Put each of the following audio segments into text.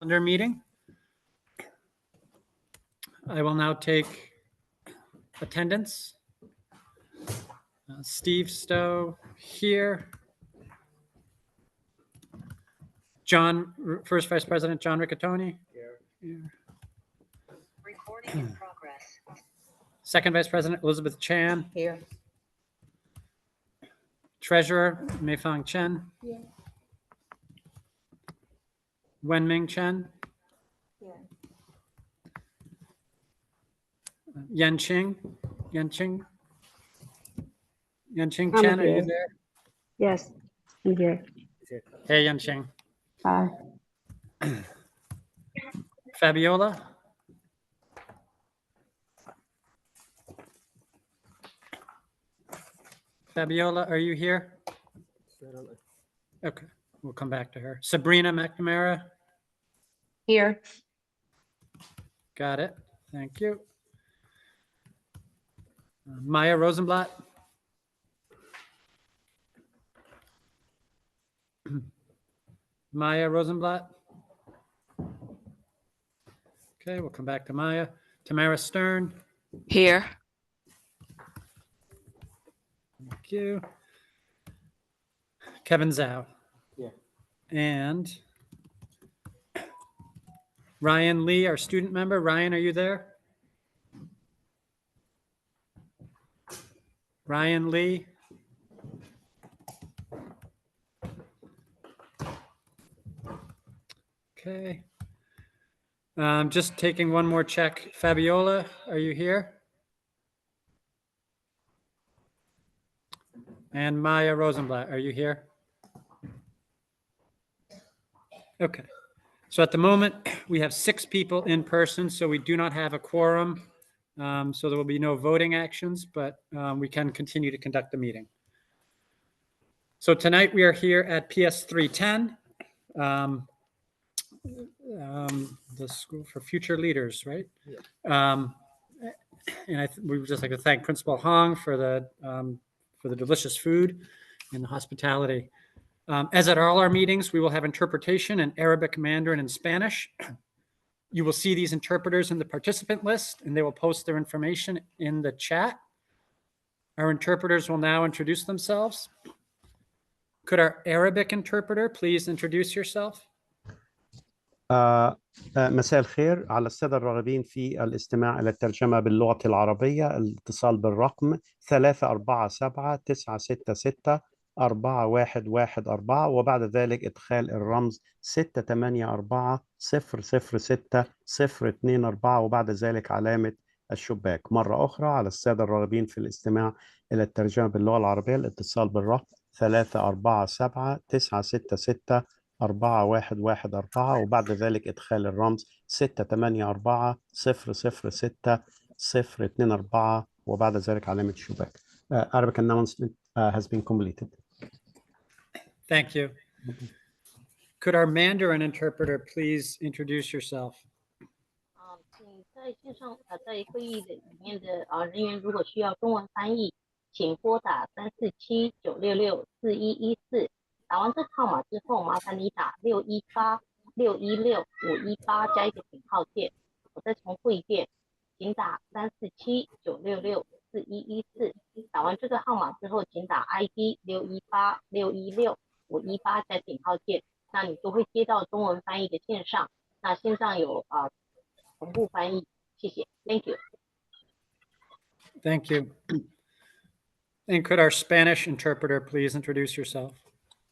Calendar meeting. I will now take attendance. Steve Stowe here. John, First Vice President John Riccatoni. Here. Recording in progress. Second Vice President Elizabeth Chan. Here. Treasurer Meifang Chen. Here. Wenming Chen. Here. Yanqing. Yanqing I'm Chen, are you here. there? Yes, I'm here. Hey, Yanqing. Hi. Fabiola. Fabiola, are you here? Okay, we'll come back to her. Sabrina McNamara. Here. Got it. Thank you. Maya Rosenblatt. Maya Rosenblatt. Okay, we'll come back to Maya. Tamara Stern. Here. Thank you. Kevin Zhao. Yeah. And Ryan Lee, our student member. Ryan, are you there? Ryan Lee. Okay. Just taking one more check. Fabiola, are you here? And Maya Rosenblatt, are you here? Okay. So at the moment, we have 6 people in person, so we do not have a quorum. So there will be no voting actions, but we can continue to conduct the meeting. So tonight we are here at PS 310, the School for Future Leaders, right? Yeah. And we would just like to thank Principal Hong for the delicious food and the hospitality. As at all our meetings, we will have interpretation in Arabic, Mandarin, and Spanish. You will see these interpreters in the participant list, and they will post their information in the chat. Our interpreters will now introduce themselves. Could our Arabic interpreter please introduce yourself? مساء الخير على السادة الراغبين في الاستماع إلى الترجمة باللغة العربية. الاتصال بالرقم 347-966-4114 وبعد ذلك إدخال الرمز 684-006-024 وبعد ذلك علامة الشباك. مرة أخرى على السادة الراغبين في الاستماع إلى الترجمة باللغة العربية الاتصال بالرقم 347-966-4114 وبعد ذلك إدخال الرمز 684-006-024 وبعد ذلك علامة الشباك. Arabic announcement has been completed. Thank you. Could our Mandarin interpreter please introduce yourself? 请在线上在会议里面的人员如果需要中文翻译，请拨打347-966-4114。打完这个号码之后，麻烦你打618-616-518加一个井号键。我再重复一遍，请打347-966-4114。打完这个号码之后，请打 ID 618-616-518加井号键，那你就会接到中文翻译的线上。那线上有同步翻译，谢谢 ，Thank you. Thank you. And could our Spanish interpreter please introduce yourself?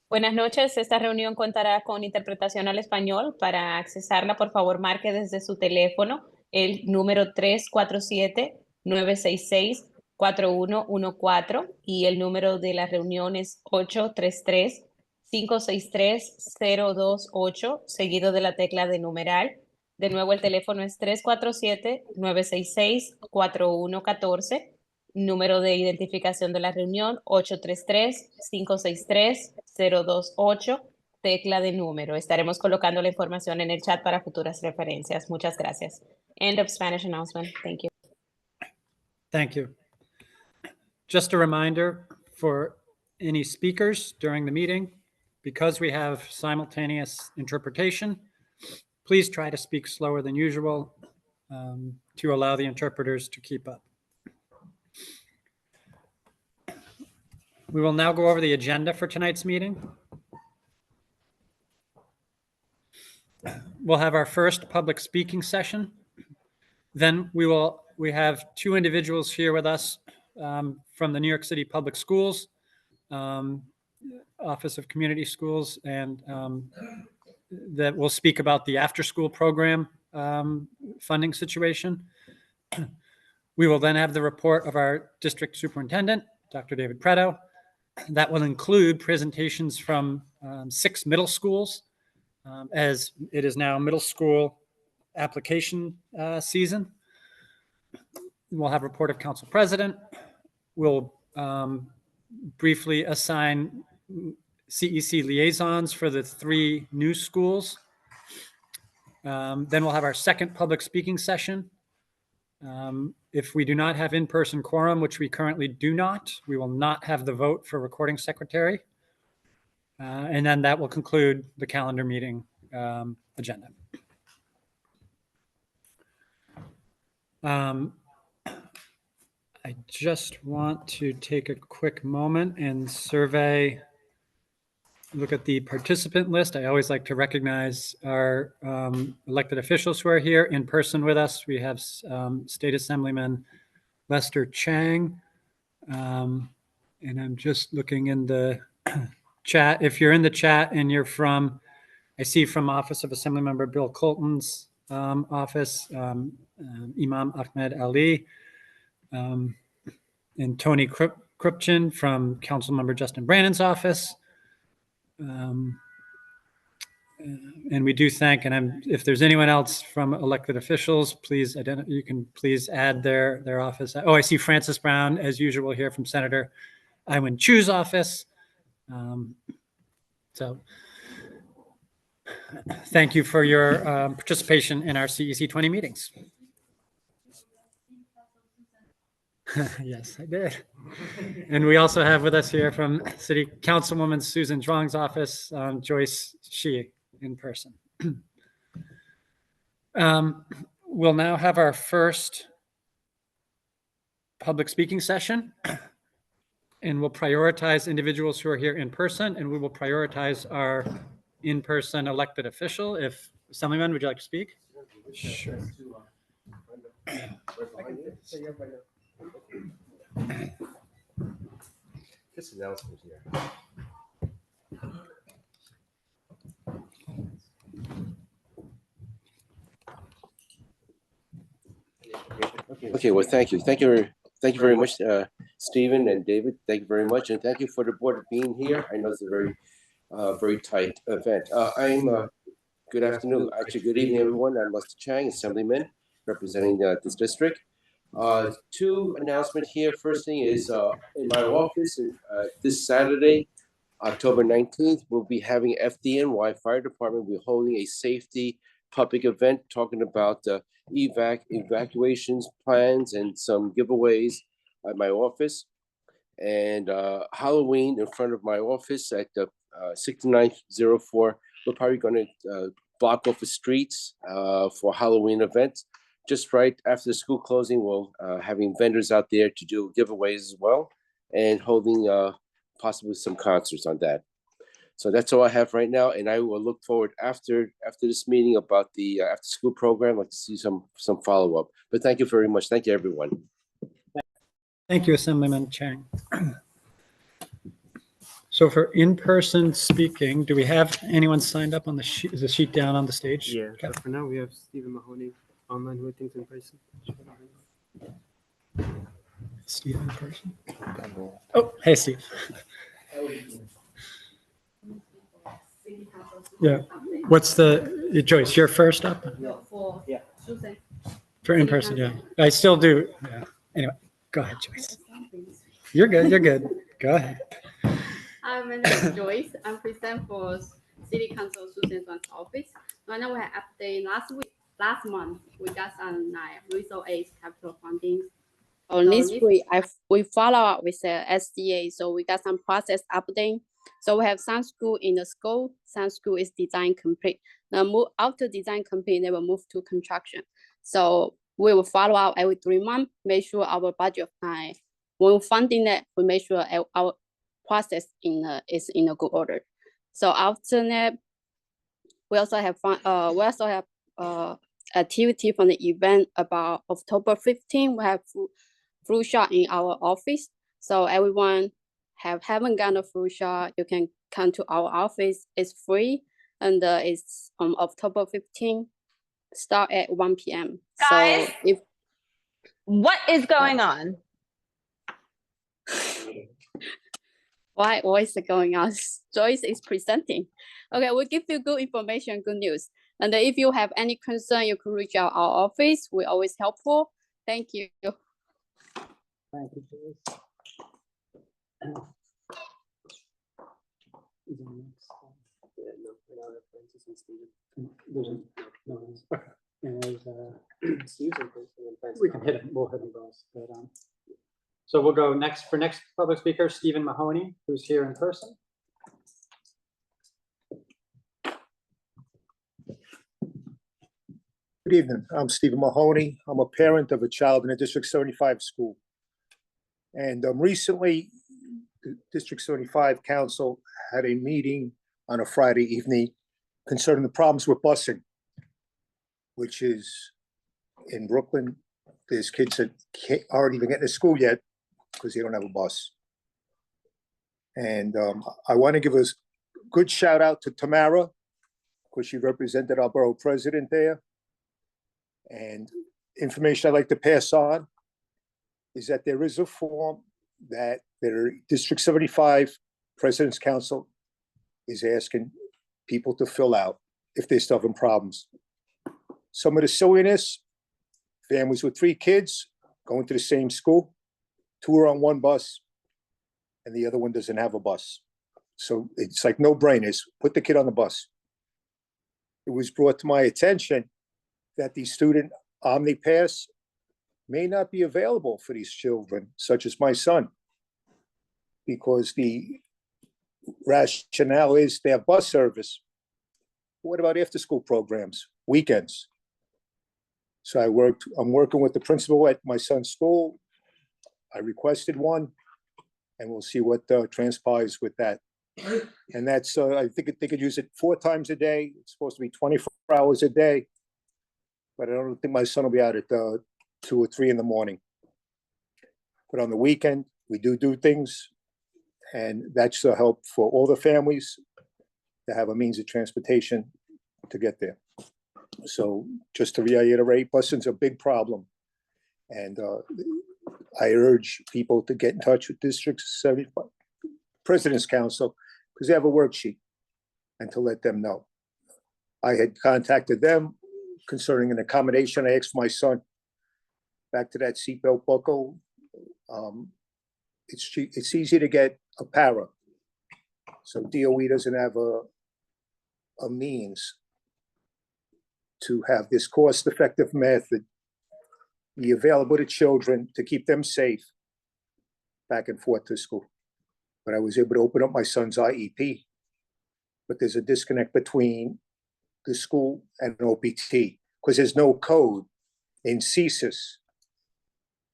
Buenas noches, esta reunión contará con interpretación al español. Para accesarla, por favor, marque desde su teléfono el número 347-966-4114 y el número de la reunión es 833-563-028, seguido de la tecla de numeral. De nuevo, el teléfono es 347-966-4114. Número de identificación de la reunión 833-563-028, tecla de número. Estaremos colocando la información en el chat para futuras referencias. Muchas gracias. End of Spanish announcement. Thank you. Thank you. Just a reminder for any speakers during the meeting, because we have simultaneous interpretation, please try to speak slower than usual to allow the interpreters to keep up. We will now go over the agenda for tonight's meeting. We'll have our first public speaking session. Then we have two individuals here with us from the New York City Public Schools, Office of Community Schools, and that will speak about the after-school program funding situation. We will then have the report of our district superintendent, Dr. David Preto. That will include presentations from 6 middle schools, as it is now middle school application season. We'll have a report of council president. We'll briefly assign CEC liaisons for the 3 new schools. Then we'll have our second public speaking session. If we do not have in-person quorum, which we currently do not, we will not have the vote for recording secretary. And then that will conclude the calendar meeting agenda. I just want to take a quick moment and look at the participant list. I always like to recognize our elected officials who are here in person with us. We have State Assemblyman Lester Chang. And I'm just looking in the chat. If you're in the chat and you're I see from Office of Assemblymember Bill Colton's office, Imam Ahmed Ali, and Tony Krupchin from Councilmember Justin Brannon's office. And we do thank, and if there's anyone else from elected officials, please you can please add their office. Oh, I see Francis Brown, as usual, here from Senator Iwan Chu's office. So thank you for your participation in our CEC 20 meetings. Yes, I did. And we also have with us here from City Councilwoman Susan Zhuang's office, Joyce Shi in person. We'll now have our first public speaking session, and we'll prioritize individuals who are here in person, and we will prioritize our in-person elected official. If Assemblyman, would you like to speak? Sure. This announcement here. Okay, well, thank you. Thank you very much, Stephen and David. Thank you very much. And thank you for the board being here. I know it's a very tight event. Good afternoon. Actually, good evening, everyone. I'm Lester Chang, Assemblyman, representing this district. 2 announcements here. First thing is in my office this Saturday, October 19th, we'll be having FDNY Fire Department. We're holding a safety public event talking about evacuations plans and some giveaways at my office. And Halloween in front of my office at the 6904. We're probably going to block off the streets for Halloween events. Just right after the school closing, we'll having vendors out there to do giveaways as well, and holding possibly some concerts on that. So that's all I have right now, and I will look forward after this meeting about the after school program. I'd like to see some follow up. But thank you very much. Thank you, everyone. Thank you, Assemblyman Chang. So for in-person speaking, do we have anyone signed up on the sheet? Is the sheet down on the stage? Yeah, Okay. but for now we have Stephen Mahoney online who I think is in person. Steve in person. Oh, hey, Steve. Yeah. What's Joyce, you're first up? For in-person, yeah. I still do. Yeah. Anyway, go ahead, Joyce. You're good. You're good. Go ahead. Hi, my name is Joyce. I'm present for City Council Susan Zhuang's office. Right now we have update last month we got some Resource Aid capital funding. So this week we follow up with the SDA, so we got some process update. So we have some school in the school, some school is design complete. Now after design complete, they will move to construction. So we will follow up every 3 months, make sure our budget when we're funding that, we make sure our process is in a good order. So after that, we also have activity from the event about October 15. We have flu shot in our office. So everyone haven't gotten a flu shot, you can come to our office. It's free, and it's on October 15. Start at 1 p.m. Guys? So if What is going on? what is going on? Joyce is presenting. Okay, we'll give you good information, good news. And if you have any concern, you can reach out our office. We're always helpful. Thank you. Thank you, Joyce. Is there next? Yeah, no, we don't have Francis and Stephen. There's no, and there's, Steve's in person and Francis. we can hit it, we'll hit them both, but, so we'll go next public speaker, Stephen Mahoney, who's here in person. Good evening. I'm Stephen Mahoney. I'm a parent of a child in a District 75 school. And recently, the District 75 Council had a meeting on a Friday evening concerning the problems with busing, which is in Brooklyn. There's kids that aren't even getting to school yet because they don't have a bus. And I want to give a good shout out to Tamara, because she represented our borough president there. And information I'd like to pass on is that there is a form that their District 75 President's Council is asking people to fill out if they're still having problems. Some of the silliness, families with 3 kids going to the same school, 2 are on one bus and the other one doesn't have a bus. So it's like no brainers, put the kid on the bus. It was brought to my attention that the student OmniPass may not be available for these children, such as my son, because the rationale is they have bus service. What about after-school programs, weekends? So I'm working with the principal at my son's school. I requested one, and we'll see what transpires with that. And that's, I think they could use it 4 times a day. It's supposed to be 24 hours a day. But I don't think my son will be out at 2 or 3 in the morning. But on the weekend, we do things, and that's a help for all the families to have a means of transportation to get there. So just to reiterate, busing's a big problem. And I urge people to get in touch with District 75 President's Council, because they have a worksheet, and to let them know. I had contacted them concerning an accommodation. I asked my son, back to that seatbelt buckle. It's easy to get a para. So DOE doesn't have a means to have this cost-effective method be available to children to keep them safe back and forth to school. But I was able to open up my son's IEP, but there's a disconnect between the school and an OPT, because there's no code in CSIS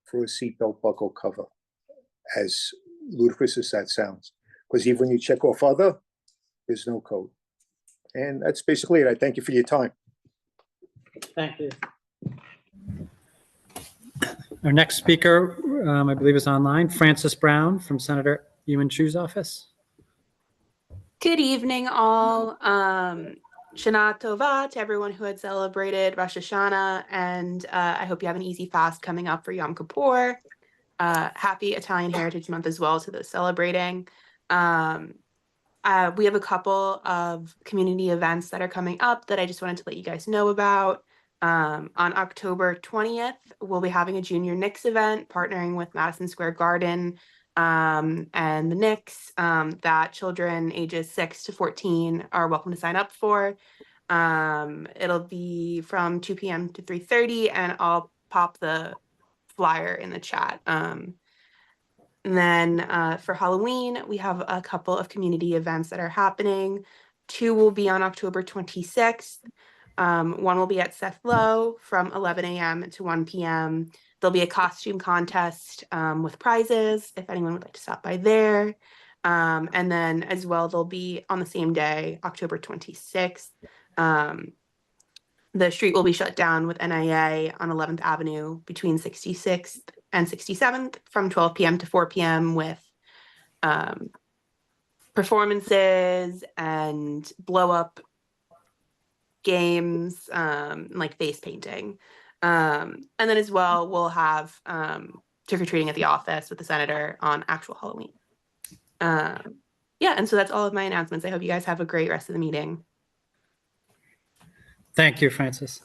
for a seatbelt buckle cover, as ludicrous as that sounds. Because even when you check off other, there's no code. And that's basically it. I thank you for your time. Thank you. Our next speaker, I believe is online, Frances Brown from Senator Ewan Chu's office. Good evening, all. Shana Tova to everyone who had celebrated Rosh Hashanah, and I hope you have an easy fast coming up for Yom Kippur. Happy Italian Heritage Month as well to those celebrating. We have a couple of community events that are coming up that I just wanted to let you guys know about. On October 20th, we'll be having a Junior Knicks event partnering with Madison Square Garden and the Knicks that children ages 6 to 14 are welcome to sign up for. It'll be from 2 p.m. to 3:30, and I'll pop the flyer in the chat. And then for Halloween, we have a couple of community events that are happening. 2 will be on October 26th. One will be at Seth Low from 11 a.m. to 1 p.m. There'll be a costume contest with prizes if anyone would like to stop by there. And then as well, there'll be on the same day, October 26th, the street will be shut down with NIA on 11th Avenue between 66th and 67th from 12 p.m. to 4 p.m. with performances and blow up games, like face painting. And then as well, we'll have trick-or-treating at the office with the senator on actual Halloween. Yeah, and so that's all of my announcements. I hope you guys have a great rest of the meeting. Thank you, Francis.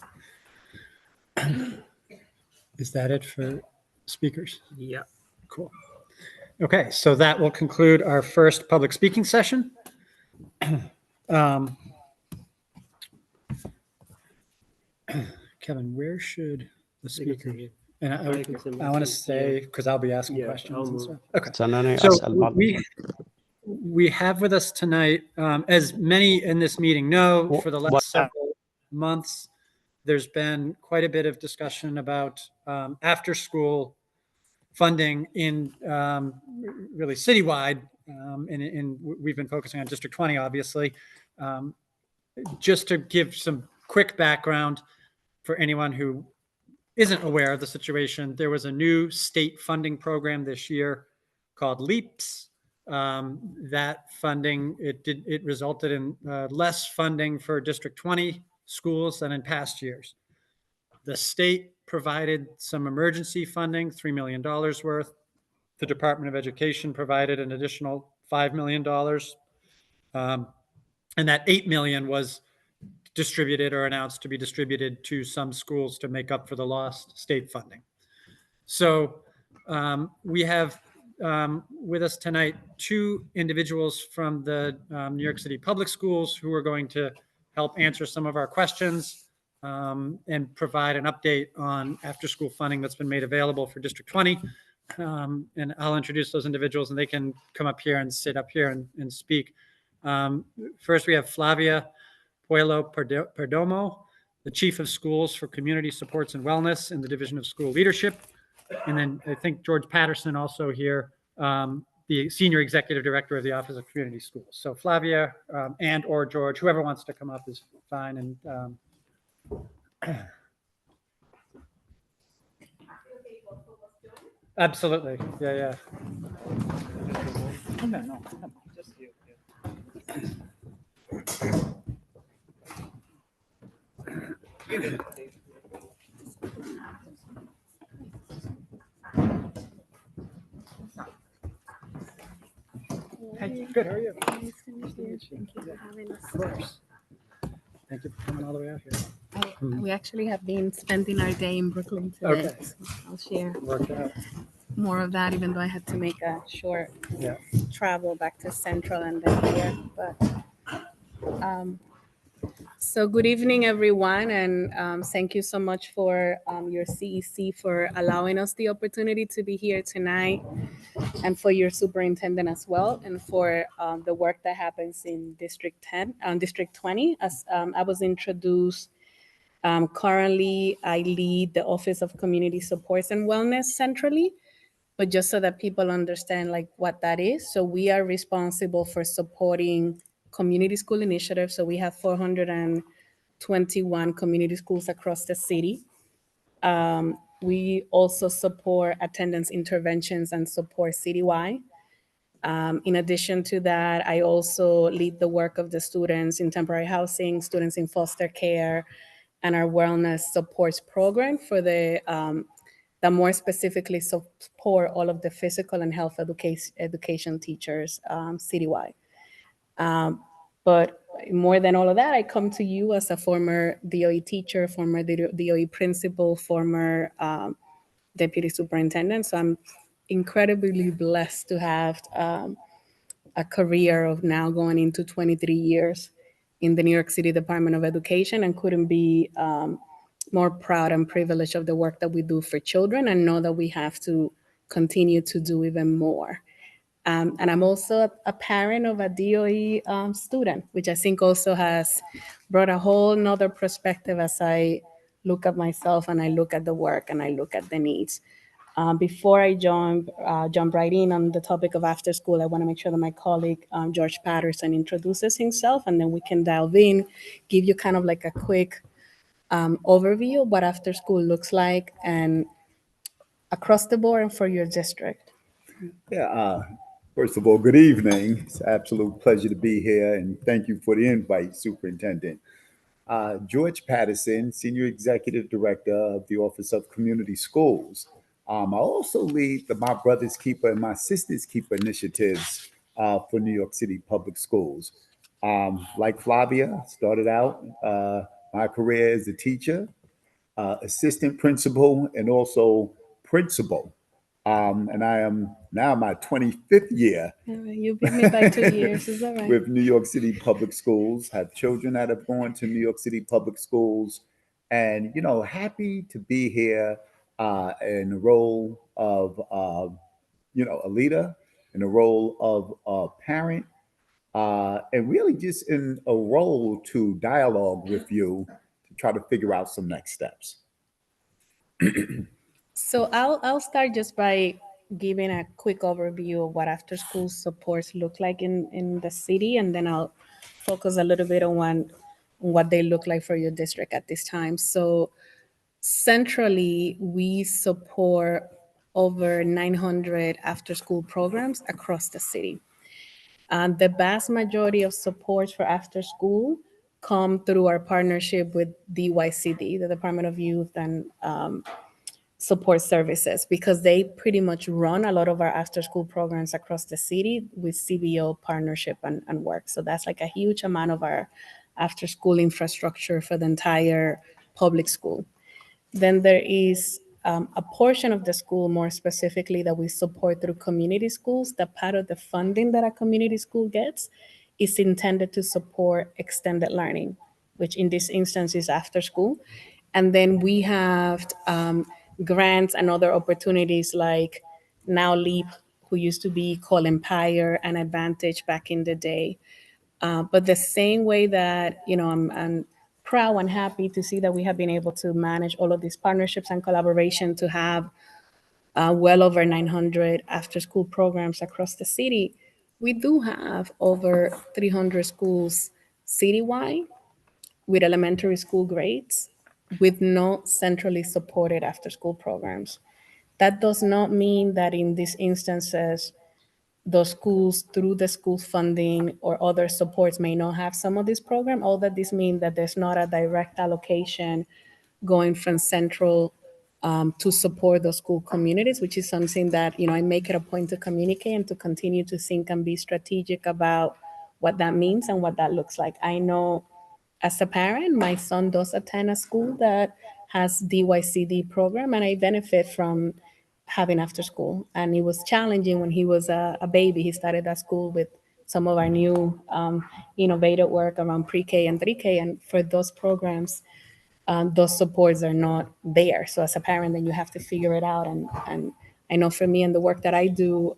Is that it for speakers? Yeah. Cool. Okay, so that will conclude our first public speaking session. Kevin, where should the speaker? And I want to say, because I'll be asking Yeah, questions I'll and move. stuff. Okay. استناني So أسأل بعض. we have with us tonight, as many in this meeting know, for the What- last several months, there's been quite a bit of discussion about after-school funding in really citywide, and we've been focusing on District 20, obviously. Just to give some quick background for anyone who isn't aware of the situation, there was a new state funding program this year called LEAPS. That funding, it resulted in less funding for District 20 schools than in past years. The state provided some emergency funding, $3 million worth. The Department of Education provided an additional $5 million. And that $8 million was distributed or announced to be distributed to some schools to make up for the lost state funding. So we have with us tonight 2 individuals from the New York City Public Schools who are going to help answer some of our questions and provide an update on after-school funding that's been made available for District 20. And I'll introduce those individuals and they can come up here and sit up here and speak. First, we have Flavia Puello Perdomo, the Chief of Schools for Community Supports and Wellness in the Division of School Leadership. And then I think George Patterson also here, the Senior Executive Director of the Office of Community Schools. So Flavia and or George, whoever wants to come up is fine. And absolutely. Yeah. No. Just you. Hey, good. How are you? Nice to meet you. Thank you for having us. Of course. Thank you for coming all the way out here. We actually have been spending our day in Brooklyn today. Okay. So I'll share Worked out. more of that, even though I had to make a short Yeah. travel back to Central and then here. But so good evening, everyone, and thank you so much for your CEC for allowing us the opportunity to be here tonight, and for your superintendent as well, and for the work that happens in District 10, District 20. As I was introduced, currently I lead the Office of Community Supports and Wellness centrally, but just so that people understand like what that is. So we are responsible for supporting community school initiatives. So we have 421 community schools across the city. We also support attendance interventions and support citywide. In addition to that, I also lead the work of the students in temporary housing, students in foster care, and our wellness supports program for the that more specifically support all of the physical and health education teachers citywide. But more than all of that, I come to you as a former DOE teacher, former DOE principal, former deputy superintendent. So I'm incredibly blessed to have a career of now going into 23 years in the New York City Department of Education, and couldn't be more proud and privileged of the work that we do for children, and know that we have to continue to do even more. And I'm also a parent of a DOE student, which I think also has brought a whole nother perspective as I look at myself and I look at the work and I look at the needs. Before I jump right in on the topic of after school, I want to make sure that my colleague, George Patterson, introduces himself, and then we can delve in, give you kind of like a quick overview of what after school looks like and across the board and for your district. Yeah, first of all, good evening. It's an absolute pleasure to be here, and thank you for the invite, Superintendent. George Patterson, Senior Executive Director of the Office of Community Schools. I also lead the My Brother's Keeper and My Sister's Keeper initiatives for New York City Public Schools. Like Flavia, started out my career as a teacher, assistant principal, and also principal. And I am now my 25th year. You beat me by 2 years, is that right? With New York City Public Schools, have children that have gone to New York City Public Schools, and happy to be here in the role of a leader, in the role of a parent, and really just in a role to dialogue with you to try to figure out some next steps. So I'll start just by giving a quick overview of what after school supports look like in the city, and then I'll focus a little bit on what they look like for your district at this time. So centrally, we support over 900 after school programs across the city. And the vast majority of supports for after school come through our partnership with DYCD, the Department of Youth and Support Services, because they pretty much run a lot of our after school programs across the city with CBO partnership and work. So that's like a huge amount of our after school infrastructure for the entire public school. Then there is a portion of the school, more specifically, that we support through community schools. That part of the funding that a community school gets is intended to support extended learning, which in this instance is after school. And then we have grants and other opportunities like Now Leap, who used to be called Empire and Advantage back in the day. But the same way that, I'm proud and happy to see that we have been able to manage all of these partnerships and collaboration to have well over 900 after school programs across the city. We do have over 300 schools citywide with elementary school grades with no centrally supported after school programs. That does not mean that in these instances, those schools through the school funding or other supports may not have some of this program. All that this means that there's not a direct allocation going from central to support those school communities, which is something that, I make it a point to communicate and to continue to think and be strategic about what that means and what that looks like. I know as a parent, my son does attend a school that has DYCD program, and I benefit from having after school. And it was challenging when he was a baby. He started that school with some of our new innovative work around pre-K and 3K. And for those programs, those supports are not there. So as a parent, then you have to figure it out. And I know for me and the work that I do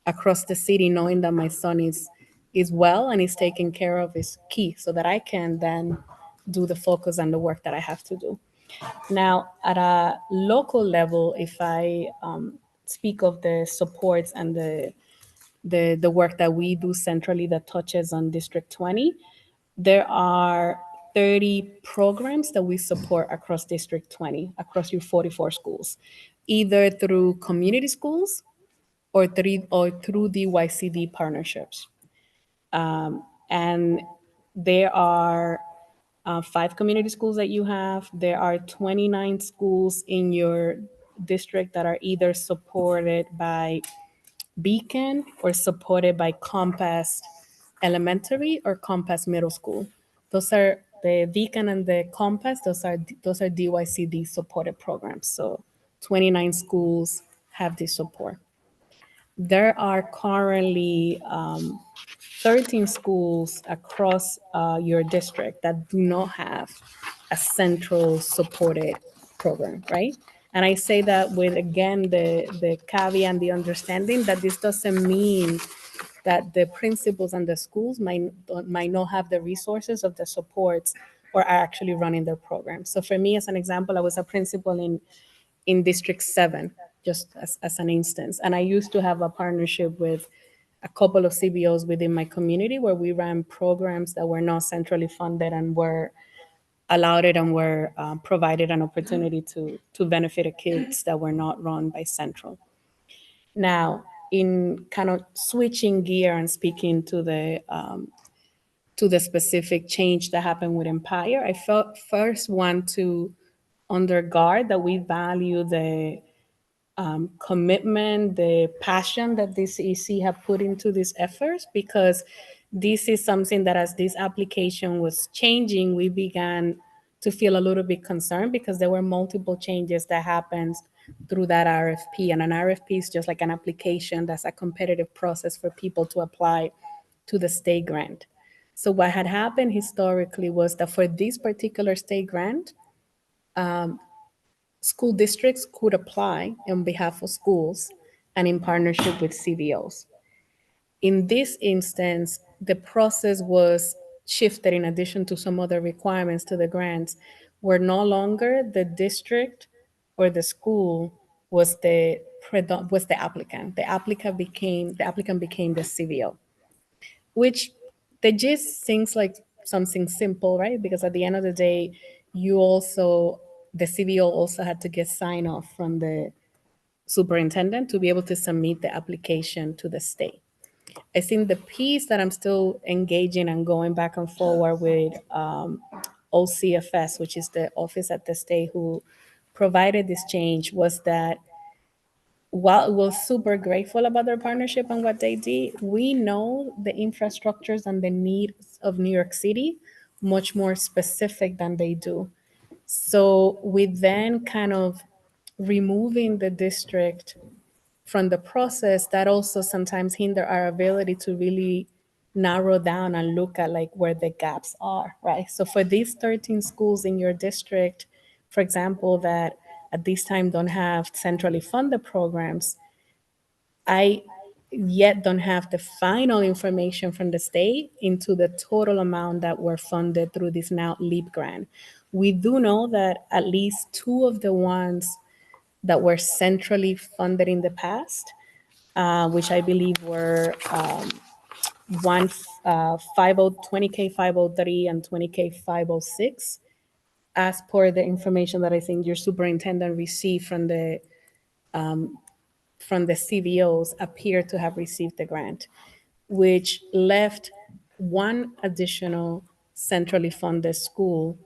across the city, knowing that my son is well and is taken care of is key, so that I can then do the focus and the work that I have to do. Now, at a local level, if I speak of the supports and the work that we do centrally that touches on District 20, there are 30 programs that we support across District 20, across your 44 schools, either through community schools or through the YCD partnerships. And there are 5 community schools that you have. There are 29 schools in your district that are either supported by Beacon or supported by Compass Elementary or Compass Middle School. Those are the Beacon and the Compass. Those are DYCD supported programs. So 29 schools have this support. There are currently 13 schools across your district that do not have a central supported program, right? And I say that with, again, the caveat and the understanding that this doesn't mean that the principals and the schools might not have the resources of the supports or are actually running their programs. So for me, as an example, I was a principal in District 7, just as an instance. And I used to have a partnership with a couple of CBOs within my community where we ran programs that were not centrally funded and were allowed it and were provided an opportunity to benefit the kids that were not run by Central. Now, in kind of switching gear and speaking to the specific change that happened with Empire, I felt first want to underguard that we value the commitment, the passion that this EC have put into these efforts, because this is something that as this application was changing, we began to feel a little bit concerned because there were multiple changes that happened through that RFP. And an RFP is just like an application that's a competitive process for people to apply to the state grant. So what had happened historically was that for this particular state grant, school districts could apply on behalf of schools and in partnership with CBOs. In this instance, the process was shifted in addition to some other requirements to the grants, where no longer the district or the school was the applicant. The applicant became the CBO, which the gist seems like something simple, right? Because at the end of the day, the CBO also had to get sign off from the superintendent to be able to submit the application to the state. I think the piece that I'm still engaging and going back and forward with OCFS, which is the office at the state who provided this change, was that while we're super grateful about their partnership and what they did, we know the infrastructures and the needs of New York City much more specific than they do. So with then kind of removing the district from the process, that also sometimes hinder our ability to really narrow down and look at like where the gaps are, right? So for these 13 schools in your district, for example, that at this time don't have centrally funded programs, I yet don't have the final information from the state into the total amount that were funded through this now LEAP grant. We do know that at least 2 of the ones that were centrally funded in the past, which I believe were one 20K 503 and 20K 506, as per the information that I think your superintendent received from the CBOs, appear to have received the grant, which left one additional centrally funded school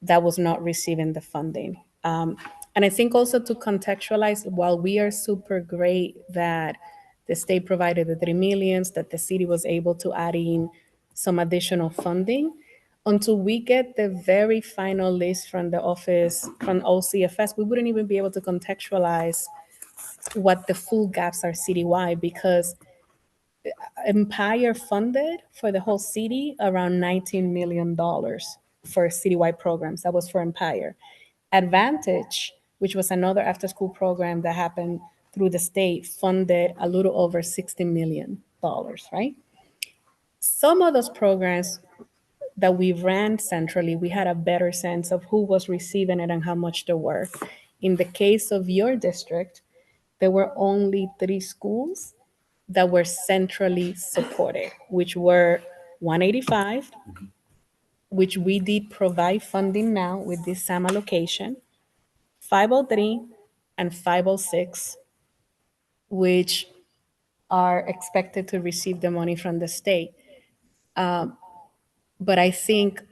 that was not receiving the funding. And I think also to contextualize, while we are super great that the state provided the 3 million, that the city was able to add in some additional funding, until we get the very final list from the office, from OCFS, we wouldn't even be able to contextualize what the full gaps are citywide, because Empire funded for the whole city around $19 million for citywide programs. That was for Empire. Advantage, which was another after-school program that happened through the state, funded a little over $60 million, right? Some of those programs that we ran centrally, we had a better sense of who was receiving it and how much there were. In the case of your district, there were only 3 schools that were centrally supported, which were 185, which we did provide funding now with this SAM allocation, 503 and 506, which are expected to receive the money from the state. But I think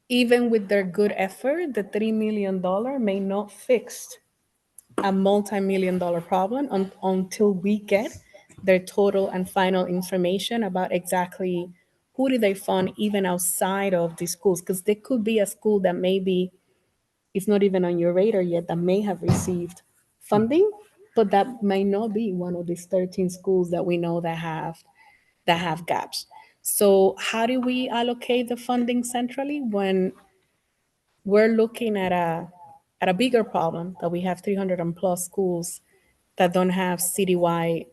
even with their good effort, the $3 million may not fix a multi-million-dollar problem until we get their total and final information about exactly who do they fund even outside of the schools. Because there could be a school that maybe is not even on your radar yet that may have received funding, but that may not be one of these 13 schools that we know that have gaps. So how do we allocate the funding centrally when we're looking at a at a bigger problem that we have 300 and plus schools that don't have citywide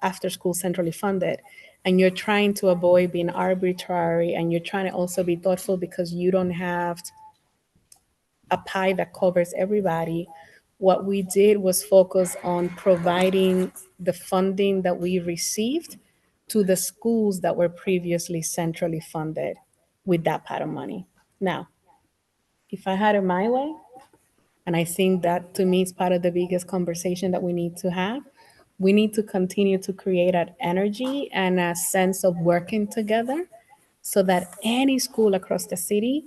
after school centrally funded. And you're trying to avoid being arbitrary, and you're trying to also be thoughtful because you don't have a pie that covers everybody. What we did was focus on providing the funding that we received to the schools that were previously centrally funded with that pot of money. Now, if I had it my way, and I think that to me is part of the biggest conversation that we need to have, we need to continue to create that energy and a sense of working together so that any school across the city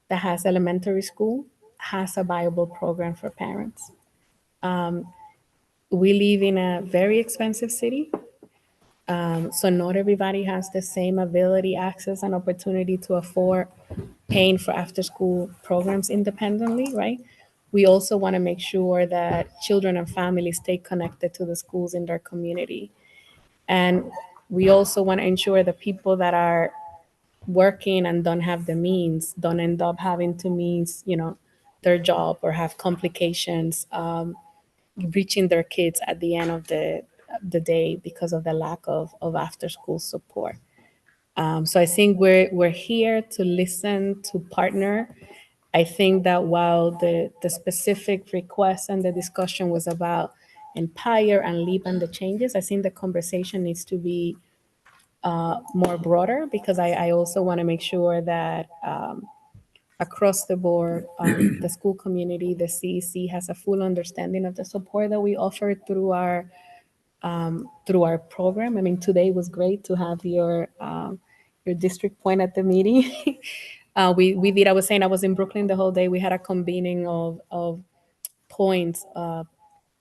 that has elementary school has a viable program for parents. We live in a very expensive city. So not everybody has the same ability, access, and opportunity to afford paying for after-school programs independently, right? We also want to make sure that children and families stay connected to the schools in their community. And we also want to ensure that people that are working and don't have the means don't end up having to miss, their job or have complications reaching their kids at the end of the day because of the lack of after-school support. So I think we're here to listen, to partner. I think that while the specific request and the discussion was about Empire and LEAP and the changes, I think the conversation needs to be more broader, because I also want to make sure that across the board, the school community, the CEC has a full understanding of the support that we offer through our program. I mean, today was great to have your district point at the meeting. We did. I was saying I was in Brooklyn the whole day. We had a convening of points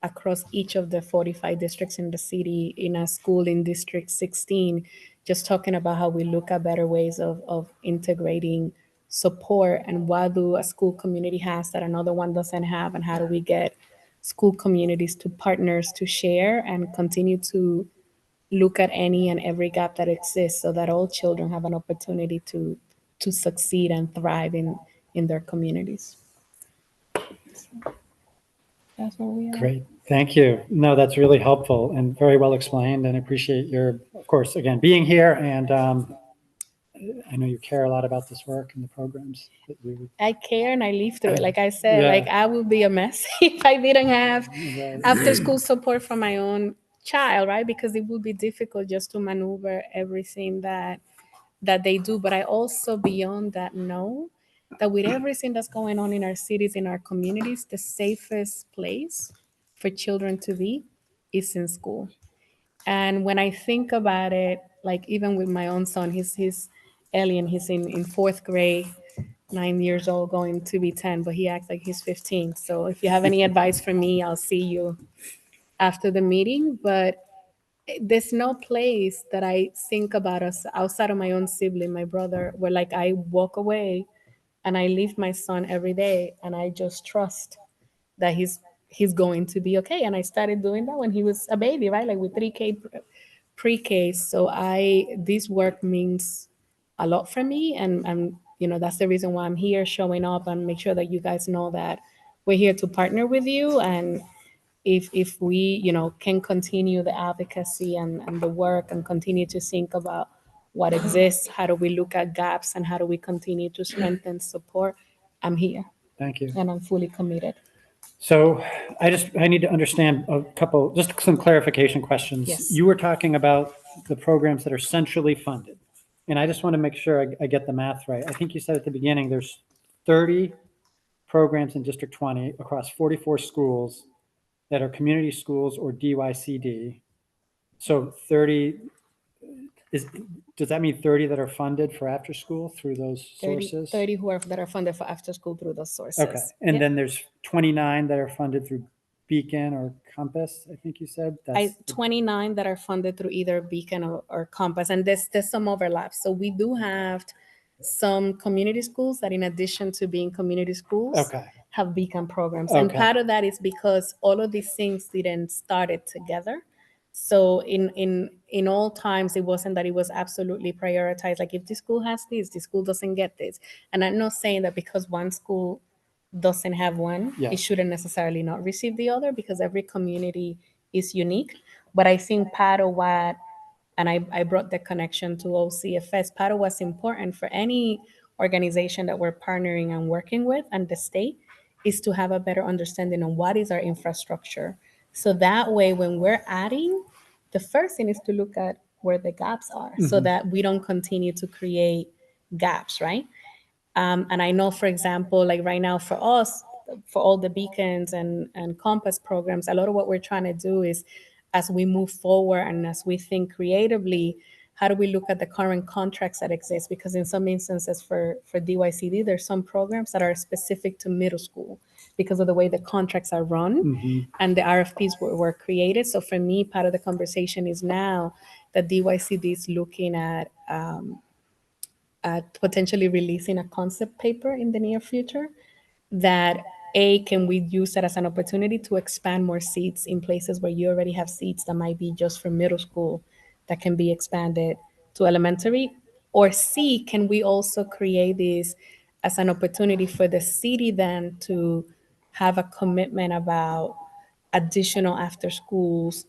across each of the 45 districts in the city in a school in District 16, just talking about how we look at better ways of integrating support and what do a school community has that another one doesn't have, and how do we get school communities to partners to share and continue to look at any and every gap that exists so that all children have an opportunity to succeed and thrive in their communities. That's where we are. Great. Thank you. No, that's really helpful and very well explained, and I appreciate your, of course, again, being here. And I know you care a lot about this work and the programs that you. I care and I live through it. Like I said, Yeah. like I would be a mess if I didn't have Right. after school support for my own child, right? Because it would be difficult just to maneuver everything that they do. But I also, beyond that, know that with everything that's going on in our cities, in our communities, the safest place for children to be is in school. And when I think about it, like even with my own son, he's alien, he's in fourth grade, 9 years old, going to be 10, but he acts like he's 15. So if you have any advice for me, I'll see you after the meeting. But there's no place that I think about us outside of my own sibling, my brother, where like I walk away and I leave my son every day and I just trust that he's going to be okay. And I started doing that when he was a baby, right? Like with 3K pre-K. So this work means a lot for me. And that's the reason why I'm here showing up and make sure that you guys know that we're here to partner with you. And if we, can continue the advocacy and the work and continue to think about what exists, how do we look at gaps, and how do we continue to strengthen support, I'm here. Thank you. And I'm fully committed. So I need to understand just some clarification questions. Yes. You were talking about the programs that are centrally funded. And I just want to make sure I get the math right. I think you said at the beginning, there's 30 programs in District 20 across 44 schools that are community schools or DYCD. So 30, does that mean 30 that are funded for after school through those 30 sources? 30 that are funded for after school through those sources. Okay. And Yeah. then there's 29 that are funded through Beacon or Compass, I think you said. 29 that are funded through either Beacon or Compass, and there's some overlap. So we do have some community schools that, in addition to being community schools, Okay. have Beacon programs. And Okay. part of that is because all of these things didn't start it together. So in all times, it wasn't that it was absolutely prioritized. Like if this school has this school doesn't get this. And I'm not saying that because one school doesn't have one, Yeah. it shouldn't necessarily not receive the other because every community is unique. But I think part of what, and I brought the connection to OCFS, part of what's important for any organization that we're partnering and working with and the state is to have a better understanding on what is our infrastructure. So that way, when we're adding, the first thing is to look at where the gaps are so Mhm. that we don't continue to create gaps, right? And I know, for example, like right now for us, for all the beacons and compass programs, a lot of what we're trying to do is as we move forward and as we think creatively, how do we look at the current contracts that exist? Because in some instances for DYCD, there's some programs that are specific to middle school because of the way the contracts are run Mhm. and the RFPs were created. So for me, part of the conversation is now that DYCD is looking at potentially releasing a concept paper in the near future that can we use that as an opportunity to expand more seats in places where you already have seats that might be just for middle school that can be expanded to elementary, or C, can we also create this as an opportunity for the city then to have a commitment about additional after schools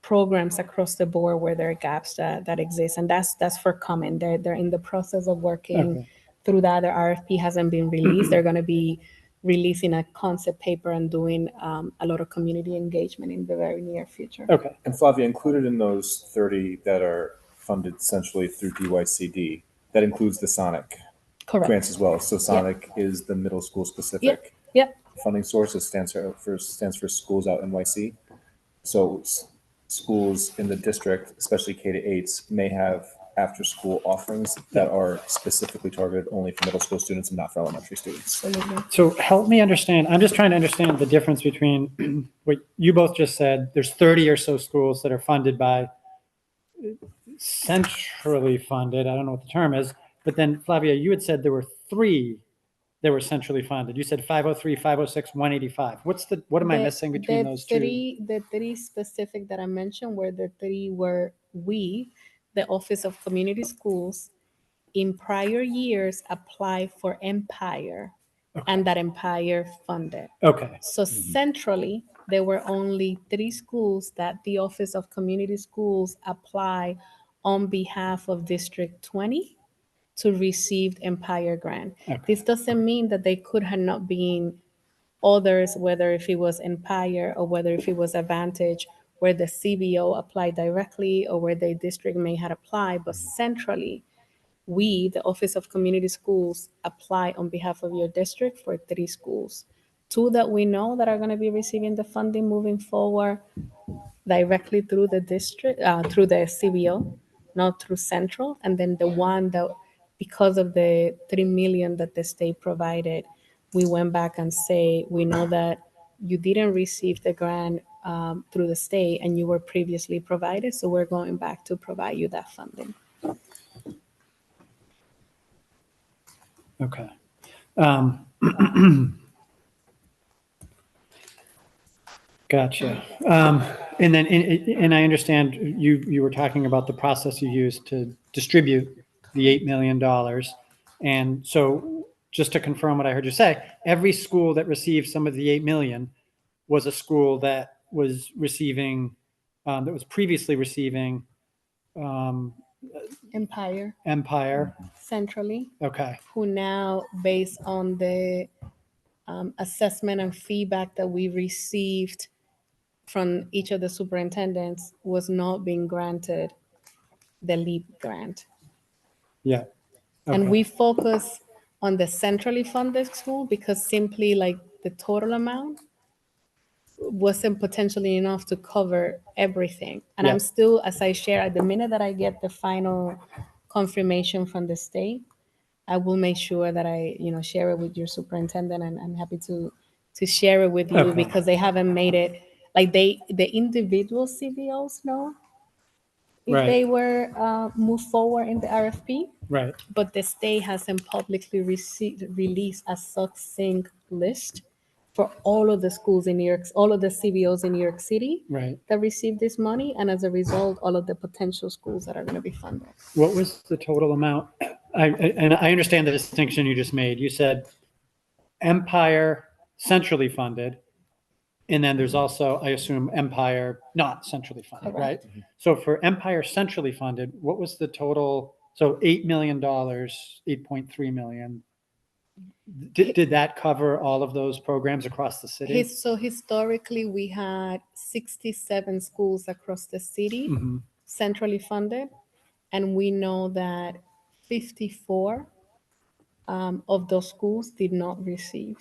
programs across the board where there are gaps that exist, and that's for coming. They're in the process of working Okay. through that. The RFP hasn't been released. They're going to be releasing a concept paper and doing a lot of community engagement in the very near future. Okay. And Flavia, included in those 30 that are funded centrally through DYCD, that includes the Sonic Correct. grants as well. So Sonic is the middle school specific Yep. funding source. It stands for Schools Out NYC. So schools in the district, especially K to 8s, may have after school offerings that are specifically targeted only for middle school students and not for elementary students. Absolutely. So help me understand. I'm just trying to understand the difference between what you both just said. There's 30 or so schools that are funded by centrally funded. I don't know what the term is. But then, Flavia, you had said there were 3 that were centrally funded. You said 503, 506, 185. What am I missing between those two? The 3 specific that I mentioned were the 3 where we, the Office of Community Schools, in prior years applied for Empire, and that Empire funded. Okay. So centrally, there were only 3 schools that the Office of Community Schools applied on behalf of District 20 to receive Empire grant. Okay. This doesn't mean that they could have not been others, whether if it was Empire or whether if it was Advantage, where the CBO applied directly or where the district may have applied, but centrally, we, the Office of Community Schools, apply on behalf of your district for 3 schools. 2 that we know that are going to be receiving the funding moving forward directly through the district, through the CBO, not through central. And then the one that, because of the $3 million that the state provided, we went back and say, we know that you didn't receive the grant through the state and you were previously provided, so we're going back to provide you that funding. Okay. Gotcha. And then, and I understand you were talking about the process you used to distribute the $8 million. And so just to confirm what I heard you say, every school that received some of the $8 million was a school that was receiving, that was previously receiving Empire centrally. Okay. Who now, based on the assessment and feedback that we received from each of the superintendents, was not being granted the LEAP grant. Yeah. And Okay. we focus on the centrally funded school because simply like the total amount wasn't potentially enough to cover everything. And Yeah. I'm still, as I share, at the minute that I get the final confirmation from the state, I will make sure that I, share it with your superintendent, and I'm happy to share it with you Okay. because they haven't made it, like the individual CBOs know if Right. they were moved forward in the RFP, Right. but the state hasn't publicly released a succinct list for all of the schools in New York, all of the CBOs in New York City Right. that receive this money, and as a result, all of the potential schools that are going to be funded. What was the total amount? And I understand the distinction you just made. You said Empire centrally funded. And then there's also, I assume, Empire not centrally funded, right? Correct. So for Empire centrally funded, what was the total? So $8 million, 8.3 million. Did that cover all of those programs across the city? So historically, we had 67 schools across the city Mhm. centrally funded, and we know that 54 of those schools did not receive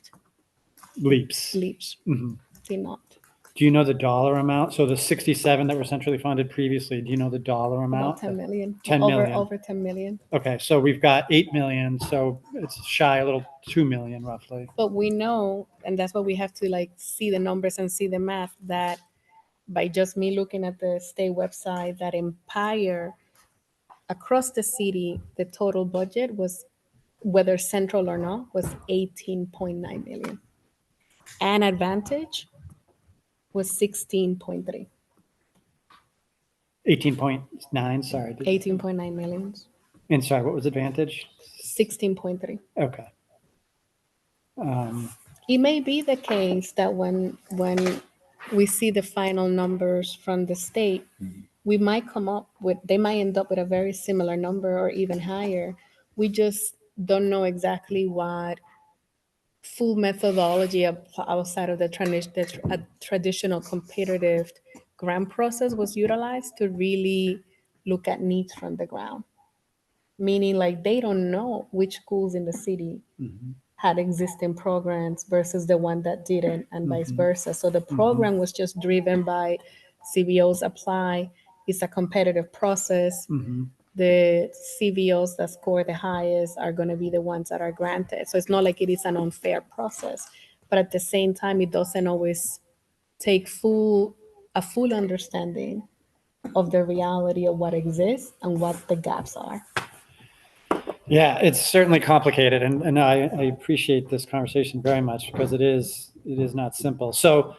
Leaps. LEAPs. Mhm. Did not. Do you know the dollar amount? So the 67 that were centrally funded previously, do you know the dollar amount? About 10 million. 10 over, million. Over 10 million. Okay, so we've got 8 million, so it's shy a little 2 million roughly. But we know, and that's why we have to like see the numbers and see the math, that by just me looking at the state website, that Empire across the city, the total budget was, whether central or not, was 18.9 million. And Advantage was 16.3. 18.9, sorry. 18.9 millions. And sorry, what was Advantage? 16.3. Okay. It may be the case that when we see the final numbers from the state, we might come up with, they might end up with a very similar number or even higher. We just don't know exactly what full methodology outside of the traditional competitive grant process was utilized to really look at needs from the ground. Meaning like they don't know which schools in the city had existing programs versus the one that didn't, and vice versa. So the program was just driven by CBOs apply. It's a competitive process. The CBOs that score the highest are going to be the ones that are granted. So it's not like it is an unfair process, but at the same time, it doesn't always take a full understanding of the reality of what exists and what the gaps are. Yeah, it's certainly complicated, and I appreciate this conversation very much because it is not simple. So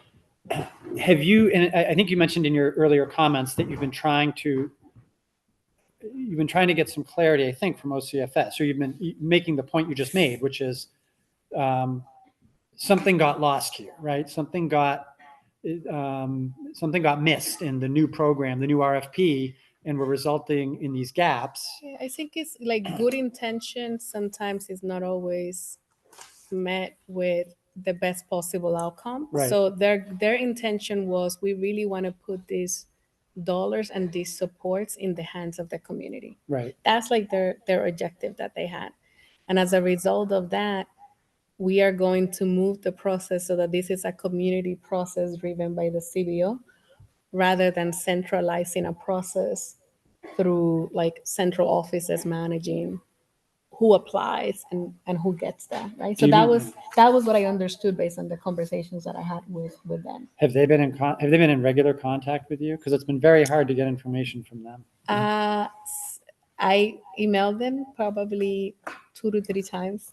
have you, and I think you mentioned in your earlier comments that you've been trying to get some clarity, I think, from OCFS. So you've been making the point you just made, which is something got lost here, right? Something got missed in the new program, the new RFP, and were resulting in these gaps. Yeah, I think it's like good intention sometimes is not always met with the best possible outcome. Right. So their intention was, we really want to put these dollars and these supports in the hands of the community. Right. That's like their objective that they had. And as a result of that, we are going to move the process so that this is a community process driven by the CBO, rather than centralizing a process through like central offices managing who applies and who gets that, right? So that was what I understood based on the conversations that I had with them. Have they been in regular contact with you? Because it's been very hard to get information from them. I emailed them probably 2 to 3 times,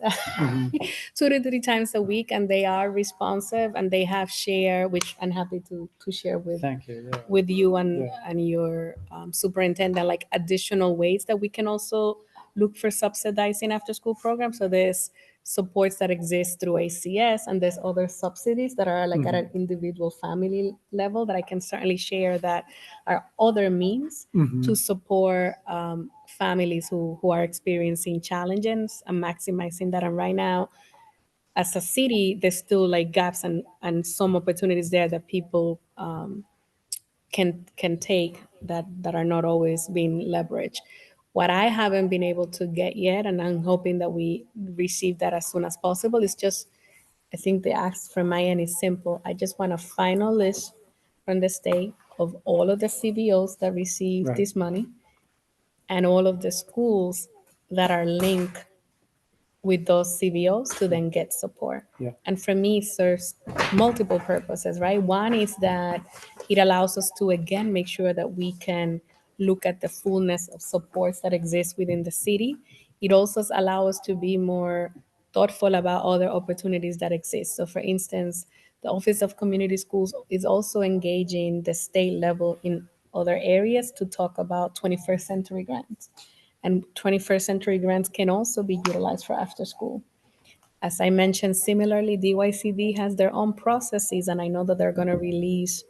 2 to 3 times a week, and they are responsive, and they have shared, which I'm happy to share with. Thank you. Yeah. With you and your superintendent, like additional ways that we can also look for subsidizing after school programs. So there's supports that exist through ACS, and there's other subsidies that are like at an individual family level that I can certainly share, that are other means to support families who are experiencing challenges and maximizing that. And right now, as a city, there's still like gaps and some opportunities there that people can take that are not always being leveraged. What I haven't been able to get yet, and I'm hoping that we receive that as soon as possible, is just, I think the ask from my end is simple. I just want a final list from the state of all of the CBOs that receive this money and all of the schools that are linked with those CBOs to then get support. Yeah. And for me, it serves multiple purposes, right? One is that it allows us to, again, make sure that we can look at the fullness of supports that exist within the city. It also allows us to be more thoughtful about other opportunities that exist. So for instance, the Office of Community Schools is also engaging the state level in other areas to talk about 21st century grants. And 21st century grants can also be utilized for after school. As I mentioned, similarly, DYCD has their own processes, and I know that they're going to release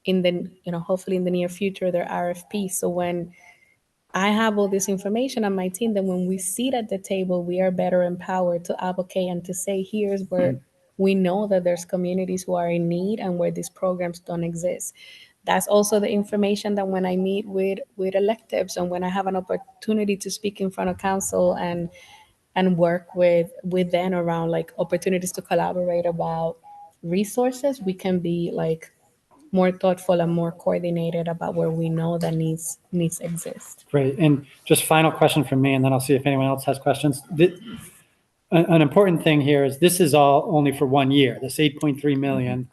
in the, hopefully in the near future, their RFP. So when I have all this information on my team, then when we sit at the table, we are better empowered to advocate and to say, here's where we know that there's communities who are in need and where these programs don't exist. That's also the information that when I meet with electives and when I have an opportunity to speak in front of council and work with them around like opportunities to collaborate about resources, we can be like more thoughtful and more coordinated about where we know that needs exist. Great. And just final question from me, and then I'll see if anyone else has questions. An important thing here is this is all only for 1 year. This 8.3 million,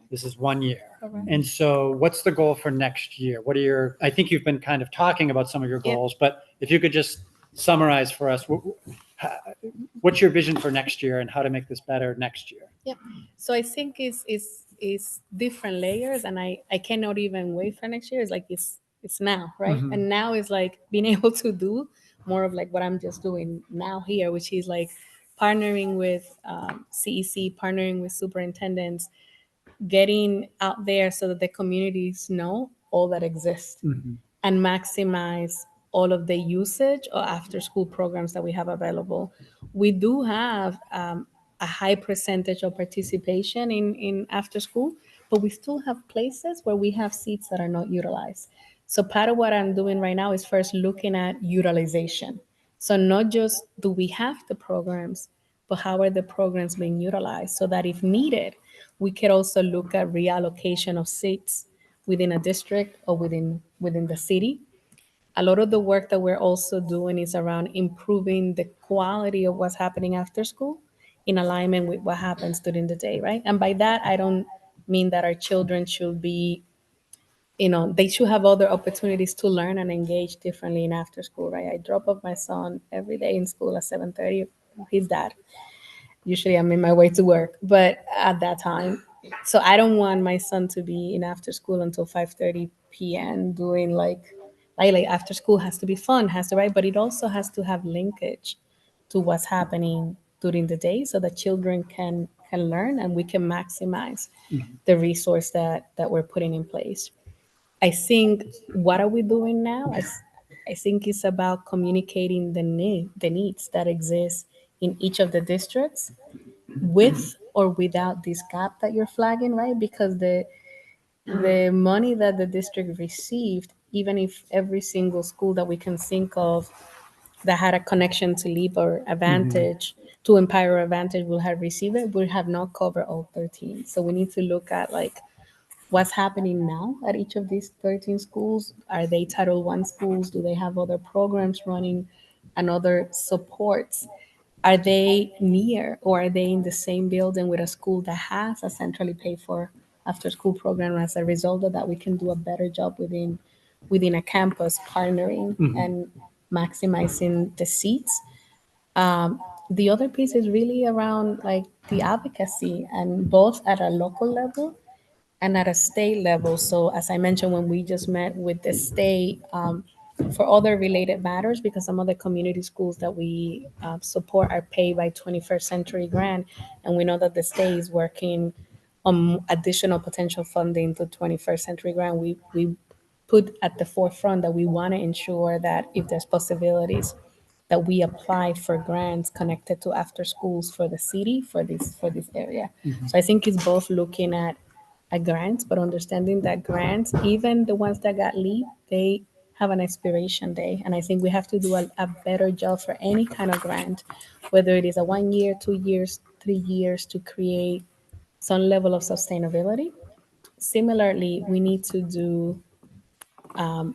this is 1 year. Correct. And so what's the goal for next year? What are I think you've been kind of talking about some of your goals, but if you could just summarize for us, what's your vision for next year and how to make this better next year? Yeah. So I think it's different layers, and I cannot even wait for next year. It's like it's now, right? Mhm. And now is like being able to do more of like what I'm just doing now here, which is like partnering with CEC, partnering with superintendents, getting out there so that the communities know all that exists and maximize all of the usage or after school programs that we have available. We do have a high percentage of participation in after school, but we still have places where we have seats that are not utilized. So part of what I'm doing right now is first looking at utilization. So not just do we have the programs, but how are the programs being utilized so that if needed, we could also look at reallocation of seats within a district or within the city. A lot of the work that we're also doing is around improving the quality of what's happening after school in alignment with what happens during the day, right? And by that, I don't mean that our children should be, they should have other opportunities to learn and engage differently in after school, right? I drop off my son every day in school at 7:30, his dad. Usually I'm in my way to work, but at that time, so I don't want my son to be in after school until 5:30 p.m. doing like after school has to be fun, right? But it also has to have linkage to what's happening during the day so that children can learn and we can maximize the resource that we're putting in place. I think what are we doing now? I think it's about communicating the needs that exist in each of the districts with or without this gap that you're flagging, right? Because the money that the district received, even if every single school that we can think of that had a connection to LEAP or Advantage, to Empire or Advantage will have received it, will have not covered all 13. So we need to look at like what's happening now at each of these 13 schools. Are they Title I schools? Do they have other programs running and other supports? Are they near or are they in the same building with a school that has a centrally paid for after school program? As a result of that, we can do a better job within a campus partnering and maximizing the seats. The other piece is really around like the advocacy, and both at a local level and at a state level. So as I mentioned, when we just met with the state for other related matters, because some of the community schools that we support are paid by 21st Century Grant, and we know that the state is working on additional potential funding to 21st Century Grant. We put at the forefront that we want to ensure that if there's possibilities that we apply for grants connected to after schools for the city for this area. So I think it's both looking at grants, but understanding that grants, even the ones that got LEAP, they have an expiration day. And I think we have to do a better job for any kind of grant, whether it is a 1 year, 2 years, 3 years, to create some level of sustainability. Similarly, we need to do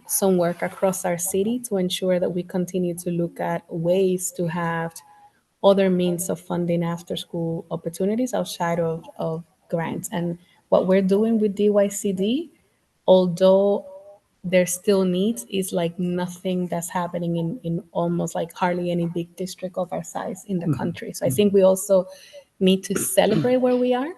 some work across our city to ensure that we continue to look at ways to have other means of funding after school opportunities outside of grants. And what we're doing with DYCD, although there still needs, is like nothing that's happening in almost like hardly any big district of our size in the country. So I think we also need to celebrate where we are,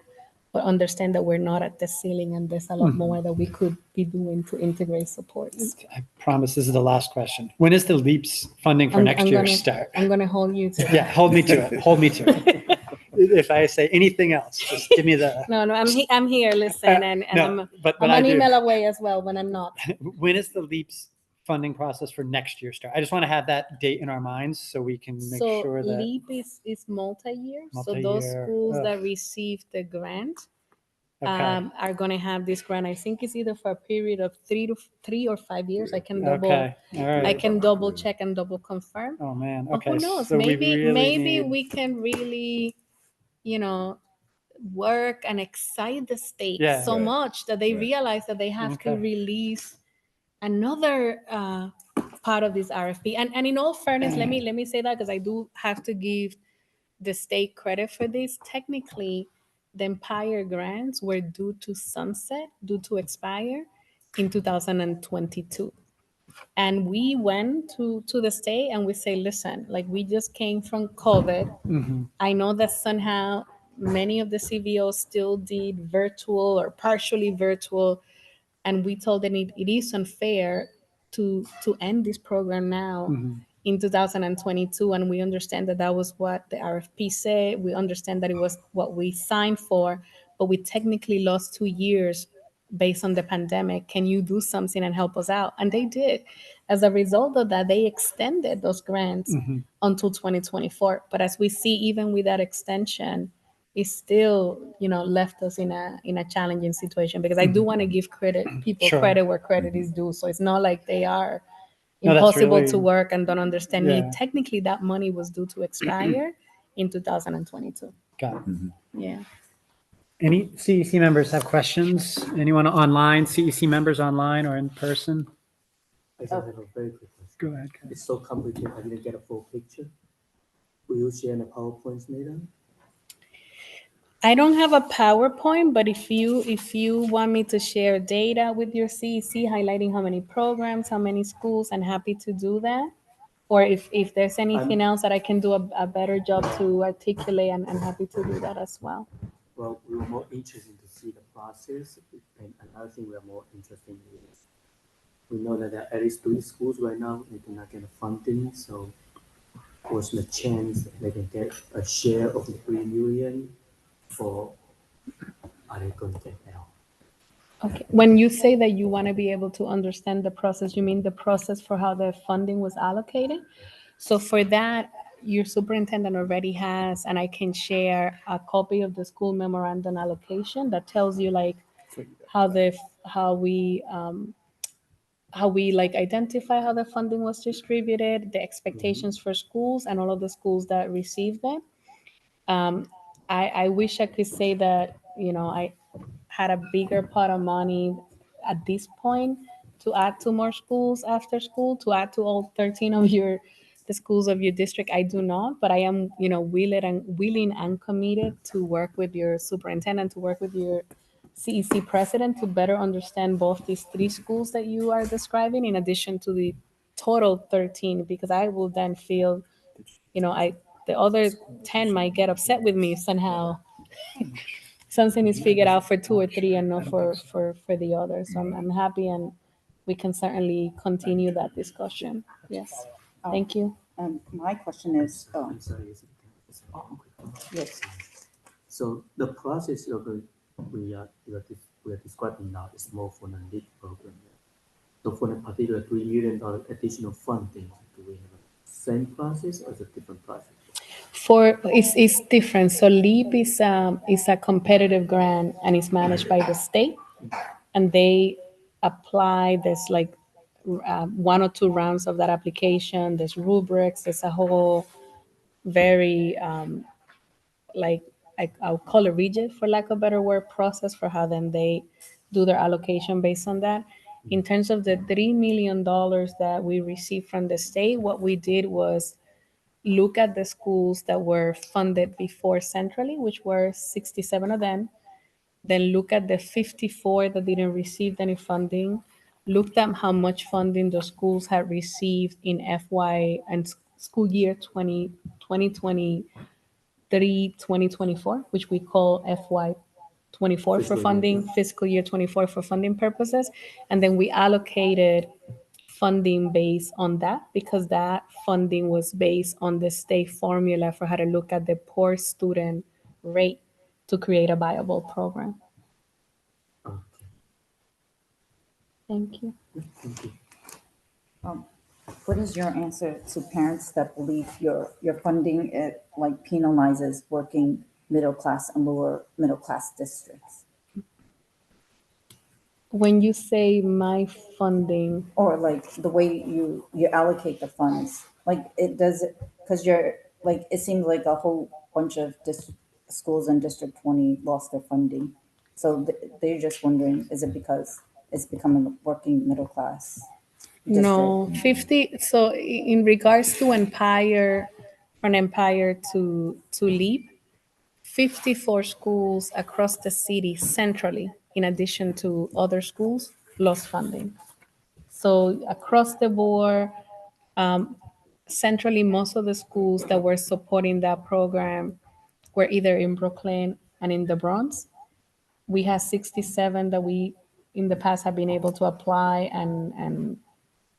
but understand that we're not at the ceiling and there's a lot more that we could be doing to integrate supports. I promise this is the last question. When is the LEAPS funding for next year start? I'm going to hold you to Yeah, hold me to it. Hold me to it. if I say anything else, just give me the. No, I'm here, listen, and No, but I'm I an do. email away as well when I'm not. When is the LEAPS funding process for next year start? I just want to have that date in our minds so we can make So sure that. LEAP is multi-year. So those Multi-year, schools ugh. that receive the grant Okay. are going to have this grant. I think it's either for a period of 3 or 5 years. I can double. Okay. All right. I can double check and double confirm. Oh man. But Okay. who knows? So we Maybe really need- we can really, work and excite the state Yeah. so Right. much that they Right. realize that they have to Okay. release another part of this RFP. And in all fairness, let me say that because I do have to give the state credit for this. Technically, the Empire grants were due to sunset, due to expire in 2022. And we went to the state and we say, listen, like we just came from COVID. Mhm. I know that somehow many of the CVOs still did virtual or partially virtual. And we told them it is unfair to end this program now Mhm. in 2022. And we understand that that was what the RFP said. We understand that it was what we signed for, but we technically lost 2 years based on the pandemic. Can you do something and help us out? And they did. As a result of that, they extended those grants Mhm. until 2024. But as we see, even with that extension, it still, left us in a challenging situation because I do want to give people Sure. credit where credit is due. So it's not like they are No, that's impossible to really- work and don't understand Yeah. need. Technically, that money was due to expire in 2022. Got it. Yeah. Any CEC members have questions? Anyone online, CEC members online or in person? I just have a very quick question. Go ahead. Ken. It's so complicated, I didn't get a full picture. Will you share the PowerPoints later? I don't have a PowerPoint, but if you want me to share data with your CEC highlighting how many programs, how many schools, I'm happy to do that. Or if there's anything else that I can do a better job to articulate, I'm happy to do that as well. Well, we were more interested to see the process, and another thing we are more interested in is we know that there are at least 3 schools right now they do not get funding, so what's the chance that they can get a share of the 3 million, or are they going to get help? Okay. When you say that you want to be able to understand the process, you mean the process for how the funding was allocated? So for that, your superintendent already has, and I can share a copy of the school memorandum allocation that tells you like how we like identify how the funding was distributed, the expectations for schools and all of the schools that received them. I wish I could say that, I had a bigger pot of money at this point to add to more schools after school, to add to all 13 of the schools of your district. I do not, but I am, willing and committed to work with your superintendent, to work with your CEC president to better understand both these 3 schools that you are describing, in addition to the total 13, because I will then feel, the other 10 might get upset with me somehow. Something is figured out for 2 or 3 and not for the others. So I'm happy, and we can certainly continue that discussion. Yes. Thank you. My question is, I'm sorry, yes, so the process we are describing now is more for the LEAP program. So for the particular $3 million additional funding, do we have the same process or is it a different process? It's different. So LEAP is a competitive grant and it's managed by the state, and they apply this like 1 or 2 rounds of that application. There's rubrics. There's a whole very like I'll call it rigid, for lack of a better word, process for how then they do their allocation based on that. In terms of the $3 million that we received from the state, what we did was look at the schools that were funded before centrally, which were 67 of them, then look at the 54 that didn't receive any funding, looked at how much funding the schools had received in FY and school year 2023-2024, which we call FY 24 for funding, fiscal year 24 for funding purposes. And then we allocated funding based on that, because that funding was based on the state formula for how to look at the poor student rate to create a viable program. Okay, Thank you. thank you. What is your answer to parents that believe your funding, it like penalizes working middle class and lower middle class districts? When you say my funding, Or like the way you allocate the funds, like it does, because you're, like, it seems like a whole bunch of schools in District 20 lost their funding. So they're just wondering, is it because it's becoming a working middle class no, district? 50. So in regards to Empire, from Empire to LEAP, 54 schools across the city centrally, in addition to other schools, lost funding. So across the board, centrally, most of the schools that were supporting that program were either in Brooklyn and in the Bronx. We had 67 that we in the past have been able to apply and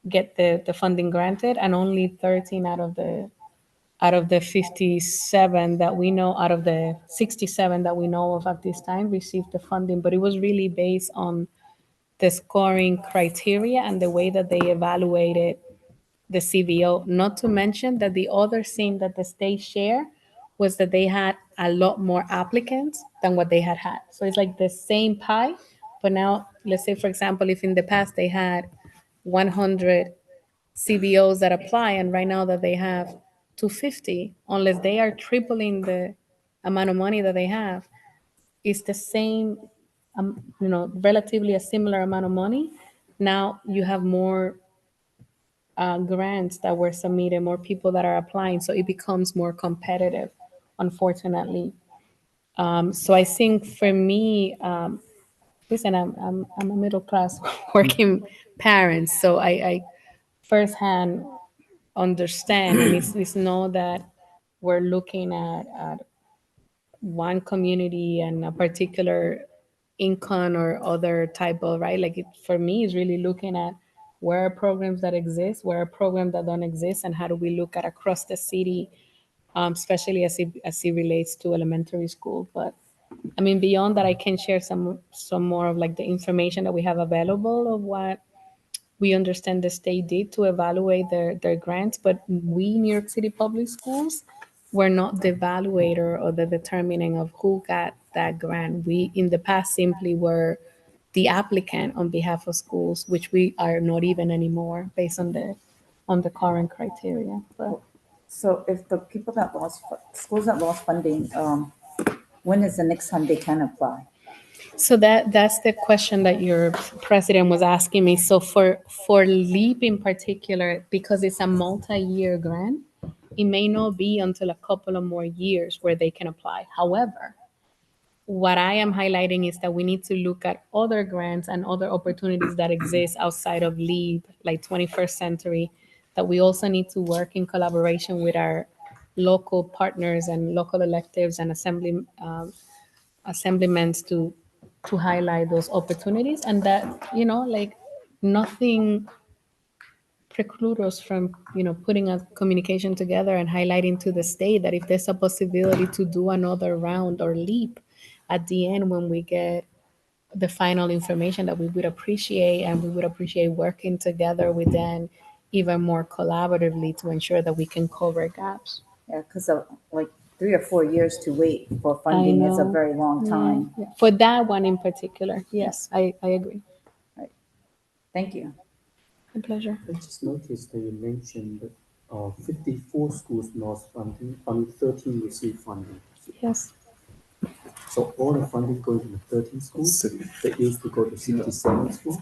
get the funding granted, and only 13 out of the 57 that we know, out of the 67 that we know of at this time, received the funding. But it was really based on the scoring criteria and the way that they evaluated the CBO. Not to mention that the other thing that the state shared was that they had a lot more applicants than what they had had. So it's like the same pie, but now let's say, for example, if in the past they had 100 CBOs that apply, and right now that they have 250, unless they are tripling the amount of money that they have, it's the same, relatively a similar amount of money. Now you have more grants that were submitted, more people that are applying, so it becomes more competitive, unfortunately. So I think for me, listen, I'm a middle class working parent, so I firsthand understand, and it's not that we're looking at one community and a particular income or other type of, right? Like for me, it's really looking at where are programs that exist, where are programs that don't exist, and how do we look at across the city, especially as it relates to elementary school. But I mean, beyond that, I can share some more of like the information that we have available of what we understand the state did to evaluate their grants. But we, New York City Public Schools, were not the evaluator or the determining of who got that grant. We, in the past, simply were the applicant on behalf of schools, which we are not even anymore based on the current criteria. But So if the people that lost, schools that lost funding, when is the next time they can apply? so that's the question that your president was asking me. So for LEAP in particular, because it's a multi-year grant, it may not be until a couple of more years where they can apply. However, what I am highlighting is that we need to look at other grants and other opportunities that exist outside of LEAP, like 21st Century, that we also need to work in collaboration with our local partners and local electives and assemblymen to highlight those opportunities, and that, like nothing preclude us from, putting a communication together and highlighting to the state that if there's a possibility to do another round or LEAP at the end when we get the final information, that we would appreciate, and we would appreciate working together with them even more collaboratively to ensure that we can cover gaps. Yeah, because like 3 or 4 years to wait for funding is a know. very long time. Yeah. For that one in particular, yes, I agree. Right. Thank you. My pleasure. I just noticed that you mentioned that 54 schools lost funding, only 13 received funding. Yes. So all the funding going to the 13 schools that used to go to 67 schools?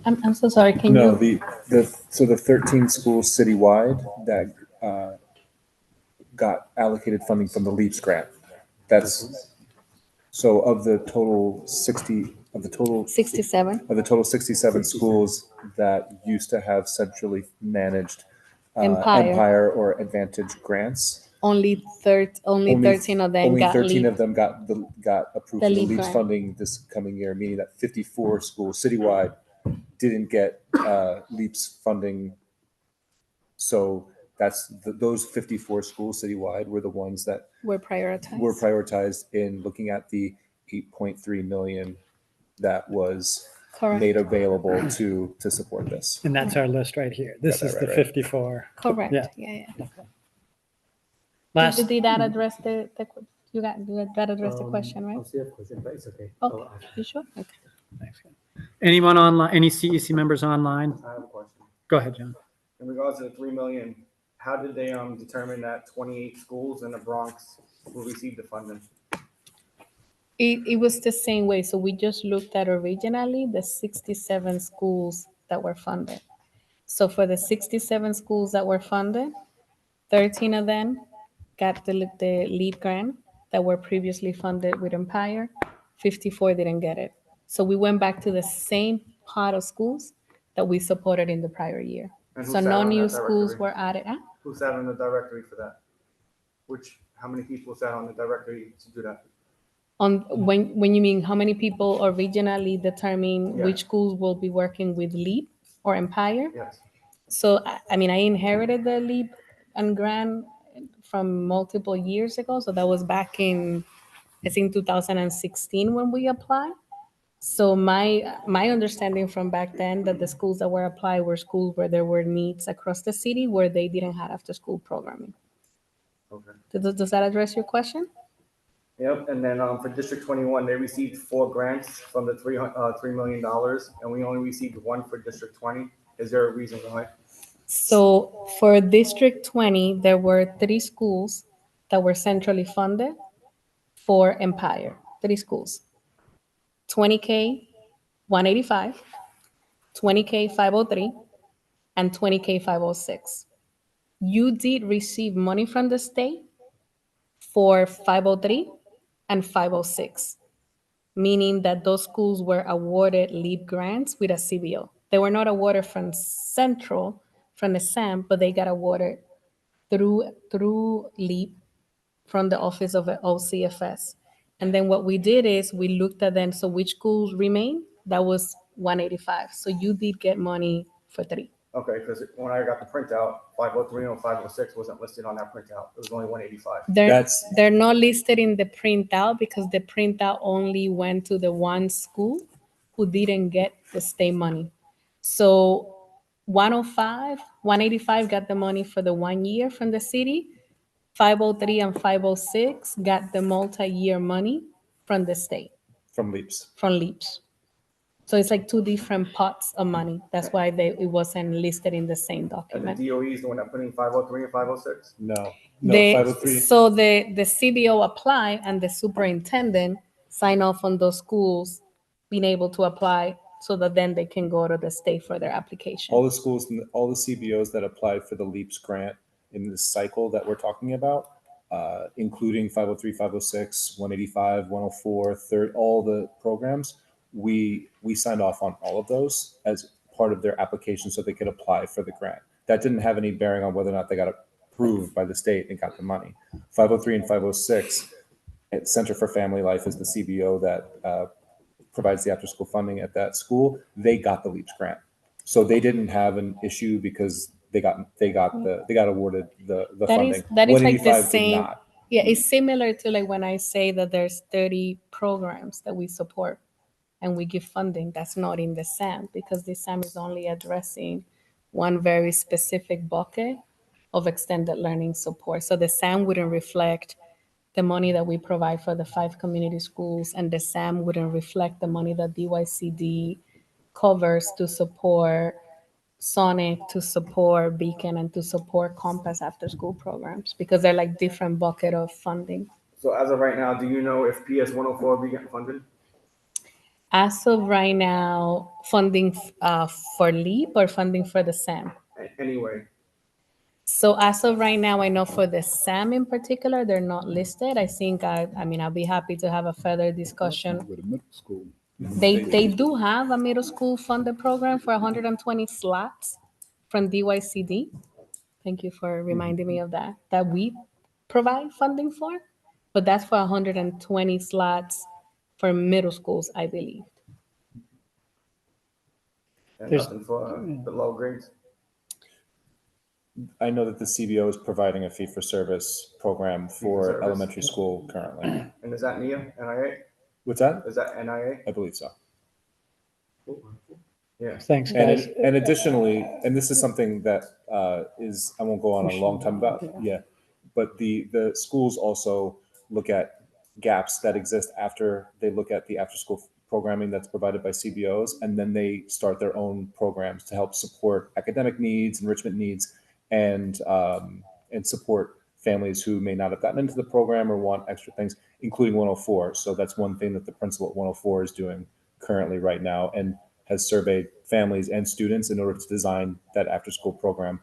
I'm so sorry. Can No, you? the 13 schools citywide that got allocated funding from the LEAPS grant. That's so of the total 67 of the total 67 schools that used to have centrally managed Empire or Advantage grants. Only 13 of them only got 13 LEAP. of them got approved The for the LEAP LEAPS grant. funding this coming year, meaning that 54 schools citywide didn't get LEAPS funding. So those 54 schools citywide were the ones that We're prioritized. were prioritized in looking at the 8.3 million that was Correct. made available to support this. And that's our list right here. This Got is that the right, right. 54. Correct. Yeah. Yeah. Last, Did that address the you got that address the question, right? I still have a question, but it's okay. Oh, I'll ask. you sure? Okay. thanks. Anyone online, any CEC members online? I have a question. Go ahead, John. In regards to the 3 million, how did they determine that 28 schools in the Bronx will receive the funding? It was the same way. So we just looked at originally the 67 schools that were funded. So for the 67 schools that were funded, 13 of them got the LEAP grant that were previously funded with Empire. 54 didn't get it. So we went back to the same pot of schools that we supported in the prior year. And who So sat no on new that schools directory? were added. Huh? Who sat on the directory for that? How many people sat on the directory to do that? On when you mean how many people originally determine Yeah. which schools will be working with LEAP or Empire? Yes. So I mean, I inherited the LEAP and grant from multiple years ago. So that was back in, I think, 2016 when we applied. So my understanding from back then that the schools that were applied were schools where there were needs across the city where they didn't have after school programming. Okay. Does that address your question? Yep. And then for District 21, they received 4 grants from the $3 million, and we only received 1 for District 20. Is there a reason why? So for District 20, there were 3 schools that were centrally funded for Empire. 3 schools. 20K 185, 20K 503, and 20K 506. You did receive money from the state for 503 and 506, meaning that those schools were awarded LEAP grants with a CBO. They were not awarded from Central, from the SAM, but they got awarded through LEAP from the Office of the OCFS. And then what we did is we looked at them, so which schools remain? That was 185. So you did get money for 3. Okay, because when I got the printout, 503 and 506 wasn't listed on that printout. It was only 185. They're not listed in the printout because the printout only went to the one school who didn't get the state money. So 105, 185 got the money for the 1 year from the city. 503 and 506 got the multi-year money from the state, From LEAPs. from LEAPs. So it's like 2 different pots of money. That's why it wasn't listed in the same And document. the DOE is the one that put in 503 and 506? No. The- 503. So the CBO applied and the superintendent sign off on those schools being able to apply so that then they can go to the state for their application. All the schools, all the CBOs that applied for the LEAPS grant in this cycle that we're talking about, including 503, 506, 185, 104, all the programs, we signed off on all of those as part of their application so they could apply for the grant. That didn't have any bearing on whether or not they got approved by the state and got the money. 503 and 506, Center for Family Life is the CBO that provides the after-school funding at that school. They got the LEAPS grant, so they didn't have an issue because they got awarded the funding. That is like the 185 did same. not. Yeah, it's similar to like when I say that there's 30 programs that we support and we give funding. That's not in the SAM because the SAM is only addressing one very specific bucket of extended learning support. So the SAM wouldn't reflect the money that we provide for the 5 community schools, and the SAM wouldn't reflect the money that DYCD covers to support Sonic, to support Beacon, and to support Compass after school programs because they're like different bucket of funding. So as of right now, do you know if PS 104 will be getting funded? As of right now, funding for LEAP or funding for the SAM? Anyway, So as of right now, I know for the SAM in particular, they're not listed. I think I mean, I'll be happy to have a further discussion. With a middle school. They do have a middle school funded program for 120 slots from DYCD. Thank you for reminding me of that we provide funding for, but that's for 120 slots for middle schools, I believe. and There's- nothing for the low grades. I know that the CBO is providing a fee-for-service program for Fee-for-service. elementary school currently. And is that NIA, NIA? What's that? Is that NIA? I believe so. Yeah. Thanks, guys. And additionally, and this is something that is, I won't go on a long time about, but the schools also look at gaps that exist after they look at the after-school programming that's provided by CBOs, and then they start their own programs to help support academic needs, enrichment needs, and support families who may not have gotten into the program or want extra things, including 104. So that's one thing that the principal at 104 is doing currently right now, and has surveyed families and students in order to design that after-school program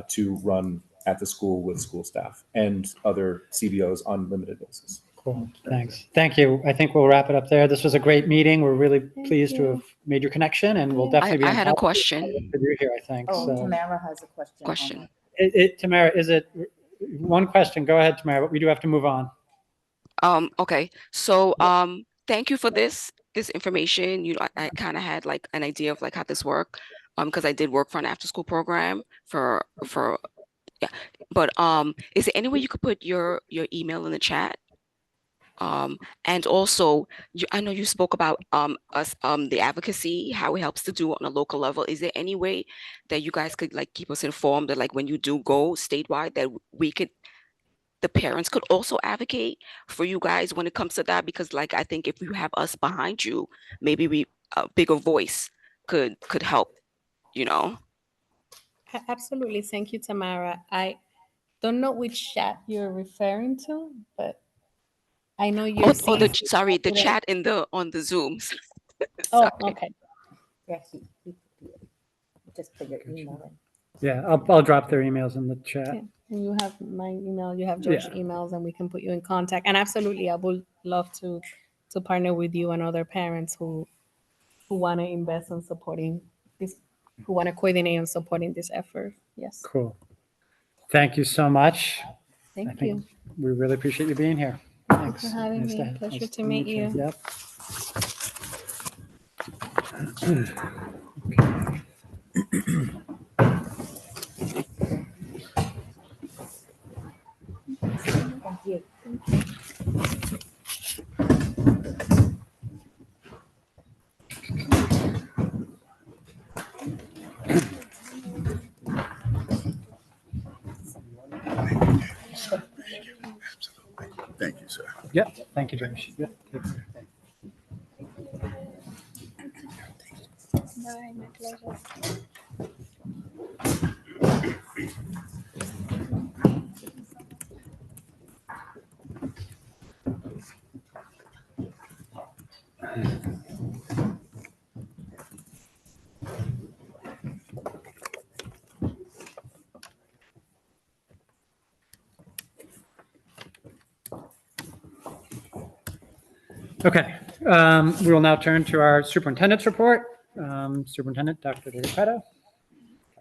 to run at the school with school staff and other CBOs on limited basis. Cool, thanks. Thank you. I think we'll wrap it up there. This was a great meeting. We're really pleased to have made your connection, and we'll definitely be I in had a touch. question. With you here, I think. Oh, So, Tamara has a question. Question. Tamara, is it one question? Go ahead, Tamara, but we do have to move on. Okay. So, thank you for this information. You know, I kind of had like an idea of like how this worked, because I did work for an after-school program for yeah. But is there any way you could put your email in the chat? And also, I know you spoke about us the advocacy, how it helps to do on a local level. Is there any way that you guys could like keep us informed that like when you do go statewide that the parents could also advocate for you guys when it comes to that? Because like I think if you have us behind you, maybe a bigger voice could help, you know. Absolutely. Thank you, Tamara. I don't know which chat you're referring to, but I know you're the chat on the Zooms. Oh, okay. Yeah, just put your email in. Yeah, I'll drop their emails in the chat. Yeah. And you have my email, you have George's emails, and we can put you in contact. And absolutely, I would love to partner with you and other parents who want to invest in supporting this, who want to coordinate and supporting this effort. Yes. Cool. Thank you so much. Thank you. We really appreciate you being here. Thanks for having Nice me. Pleasure to meet you. Yep. Thank you. Thank you, sir. Yep. Thank you, Josh. Yep. Bye, my pleasure. Okay, we will now turn to our superintendent's report. Superintendent, Dr. DeRepetto.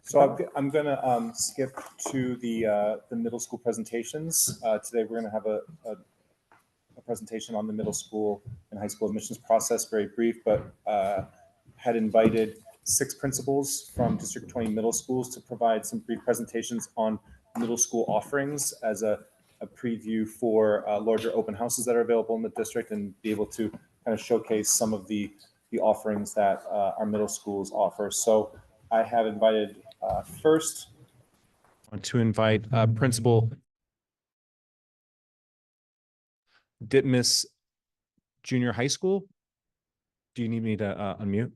So I'm going to skip to the middle school presentations. Today we're going to have a presentation on the middle school and high school admissions process, very brief, but had invited 6 principals from District 20 middle schools to provide some brief presentations on middle school offerings as a preview for larger open houses that are available in the district, and be able to kind of showcase some of the offerings that our middle schools offer. So I have invited first to invite Principal Ditmas Junior High School. Do you need me to unmute?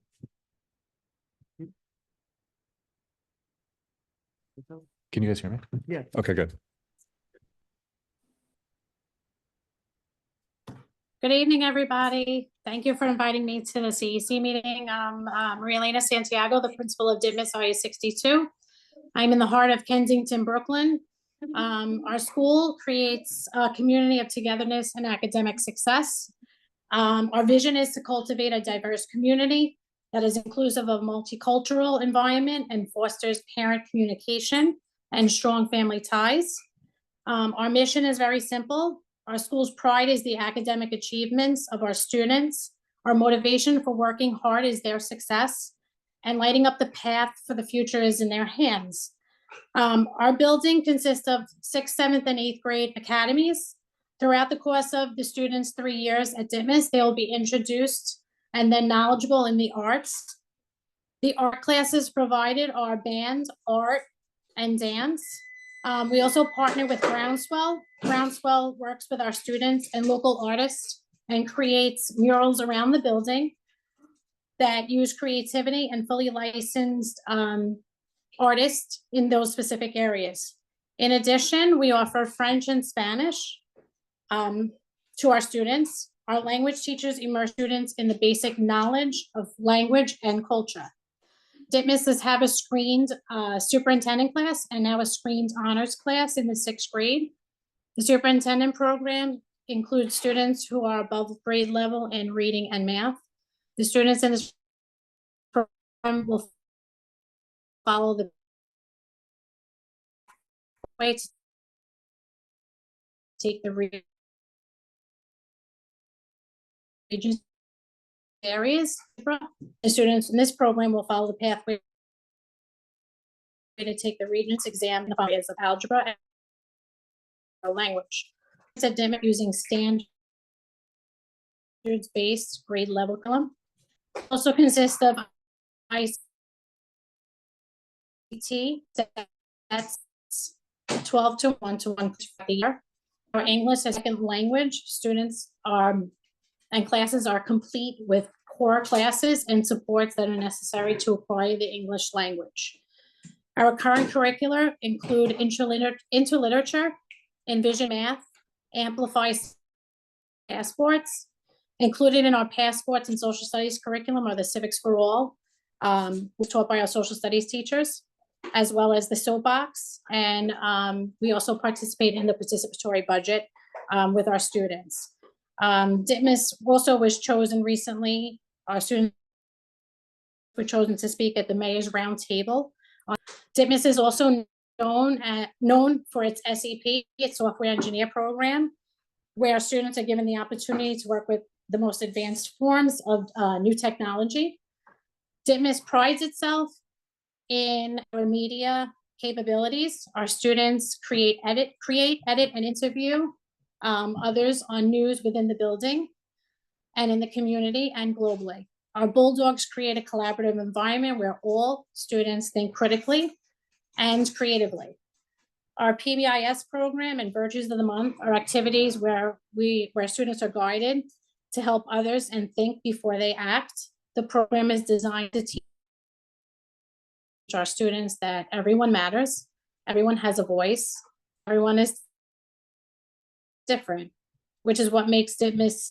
Can you guys hear me? Yeah. Okay, good. Good evening, everybody. Thank you for inviting me to the CEC meeting. I'm Maria Elena Santiago, the principal of Ditmas IA62. I'm in the heart of Kensington, Brooklyn. Our school creates a community of togetherness and academic success. Our vision is to cultivate a diverse community that is inclusive of multicultural environment and fosters parent communication and strong family ties. Our mission is very simple. Our school's pride is the academic achievements of our students. Our motivation for working hard is their success, and lighting up the path for the future is in their hands. Our building consists of 6th, 7th, and 8th grade academies. Throughout the course of the students' 3 years at Ditmas, they will be introduced and then knowledgeable in the arts. The art classes provided are band, art, and dance. We also partner with Groundswell. Groundswell works with our students and local artists and creates murals around the building that use creativity and fully licensed artists in those specific areas. In addition, we offer French and Spanish to our students. Our language teachers immerse students in the basic knowledge of language and culture. Ditmas does have a screened superintendent class and now a screened honors class in the 6th grade. The superintendent program includes students who are above grade level in reading and math. The students in this program will follow the way to take the regions areas. The students in this program will follow the pathway to take the Regents exam in the areas of algebra and language. It's at Ditmas using standards-based grade level curriculum. Also consists of ICT, that's 12 to 1-to-1 a year. Our English as second language students and classes are complete with core classes and supports that are necessary to acquire the English language. Our current curricula include interliterature, Envision Math, Amplify Passports. Included in our passports and social studies curriculum are the Civics for All, taught by our social studies teachers, as well as the soapbox. And we also participate in the participatory budget with our students. Ditmas also was chosen recently, our students were chosen to speak at the Mayor's Roundtable. Ditmas is also known for its SEP, its software engineer program, where students are given the opportunity to work with the most advanced forms of new technology. Ditmas prides itself in our media capabilities. Our students create, edit, and interview others on news within the building and in the community and globally. Our Bulldogs create a collaborative environment where all students think critically and creatively. Our PBIS program and Virtues of the Month are activities where students are guided to help others and think before they act. The program is designed to teach our students that everyone matters, everyone has a voice, everyone is different, which is what makes Ditmas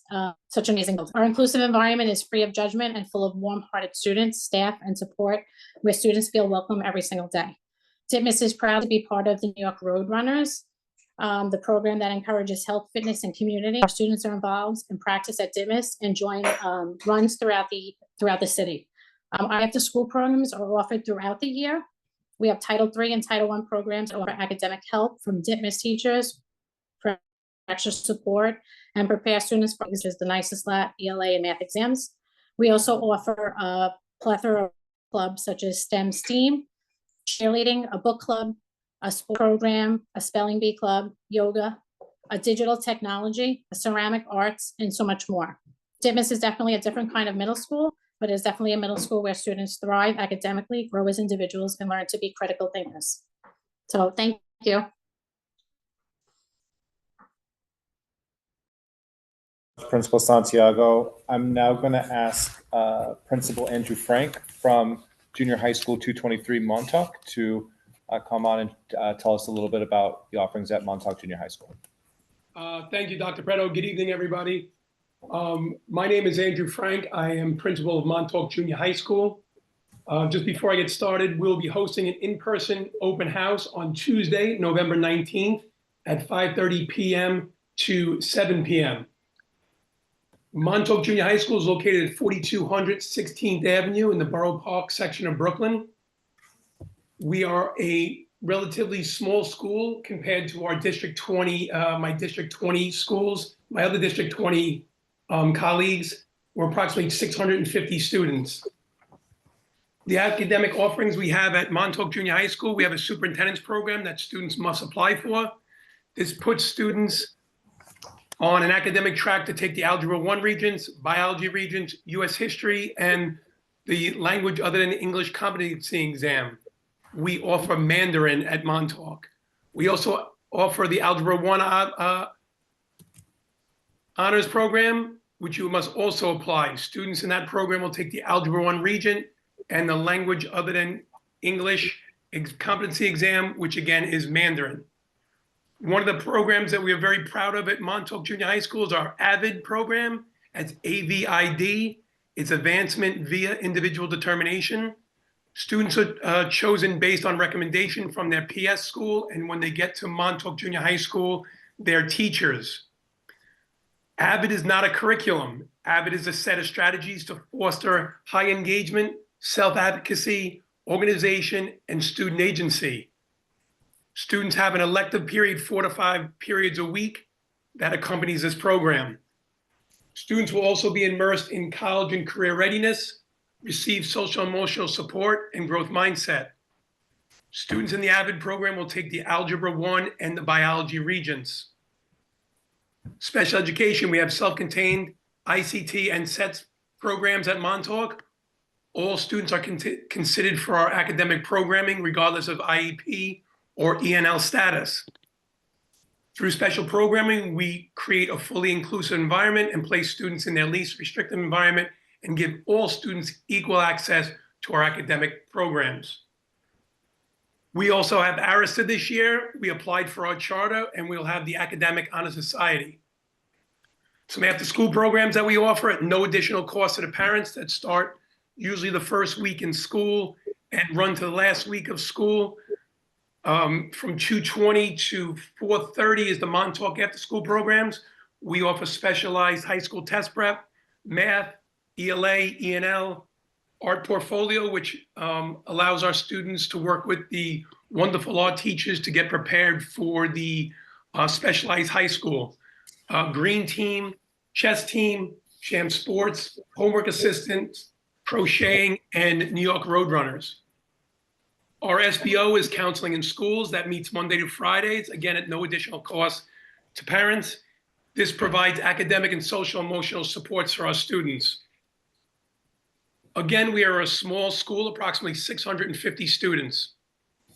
such an amazing building. Our inclusive environment is free of judgment and full of warm-hearted students, staff, and support, where students feel welcome every single day. Ditmas is proud to be part of the New York Roadrunners, the program that encourages health, fitness, and community. Our students are involved in practice at Ditmas and join runs throughout the city. Our after-school programs are offered throughout the year. We have Title III and Title I programs that offer academic help from Ditmas teachers for extra support and prepare students for the NYSESLAT, ELA, and math exams. We also offer a plethora of clubs such as STEM STEAM, cheerleading, a book club, a sport program, a spelling bee club, yoga, a digital technology, a ceramic arts, and so much more. Ditmas is definitely a different kind of middle school, but it's definitely a middle school where students thrive academically, grow as individuals, and learn to be critical thinkers. So thank you. Principal Santiago. I'm now going to ask Principal Andrew Frank from Junior High School 223 Montauk to come on and tell us a little bit about the offerings at Montauk Junior High School. Thank you, Dr. Preto. Good evening, everybody. My name is Andrew Frank. I am principal of Montauk Junior High School. Just before I get started, we'll be hosting an in-person open house on Tuesday, November 19th at 5:30 p.m. to 7 p.m. Montauk Junior High School is located at 4200 16th Avenue in the Borough Park section of Brooklyn. We are a relatively small school compared to our District 20, my District 20 schools. My other District 20 colleagues were approximately 650 students. The academic offerings we have at Montauk Junior High School, we have a superintendent's program that students must apply for. This puts students on an academic track to take the Algebra 1 Regents, Biology Regents, US History, and the language other than English competency exam. We offer Mandarin at Montauk. We also offer the Algebra 1 honors program, which you must also apply. Students in that program will take the Algebra 1 Regent and the language other than English competency exam, which again is Mandarin. One of the programs that we are very proud of at Montauk Junior High School is our AVID program. That's AVID. It's Advancement via Individual Determination. Students are chosen based on recommendation from their PS school, and when they get to Montauk Junior High School, their teachers. AVID is not a curriculum. AVID is a set of strategies to foster high engagement, self-advocacy, organization, and student agency. Students have an elective period, 4 to 5 periods a week, that accompanies this program. Students will also be immersed in college and career readiness, receive social emotional support, and growth mindset. Students in the AVID program will take the Algebra 1 and the Biology Regents. Special education, we have self-contained ICT and SETS programs at Montauk. All students are considered for our academic programming, regardless of IEP or ENL status. Through special programming, we create a fully inclusive environment and place students in their least restrictive environment and give all students equal access to our academic programs. We also have ARISTA this year. We applied for our charter, and we'll have the Academic Honor Society. Some after-school programs that we offer at no additional cost to the parents that start usually the first week in school and run to the last week of school. From 2:20 to 4:30 is the Montauk after-school programs. We offer specialized high school test prep, math, ELA, ENL, art portfolio, which allows our students to work with the wonderful art teachers to get prepared for the specialized high school. Green team, chess team, sham sports, homework assistants, crocheting, and New York Roadrunners. Our SBO is counseling in schools that meets Monday to Fridays, again, at no additional cost to parents. This provides academic and social emotional supports for our students. Again, we are a small school, approximately 650 students.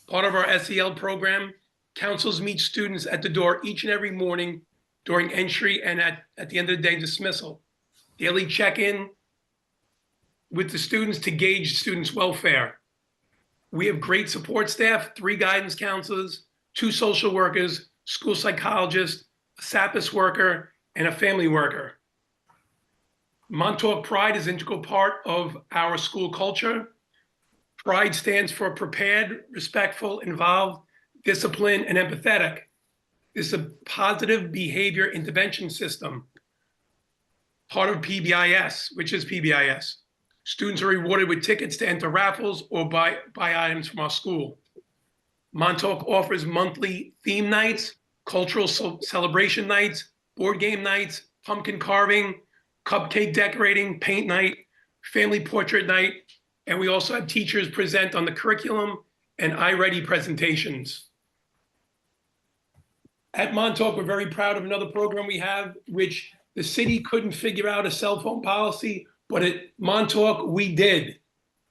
Part of our SEL program, counselors meet students at the door each and every morning during entry and at the end of the day dismissal. Daily check-in with the students to gauge students' welfare. We have great support staff, 3 guidance counselors, 2 social workers, school psychologists, a SAPIS worker, and a family worker. Montauk Pride is an integral part of our school culture. Pride stands for prepared, respectful, involved, disciplined, and empathetic. This is a positive behavior intervention system, part of PBIS, which is PBIS. Students are rewarded with tickets to enter raffles or buy items from our school. Montauk offers monthly theme nights, cultural celebration nights, board game nights, pumpkin carving, cupcake decorating, paint night, family portrait night, and we also have teachers present on the curriculum and iReady presentations. At Montauk, we're very proud of another program we have, which the city couldn't figure out a cell phone policy, but at Montauk, we did.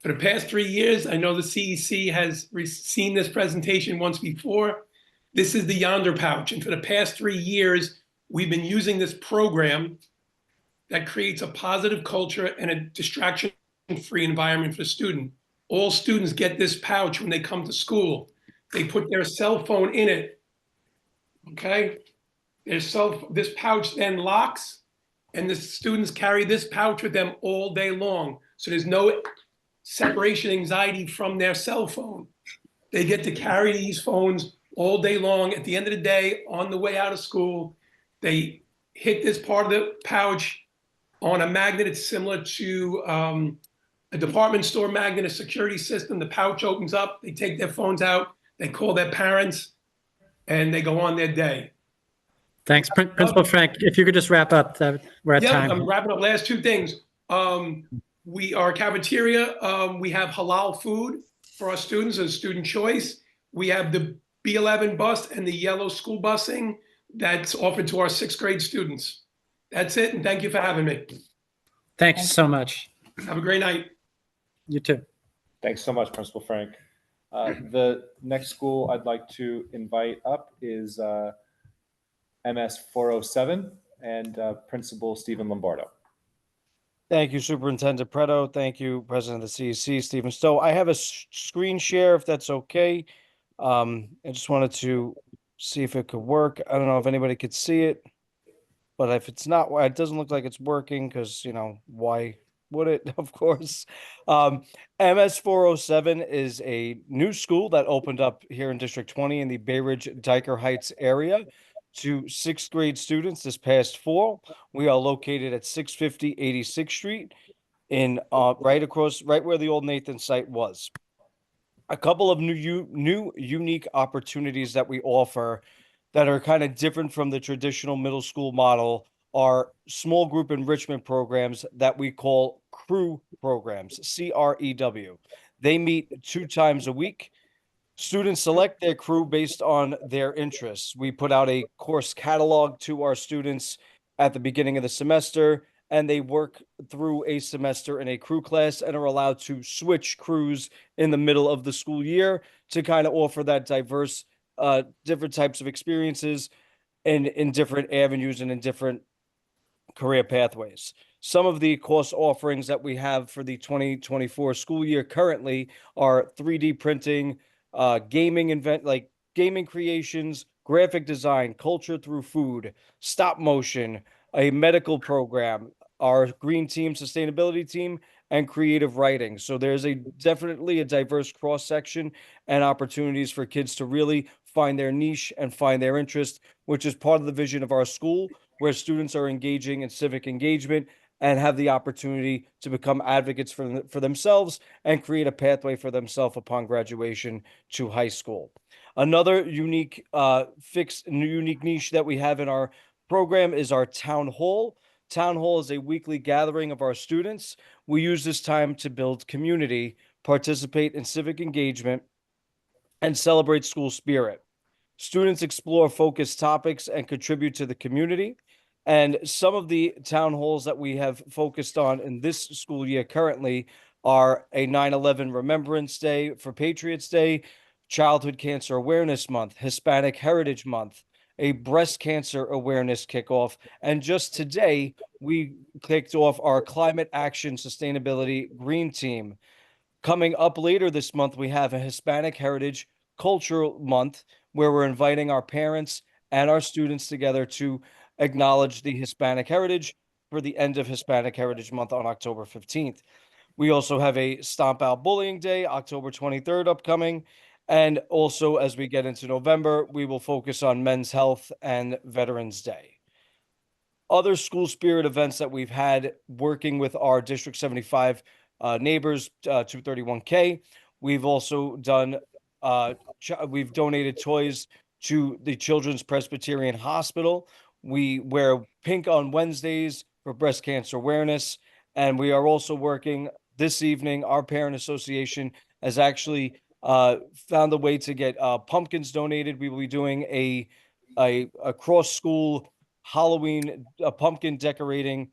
For the past 3 years, I know the CEC has seen this presentation once before. This is the Yonder Pouch, and for the past 3 years, we've been using this program that creates a positive culture and a distraction-free environment for the student. All students get this pouch when they come to school. They put their cell phone in it, okay? This pouch then locks, and the students carry this pouch with them all day long. So there's no separation anxiety from their cell phone. They get to carry these phones all day long. At the end of the day, on the way out of school, they hit this part of the pouch on a magnet. It's similar to a department store magnet, a security system. The pouch opens up, they take their phones out, they call their parents, and they go on their day. Thanks, Principal Frank. If you could just wrap up, we're at Yeah, time. I'm wrapping up. Last 2 things. Our cafeteria, we have halal food for our students as student choice. We have the B11 bus and the yellow school busing that's offered to our 6th grade students. That's it, and thank you for having me. Thanks so much. Have a great night. You too. Thanks so much, Principal Frank. The next school I'd like to invite up is MS 407 and Principal Stephen Lombardo. Thank you, Superintendent Preto. Thank you, President of the CEC, Stephen Stowe. I have a screen share, if that's okay. I just wanted to see if it could work. I don't know if anybody could see it, but if it's not, it doesn't look like it's working because, why would it? Of course. MS 407 is a new school that opened up here in District 20 in the Bay Ridge Diker Heights area to 6th grade students this past fall. We are located at 650 86th Street in right where the old Nathan site was. A couple of new unique opportunities that we offer that are kind of different from the traditional middle school model are small group enrichment programs that we call CREW programs, CREW. They meet 2 times a week. Students select their crew based on their interests. We put out a course catalog to our students at the beginning of the semester, and they work through a semester in a crew class and are allowed to switch crews in the middle of the school year to kind of offer that diverse, different types of experiences in different avenues and in different career pathways. Some of the course offerings that we have for the 2024 school year currently are 3D printing, gaming creations, graphic design, culture through food, stop motion, a medical program, our green team, sustainability team, and creative writing. So there's definitely a diverse cross section and opportunities for kids to really find their niche and find their interest, which is part of the vision of our school, where students are engaging in civic engagement and have the opportunity to become advocates for themselves and create a pathway for themselves upon graduation to high school. Another unique niche that we have in our program is our town hall. Town hall is a weekly gathering of our students. We use this time to build community, participate in civic engagement, and celebrate school spirit. Students explore focused topics and contribute to the community. And some of the town halls that we have focused on in this school year currently are a 9/11 Remembrance Day for Patriots Day, Childhood Cancer Awareness Month, Hispanic Heritage Month, a breast cancer awareness kickoff. And just today, we kicked off our Climate Action Sustainability Green Team. Coming up later this month, we have a Hispanic Heritage Cultural Month, where we're inviting our parents and our students together to acknowledge the Hispanic heritage for the end of Hispanic Heritage Month on October 15th. We also have a Stomp Out Bullying Day, October 23rd upcoming. And also, as we get into November, we will focus on Men's Health and Veterans Day. Other school spirit events that we've had working with our District 75 neighbors, 231K. We've also done, we've donated toys to the Children's Presbyterian Hospital. We wear pink on Wednesdays for breast cancer awareness. And we are also working this evening. Our parent association has actually found a way to get pumpkins donated. We will be doing a cross-school Halloween pumpkin decorating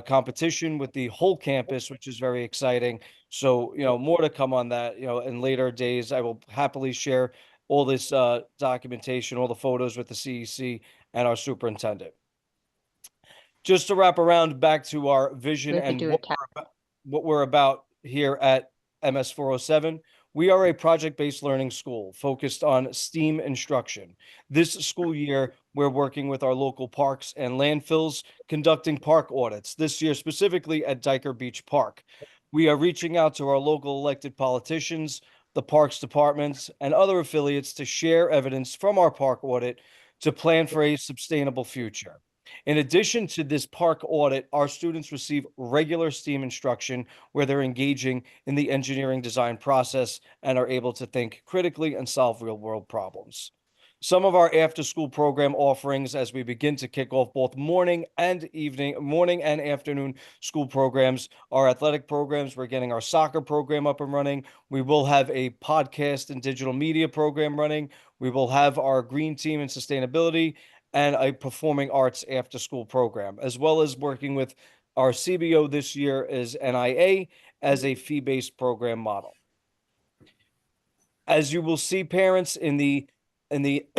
competition with the whole campus, which is very exciting. So, more to come on that, in later days. I will happily share all this documentation, all the photos with the CEC and our superintendent. Just to wrap around back to our vision and what we're about here at MS 407, we are a project-based learning school focused on STEAM instruction. This school year, we're working with our local parks and landfills, conducting park audits, this year specifically at Diker Beach Park. We are reaching out to our local elected politicians, the parks departments, and other affiliates to share evidence from our park audit to plan for a sustainable future. In addition to this park audit, our students receive regular STEAM instruction where they're engaging in the engineering design process and are able to think critically and solve real-world problems. Some of our after-school program offerings as we begin to kick off both morning and afternoon school programs, our athletic programs. We're getting our soccer program up and running. We will have a podcast and digital media program running. We will have our green team and sustainability and a performing arts after-school program, as well as working with our CBO this year is NIA as a fee-based program model. As you will see, parents, in the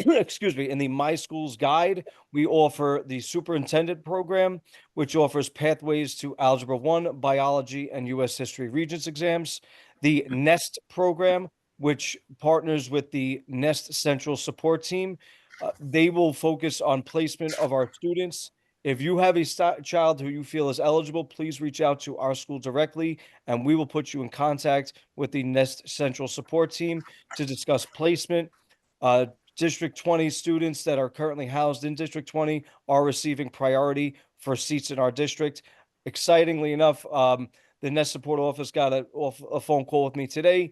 excuse me, in the My Schools Guide, we offer the superintendent program, which offers pathways to Algebra 1, biology, and U.S. History Regents exams. The NEST program, which partners with the NEST Central Support Team. They will focus on placement of our students. If you have a child who you feel is eligible, please reach out to our school directly, and we will put you in contact with the NEST Central Support Team to discuss placement. District 20 students that are currently housed in District 20 are receiving priority for seats in our district. Excitingly enough, the NEST Support Office got a phone call with me today.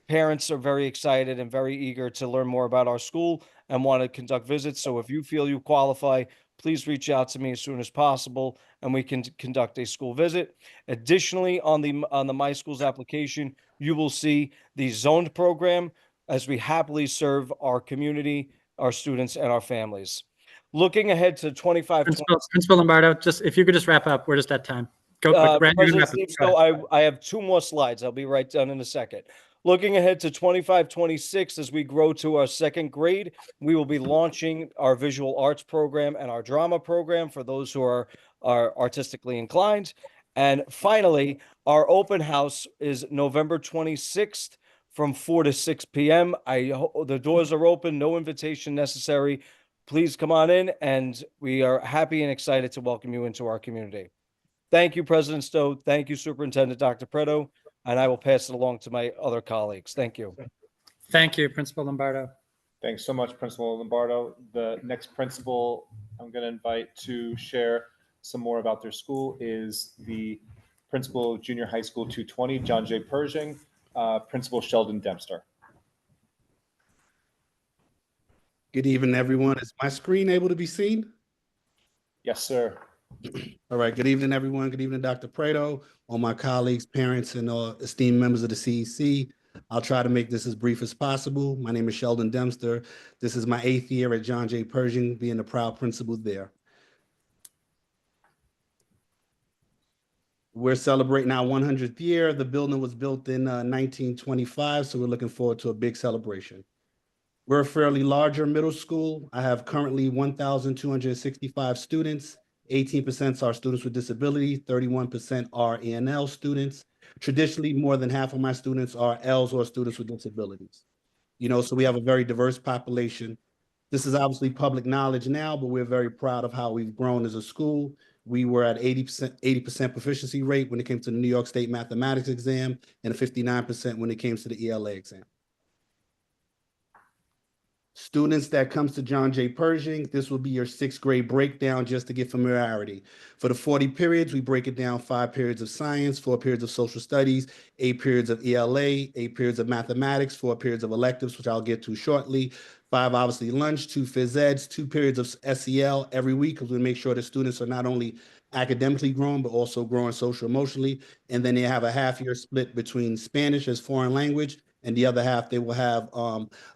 Parents are very excited and very eager to learn more about our school and want to conduct visits. So if you feel you qualify, please reach out to me as soon as possible and we can conduct a school visit. Additionally, on the My Schools application, you will see the zoned program as we happily serve our community, our students, and our families. Looking ahead to 25. Principal Lombardo, just if you could just wrap up, we're just at time. Go quick. Brad, you can wrap President up. Steve, Go ahead. so I have 2 more slides. I'll be right done in a second. Looking ahead to 25-26, as we grow to our 2nd grade, we will be launching our visual arts program and our drama program for those who are artistically inclined. And finally, our open house is November 26th from 4 to 6 p.m. The doors are open, no invitation necessary. Please come on in, and we are happy and excited to welcome you into our community. Thank you, President Stowe. Thank you, Superintendent Dr. Preto, and I will pass it along to my other colleagues. Thank you. Thank you, Principal Lombardo. Thanks so much, Principal Lombardo. The next principal I'm going to invite to share some more about their school is the principal of Junior High School 220, John J. Pershing, Principal Sheldon Dempster. Good evening, everyone. Is my screen able to be seen? Yes, sir. All right. Good evening, everyone. Good evening, Dr. Preto, all my colleagues, parents, and esteemed members of the CEC. I'll try to make this as brief as possible. My name is Sheldon Dempster. This is my 8th year at John J. Pershing, being the proud principal there. We're celebrating our 100th year. The building was built in 1925, so we're looking forward to a big celebration. We're a fairly larger middle school. I have currently 1,265 students. 18% are students with disability, 31% are ENL students. Traditionally, more than half of my students are Ls or students with disabilities. So we have a very diverse population. This is obviously public knowledge now, but we're very proud of how we've grown as a school. We were at 80% proficiency rate when it came to the New York State mathematics exam and 59% when it came to the ELA exam. Students that comes to John J. Pershing, this will be your 6th grade breakdown just to get familiarity. For the 40 periods, we break it down 5 periods of science, 4 periods of social studies, 8 periods of ELA, 8 periods of mathematics, 4 periods of electives, which I'll get to shortly, 5 obviously lunch, 2 phys eds, 2 periods of SEL every week because we make sure that students are not only academically growing, but also growing social emotionally. And then they have a half-year split between Spanish as foreign language, and the other half, they will have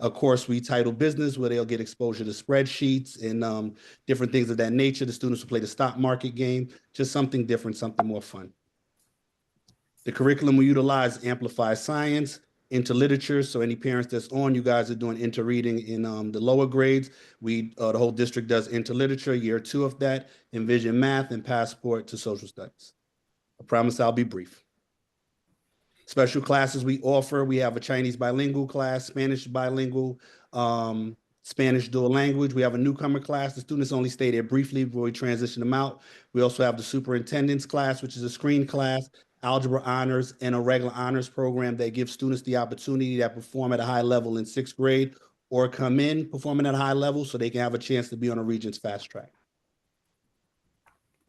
a course we title Business, where they'll get exposure to spreadsheets and different things of that nature. The students will play the stock market game, just something different, something more fun. The curriculum we utilize amplifies science, interliterature. So any parents that's on, you guys are doing interreading in the lower grades. The whole district does interliterature, year 2 of that, Envision Math, and Passport to Social Studies. I promise I'll be brief. Special classes we offer, we have a Chinese bilingual class, Spanish bilingual, Spanish dual language. We have a newcomer class. The students only stay there briefly before we transition them out. We also have the superintendent's class, which is a screen class, algebra honors, and a regular honors program that gives students the opportunity to perform at a high level in 6th grade or come in performing at a high level so they can have a chance to be on a Regents fast track.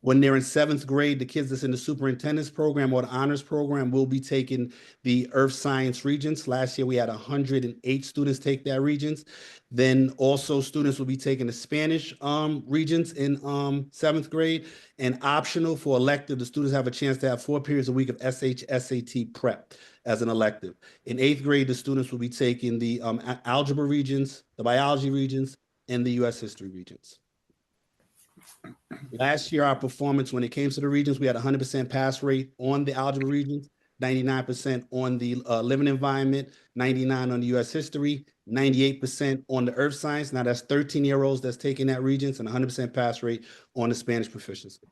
When they're in 7th grade, the kids that's in the superintendent's program or the honors program will be taking the earth science regents. Last year, we had 108 students take that regents. Then also students will be taking the Spanish regents in 7th grade. And optional for elective, the students have a chance to have 4 periods a week of SAT prep as an elective. In 8th grade, the students will be taking the algebra regents, the biology regents, and the US history regents. Last year, our performance when it came to the regions, we had 100% pass rate on the algebra regions, 99% on the living environment, 99 on the US history, 98% on the earth science. Now that's 13-year-olds that's taking that regents, and 100% pass rate on the Spanish proficiency.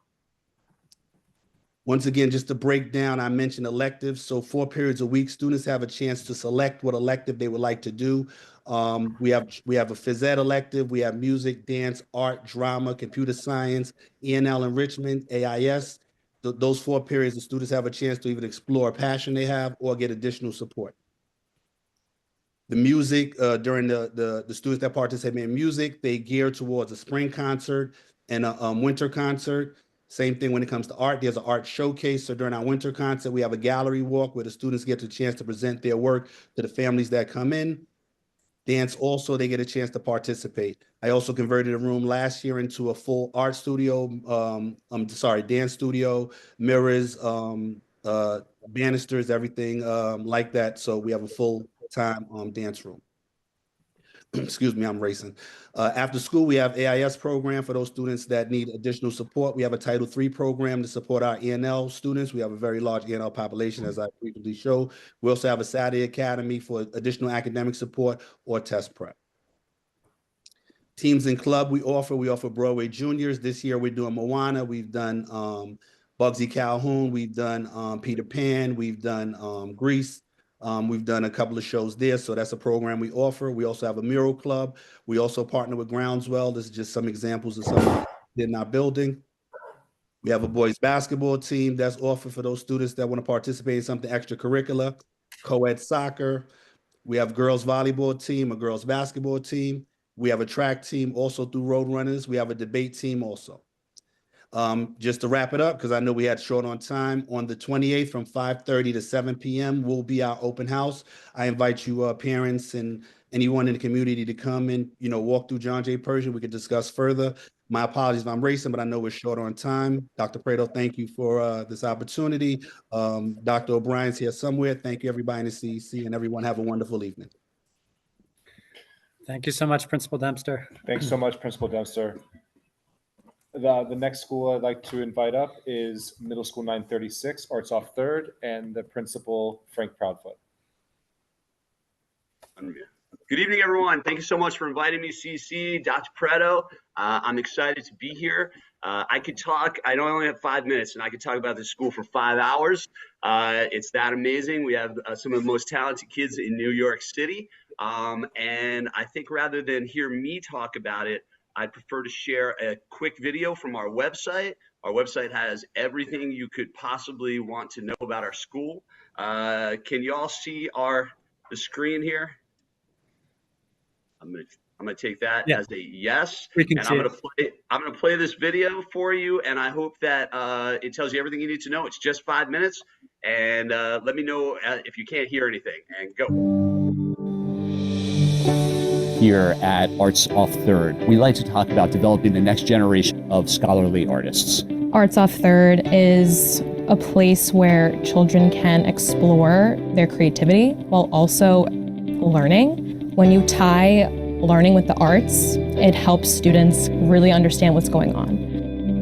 Once again, just to break down, I mentioned electives. So 4 periods a week, students have a chance to select what elective they would like to do. We have a phys ed elective, we have music, dance, art, drama, computer science, ENL enrichment, AIS. Those 4 periods, the students have a chance to even explore a passion they have or get additional support. The music, during the students that participate in music, they gear towards a spring concert and a winter concert. Same thing when it comes to art. There's an art showcase. So during our winter concert, we have a gallery walk where the students get the chance to present their work to the families that come in. Dance also, they get a chance to participate. I also converted a room last year into a full art studio, dance studio, mirrors, banisters, everything like that. So we have a full-time dance room. Excuse me, I'm racing. After school, we have AIS program for those students that need additional support. We have a Title III program to support our ENL students. We have a very large ENL population, as I frequently show. We also have a Saturday Academy for additional academic support or test prep. Teams and club we offer Broadway Juniors. This year we're doing Moana. We've done Bugsy Calhoun. We've done Peter Pan. We've done Grease. We've done a couple of shows there, so that's a program we offer. We also have a mural club. We also partner with Groundswell. This is just some examples of something in our building. We have a boys basketball team that's offered for those students that want to participate in something extracurricular, co-ed soccer. We have girls volleyball team, a girls basketball team. We have a track team also through Roadrunners. We have a debate team also. Just to wrap it up, because I know we had short on time, on the 28th from 5:30 to 7 p.m. will be our open house. I invite you parents and anyone in the community to come and walk through John J. Pershing. We could discuss further. My apologies if I'm racing, but I know we're short on time. Dr. Prado, thank you for this opportunity. Dr. O'Brien's here somewhere. Thank you, everybody in the CEC, and everyone have a wonderful evening. Thank you so much, Principal Dempster. Thanks so much, Principal Dempster. The next school I'd like to invite up is Middle School 936, Arts Off 3rd, and the principal, Frank Proudfoot. Good evening, everyone. Thank you so much for inviting me, CC, Dr. Preto. I'm excited to be here. I could talk, I only have 5 minutes, and I could talk about this school for 5 hours. It's that amazing. We have some of the most talented kids in New York City. And I think rather than hear me talk about it, I'd prefer to share a quick video from our website. Our website has everything you could possibly want to know about our school. Can you all see the screen here? I'm gonna take that as a yes. We can and see I'm gonna play this video for you, and I hope that it tells you everything you need to know. It's just 5 minutes, and let me know if you can't hear anything. And go. Here at Arts Off 3rd, we like to talk about developing the next generation of scholarly artists. Arts Off 3rd is a place where children can explore their creativity while also learning. When you tie learning with the arts, it helps students really understand what's going on.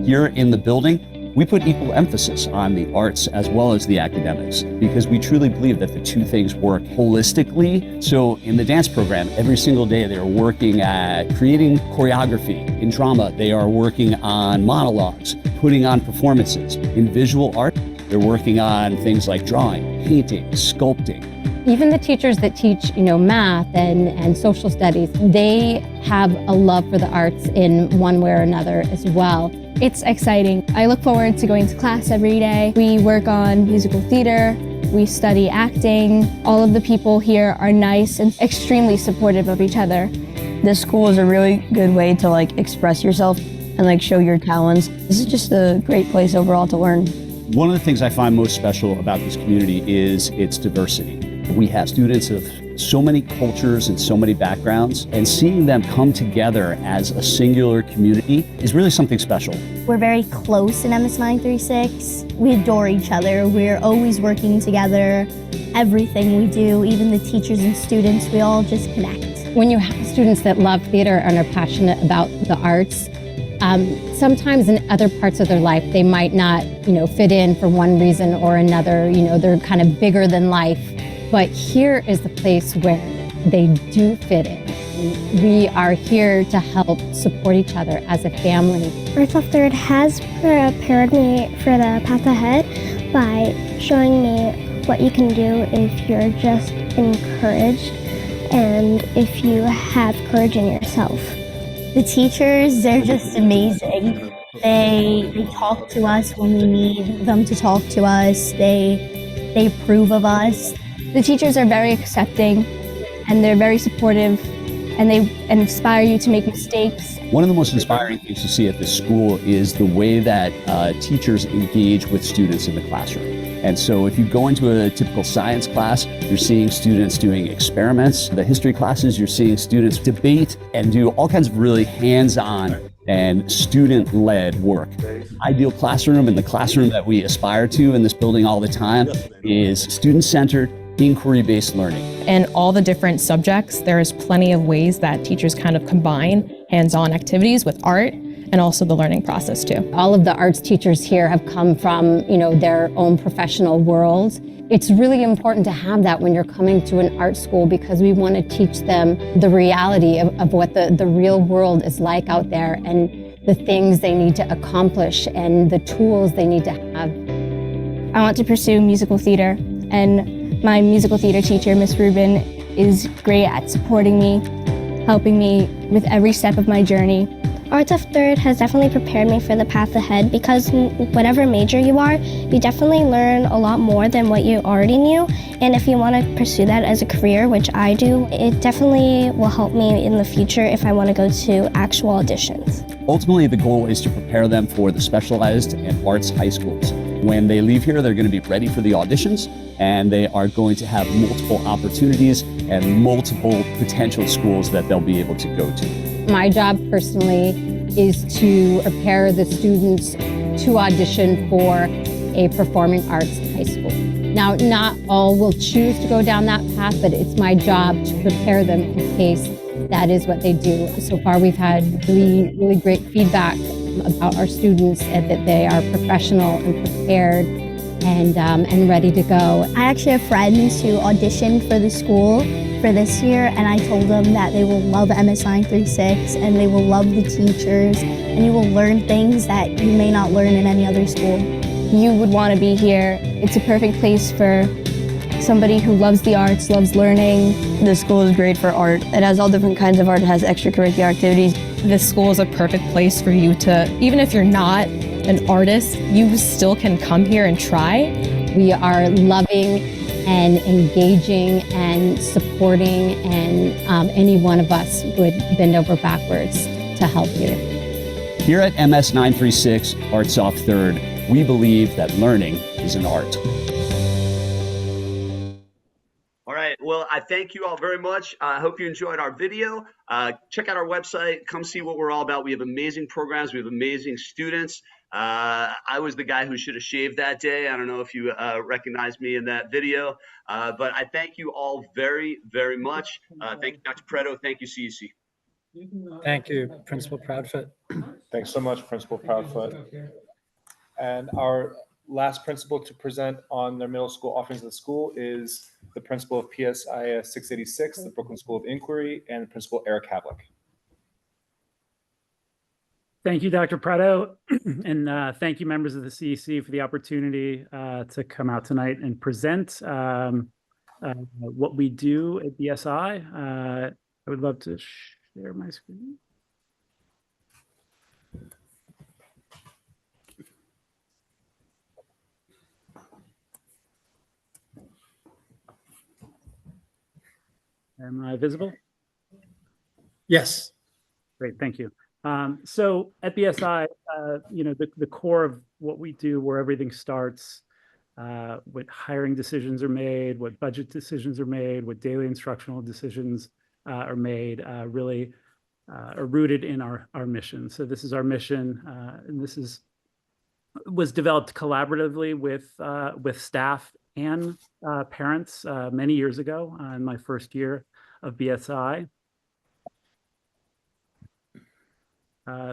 Here in the building, we put equal emphasis on the arts as well as the academics because we truly believe that the two things work holistically. So in the dance program, every single day they are working at creating choreography. In drama, they are working on monologues, putting on performances. In visual art, they're working on things like drawing, painting, sculpting. Even the teachers that teach, math and social studies, they have a love for the arts in one way or another as well. It's exciting. I look forward to going to class every day. We work on musical theater, we study acting. All of the people here are nice and extremely supportive of each other. This school is a really good way to express yourself. and like show your talents. This is just a great place overall to learn. One of the things I find most special about this community is its diversity. We have students of so many cultures and so many backgrounds, and seeing them come together as a singular community is really something special. We're very close in MS 936. We adore each other. We're always working together. Everything we do, even the teachers and students, we all just connect. When you have students that love theater and are passionate about the arts, sometimes in other parts of their life, they might not, fit in for one reason or another. They're kind of bigger than life. But here is the place where they do fit in. We are here to help support each other as a family. Arts Off Third has prepared me for the path ahead by showing me what you can do if you're just encouraged and if you have courage in yourself. The teachers, they're just amazing. They talk to us when we need them to talk to us. They approve of us. The teachers are very accepting and they're very supportive and they inspire you to make mistakes. One of the most inspiring things to see at this school is the way that teachers engage with students in the classroom. And so if you go into a typical science class, you're seeing students doing experiments. The history classes, you're seeing students debate and do all kinds of really hands-on and student-led work. Ideal classroom, and the classroom that we aspire to in this building all the time, is student-centered, inquiry-based learning. In all the different subjects, there is plenty of ways that teachers kind of combine hands-on activities with art and also the learning process too. All of the arts teachers here have come from, their own professional worlds. It's really important to have that when you're coming to an art school because we want to teach them the reality of what the real world is like out there and the things they need to accomplish and the tools they need to have. I want to pursue musical theater, and my musical theater teacher, Miss Rubin, is great at supporting me, helping me with every step of my journey. Arts Off Third has definitely prepared me for the path ahead because whatever major you are, you definitely learn a lot more than what you already knew. And if you want to pursue that as a career, which I do, it definitely will help me in the future if I want to go to actual auditions. Ultimately, the goal is to prepare them for the specialized and arts high schools. When they leave here, they're going to be ready for the auditions, and they are going to have multiple opportunities and multiple potential schools that they'll be able to go to. My job personally is to prepare the students to audition for a performing arts high school. Now, not all will choose to go down that path, but it's my job to prepare them in case that is what they do. So far, we've had really, really great feedback about our students and that they are professional and prepared and ready to go. I actually have friends who auditioned for the school for this year, and I told them that they will love MS 936 and they will love the teachers and you will learn things that you may not learn in any other school. You would want to be here. It's a perfect place for somebody who loves the arts, loves learning. The school is great for art. It has all different kinds of art. It has extracurricular activities. This school is a perfect place for you to, even if you're not an artist, you still can come here and try. We are loving and engaging and supporting, and any one of us would bend over backwards to help you. Here at MS 936 Arts Off Third, we believe that learning is an art. All right. Well, I thank you all very much. I hope you enjoyed our video. Check out our website. Come see what we're all about. We have amazing programs. We have amazing students. I was the guy who should have shaved that day. I don't know if you recognized me in that video, but I thank you all very, very much. Thank you, Dr. Preto. Thank you, CEC. Thank you, Principal Proudfoot. Thanks so much, Principal Proudfoot. And our last principal to present on their middle school offerings of the school is the principal of PSIS 686, the Brooklyn School of Inquiry, and Principal Eric Havlick. Thank you, Dr. Preto, and thank you, members of the CEC, for the opportunity to come out tonight and present what we do at BSI. I would love to share my screen. Am I visible? Yes. Great, thank you. So at BSI, the core of what we do, where everything starts, what hiring decisions are made, what budget decisions are made, what daily instructional decisions are made, really are rooted in our mission. So this is our mission, and this was developed collaboratively with staff and parents many years ago in my first year of BSI.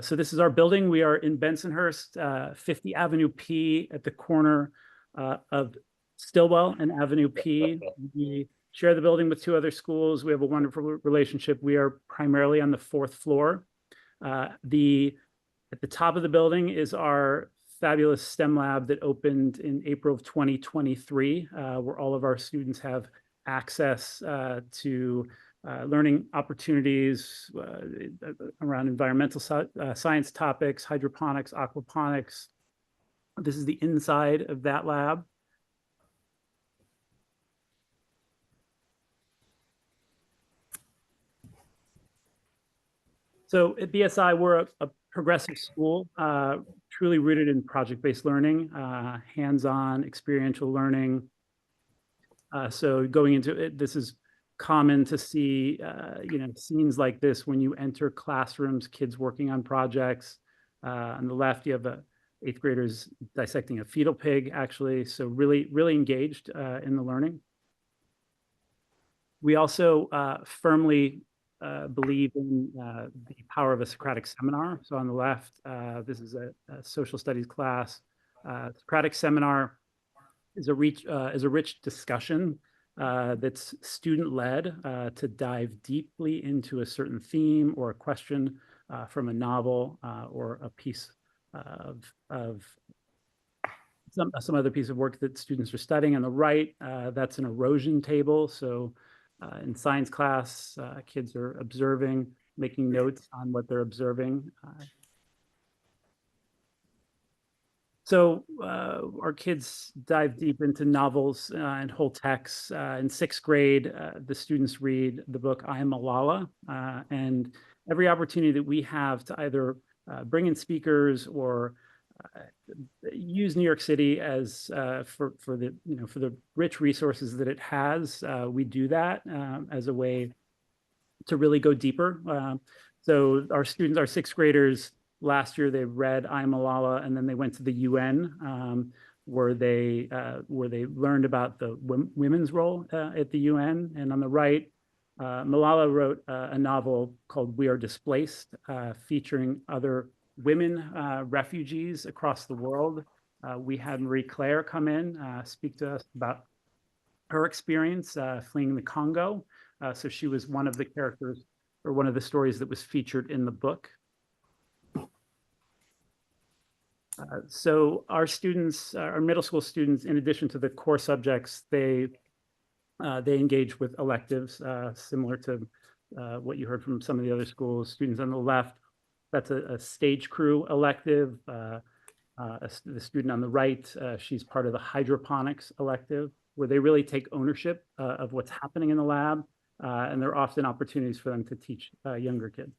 So this is our building. We are in Bensonhurst, 50 Avenue P at the corner of Stillwell and Avenue P. We share the building with two other schools. We have a wonderful relationship. We are primarily on the 4th floor. At the top of the building is our fabulous STEM lab that opened in April of 2023, where all of our students have access to learning opportunities around environmental science topics, hydroponics, aquaponics. This is the inside of that lab. So at BSI, we're a progressive school, truly rooted in project-based learning, hands-on experiential learning. So going into it, this is common to see, scenes like this when you enter classrooms, kids working on projects. On the left, you have 8th graders dissecting a fetal pig, actually. So really, really engaged in the learning. We also firmly believe in the power of a Socratic seminar. So on the left, this is a social studies class. Socratic seminar is a rich discussion that's student-led to dive deeply into a certain theme or a question from a novel or a piece of some other piece of work that students are studying. On the right, that's an erosion table. So in science class, kids are observing, making notes on what they're observing. So our kids dive deep into novels and whole texts. In 6th grade, the students read the book I Am Malala, and every opportunity that we have to either bring in speakers or use New York City as for the rich resources that it has, we do that as a way to really go deeper. So our students, our 6th graders, last year they read I Am Malala, and then they went to the UN, where they learned about the women's role at the UN. And on the right, Malala wrote a novel called We Are Displaced, featuring other women refugees across the world. We had Marie Claire come in, speak to us about her experience fleeing the Congo. So she was one of the characters, or one of the stories that was featured in the book. So our students, our middle school students, in addition to the core subjects, they engage with electives similar to what you heard from some of the other schools. Students on the left, that's a stage crew elective. The student on the right, she's part of the hydroponics elective, where they really take ownership of what's happening in the lab, and there are often opportunities for them to teach younger kids.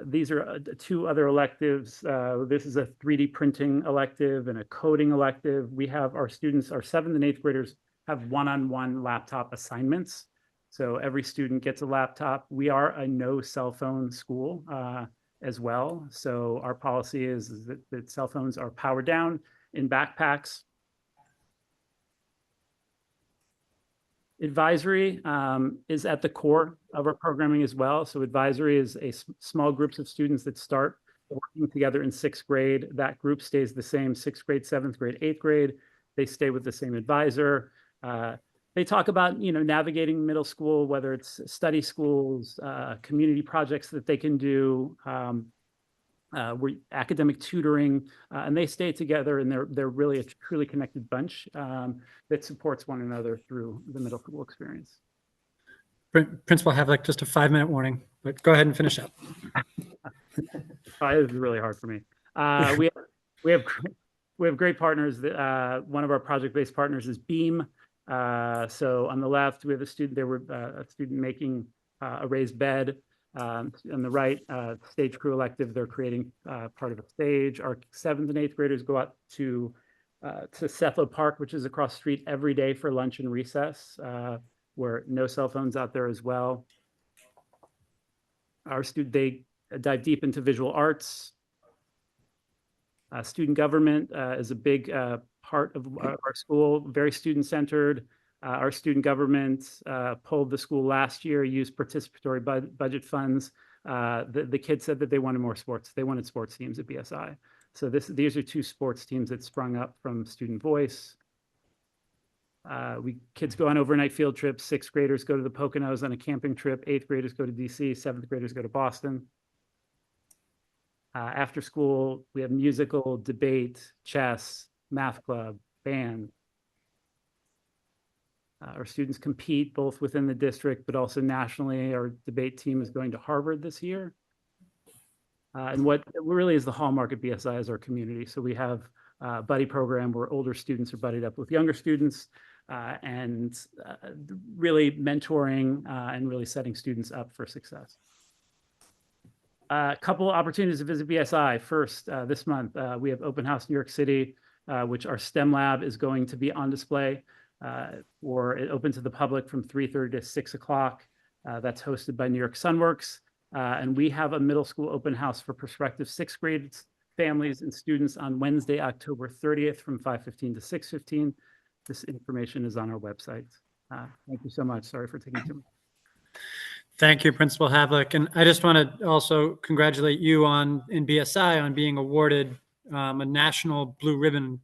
These are two other electives. This is a 3D printing elective and a coding elective. We have our students, our 7th and 8th graders, have one-on-one laptop assignments. So every student gets a laptop. We are a no cell phone school as well. So our policy is that cell phones are powered down in backpacks. Advisory is at the core of our programming as well. So advisory is a small groups of students that start working together in 6th grade. That group stays the same, 6th grade, 7th grade, 8th grade. They stay with the same advisor. They talk about, navigating middle school, whether it's study schools, community projects that they can do, academic tutoring, and they stay together, and they're really a truly connected bunch that supports one another through the middle school experience. Principal, have like just a 5-minute warning, but go ahead and finish up. This is really hard for me. We have great partners. One of our project-based partners is Beam. So on the left, we have a student. There were a student making a raised bed. On the right, stage crew elective, they're creating part of a stage. Our 7th and 8th graders go out to Cethlo Park, which is across the street every day for lunch and recess, where no cell phones out there as well. They dive deep into visual arts. Student government is a big part of our school, very student-centered. Our student government polled the school last year, used participatory budget funds. The kids said that they wanted more sports. They wanted sports teams at BSI. So these are 2 sports teams that sprung up from Student Voice. Kids go on overnight field trips. 6th graders go to the Poconos on a camping trip. 8th graders go to DC. 7th graders go to Boston. After school, we have musical, debate, chess, math club, band. Our students compete both within the district, but also nationally. Our debate team is going to Harvard this year. And what really is the hallmark at BSI is our community. So we have a buddy program where older students are buddied up with younger students and really mentoring and really setting students up for success. A couple opportunities to visit BSI. First, this month, we have Open House New York City, which our STEM lab is going to be on display. Or it open to the public from 3:30 to 6 o'clock. That's hosted by New York Sunworks. And we have a middle school open house for prospective 6th grade families and students on Wednesday, October 30th from 5:15 to 6:15. This information is on our website. Thank you so much. Sorry for taking too much. Thank you, Principal Havlick. And I just want to also congratulate you in BSI on being awarded a National Blue Ribbon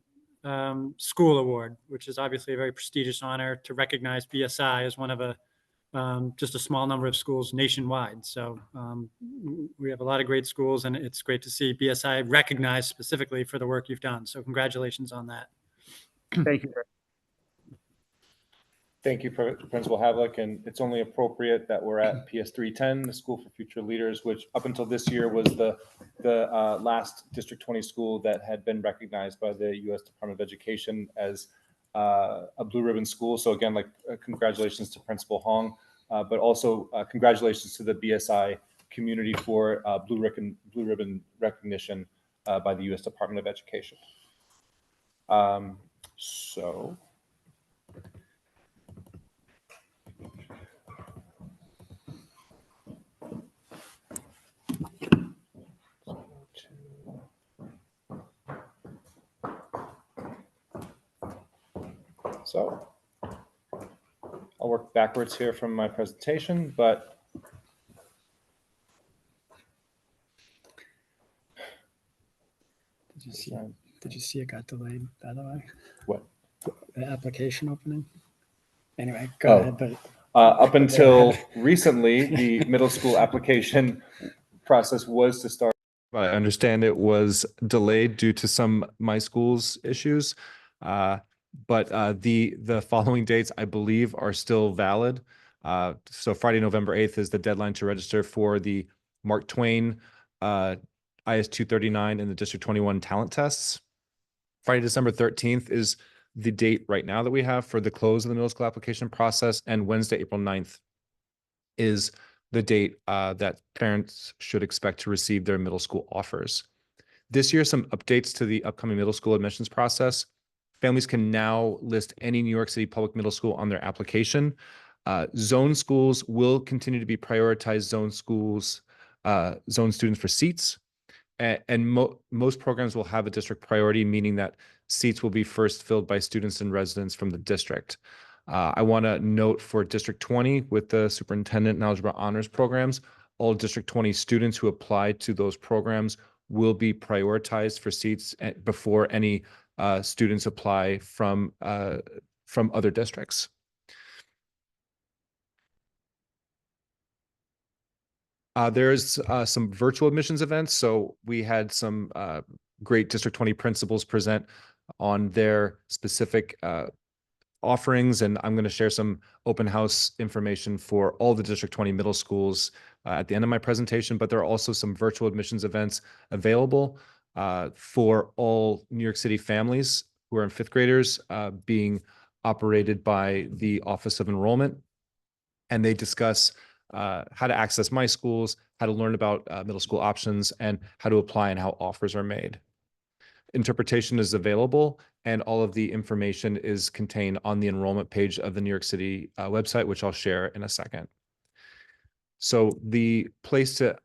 School Award, which is obviously a very prestigious honor to recognize BSI as one of just a small number of schools nationwide. So we have a lot of great schools, and it's great to see BSI recognized specifically for the work you've done. So congratulations on that. Thank you. Thank you, Principal Havlick, and it's only appropriate that we're at PS 310, the School for Future Leaders, which up until this year was the last District 20 school that had been recognized by the U.S. Department of Education as a Blue Ribbon school. So again, congratulations to Principal Hong, but also congratulations to the BSI community for Blue Ribbon recognition by the U.S. Department of Education. So I'll work backwards here from my presentation, but Did you see it got delayed, by the way? What? The application opening? Anyway, go ahead. But up until recently, the middle school application process was to start. I understand it was delayed due to some My Schools issues. But the following dates, I believe, are still valid. So Friday, November 8th is the deadline to register for the Mark Twain IS 239 and the District 21 talent tests. Friday, December 13th is the date right now that we have for the close of the middle school application process. And Wednesday, April 9th is the date that parents should expect to receive their middle school offers. This year, some updates to the upcoming middle school admissions process. Families can now list any New York City public middle school on their application. Zone schools will continue to be prioritized zone students for seats. And most programs will have a district priority, meaning that seats will be first filled by students and residents from the district. I want to note for District 20 with the Superintendent and Algebra Honors programs, all District 20 students who apply to those programs will be prioritized for seats before any students apply from other districts. There's some virtual admissions events. So we had some great District 20 principals present on their specific offerings, and I'm going to share some open house information for all the District 20 middle schools at the end of my presentation, but there are also some virtual admissions events available for all New York City families who are in 5th graders being operated by the Office of Enrollment. And they discuss how to access My Schools, how to learn about middle school options, and how to apply and how offers are made. Interpretation is available, and all of the information is contained on the enrollment page of the New York City website, which I'll share in a second. So the place to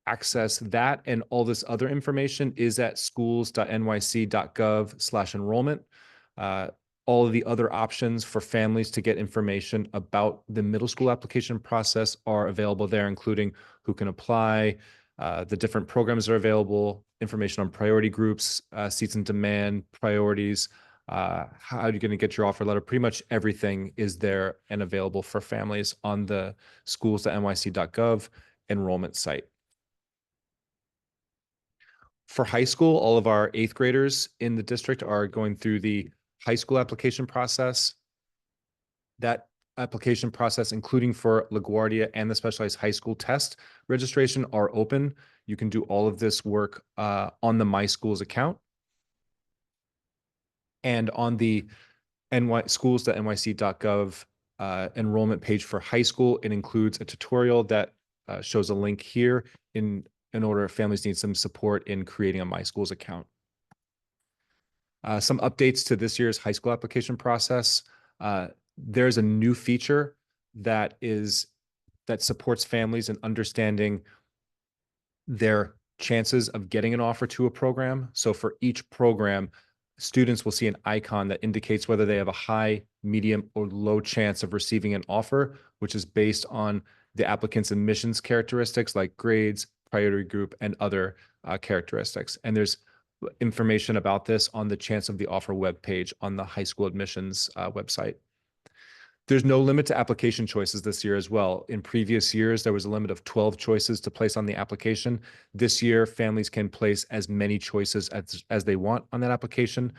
access that and all this other information is at schools.nyc.gov/enrollment. All of the other options for families to get information about the middle school application process are available there, including who can apply, the different programs that are available, information on priority groups, seats in demand, priorities, how you're going to get your offer letter. Pretty much everything is there and available for families on the schools.nyc.gov enrollment site. For high school, all of our 8th graders in the district are going through the high school application process. That application process, including for LaGuardia and the specialized high school test registration, are open. You can do all of this work on the My Schools account. And on the schools.nyc.gov enrollment page for high school, it includes a tutorial that shows a link here in order if families need some support in creating a My Schools account. Some updates to this year's high school application process. There's a new feature that supports families in understanding their chances of getting an offer to a program. So for each program, students will see an icon that indicates whether they have a high, medium, or low chance of receiving an offer, which is based on the applicant's admissions characteristics like grades, priority group, and other characteristics. And there's information about this on the Chance of the Offer webpage on the high school admissions website. There's no limit to application choices this year as well. In previous years, there was a limit of 12 choices to place on the application. This year, families can place as many choices as they want on that application,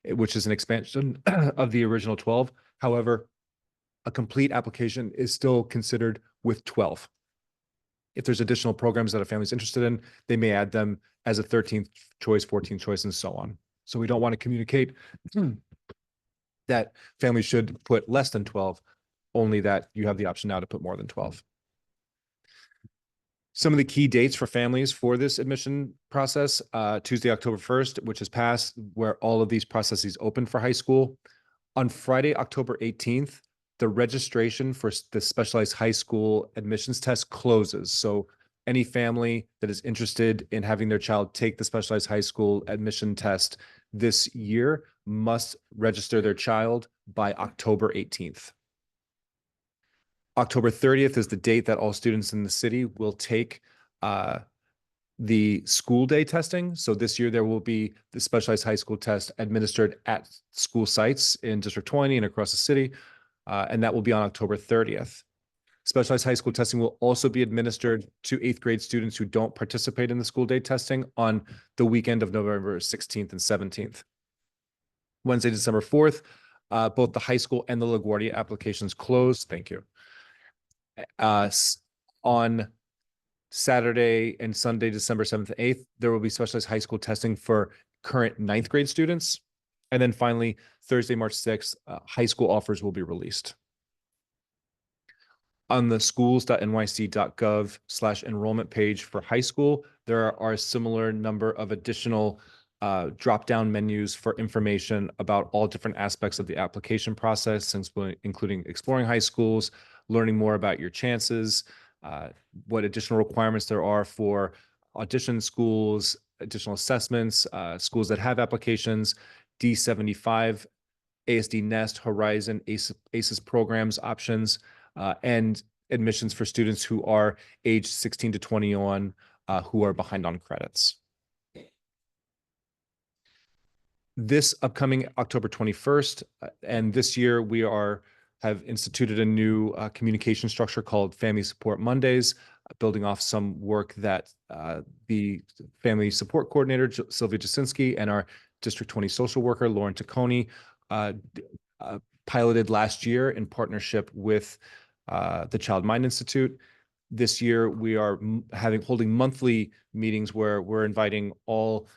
which is an expansion of the original 12. However, a complete application is still considered with 12. If there's additional programs that a family is interested in, they may add them as a 13th choice, 14th choice, and so on. So we don't want to communicate that families should put less than 12, only that you have the option now to put more than 12. Some of the key dates for families for this admission process, Tuesday, October 1st, which is passed, where all of these processes open for high school. On Friday, October 18th, the registration for the specialized high school admissions test closes. So any family that is interested in having their child take the specialized high school admission test this year must register their child by October 18th. October 30th is the date that all students in the city will take the school day testing. So this year there will be the specialized high school test administered at school sites in District 20 and across the city. And that will be on October 30th. Specialized high school testing will also be administered to 8th grade students who don't participate in the school day testing on the weekend of November 16th and 17th. Wednesday, December 4th, both the high school and the LaGuardia applications close. Thank you. On Saturday and Sunday, December 7th and 8th, there will be specialized high school testing for current 9th grade students. And then finally, Thursday, March 6th, high school offers will be released. On the schools.nyc.gov/enrollment page for high school, there are a similar number of additional drop-down menus for information about all different aspects of the application process, including exploring high schools, learning more about your chances, what additional requirements there are for audition schools, additional assessments, schools that have applications, D75, ASD Nest, Horizon, ACES programs options, and admissions for students who are age 16 to 21 who are behind on credits. This upcoming October 21st, and this year we have instituted a new communication structure called Family Support Mondays, building off some work that the Family Support Coordinator, Sylvia Jasinski, and our District 20 social worker, Lauren Tacconi, piloted last year in partnership with the Child Mind Institute. This year, we are holding monthly meetings where we're inviting all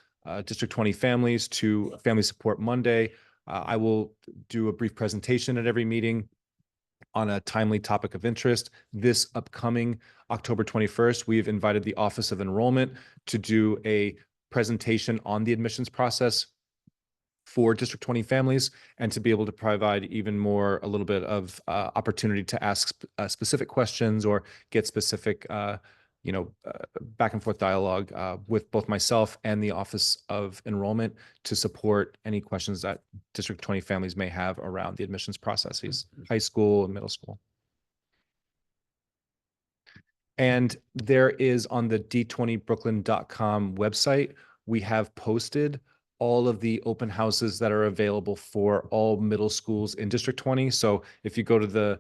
District 20 families to Family Support Monday. I will do a brief presentation at every meeting on a timely topic of interest. This upcoming October 21st, we've invited the Office of Enrollment to do a presentation on the admissions process for District 20 families, and to be able to provide even more, a little bit of opportunity to ask specific questions or get specific, back and forth dialogue with both myself and the Office of Enrollment to support any questions that District 20 families may have around the admissions processes, high school and middle school. And there is on the d20brooklyn.com website, we have posted all of the open houses that are available for all middle schools in District 20. So if you go to the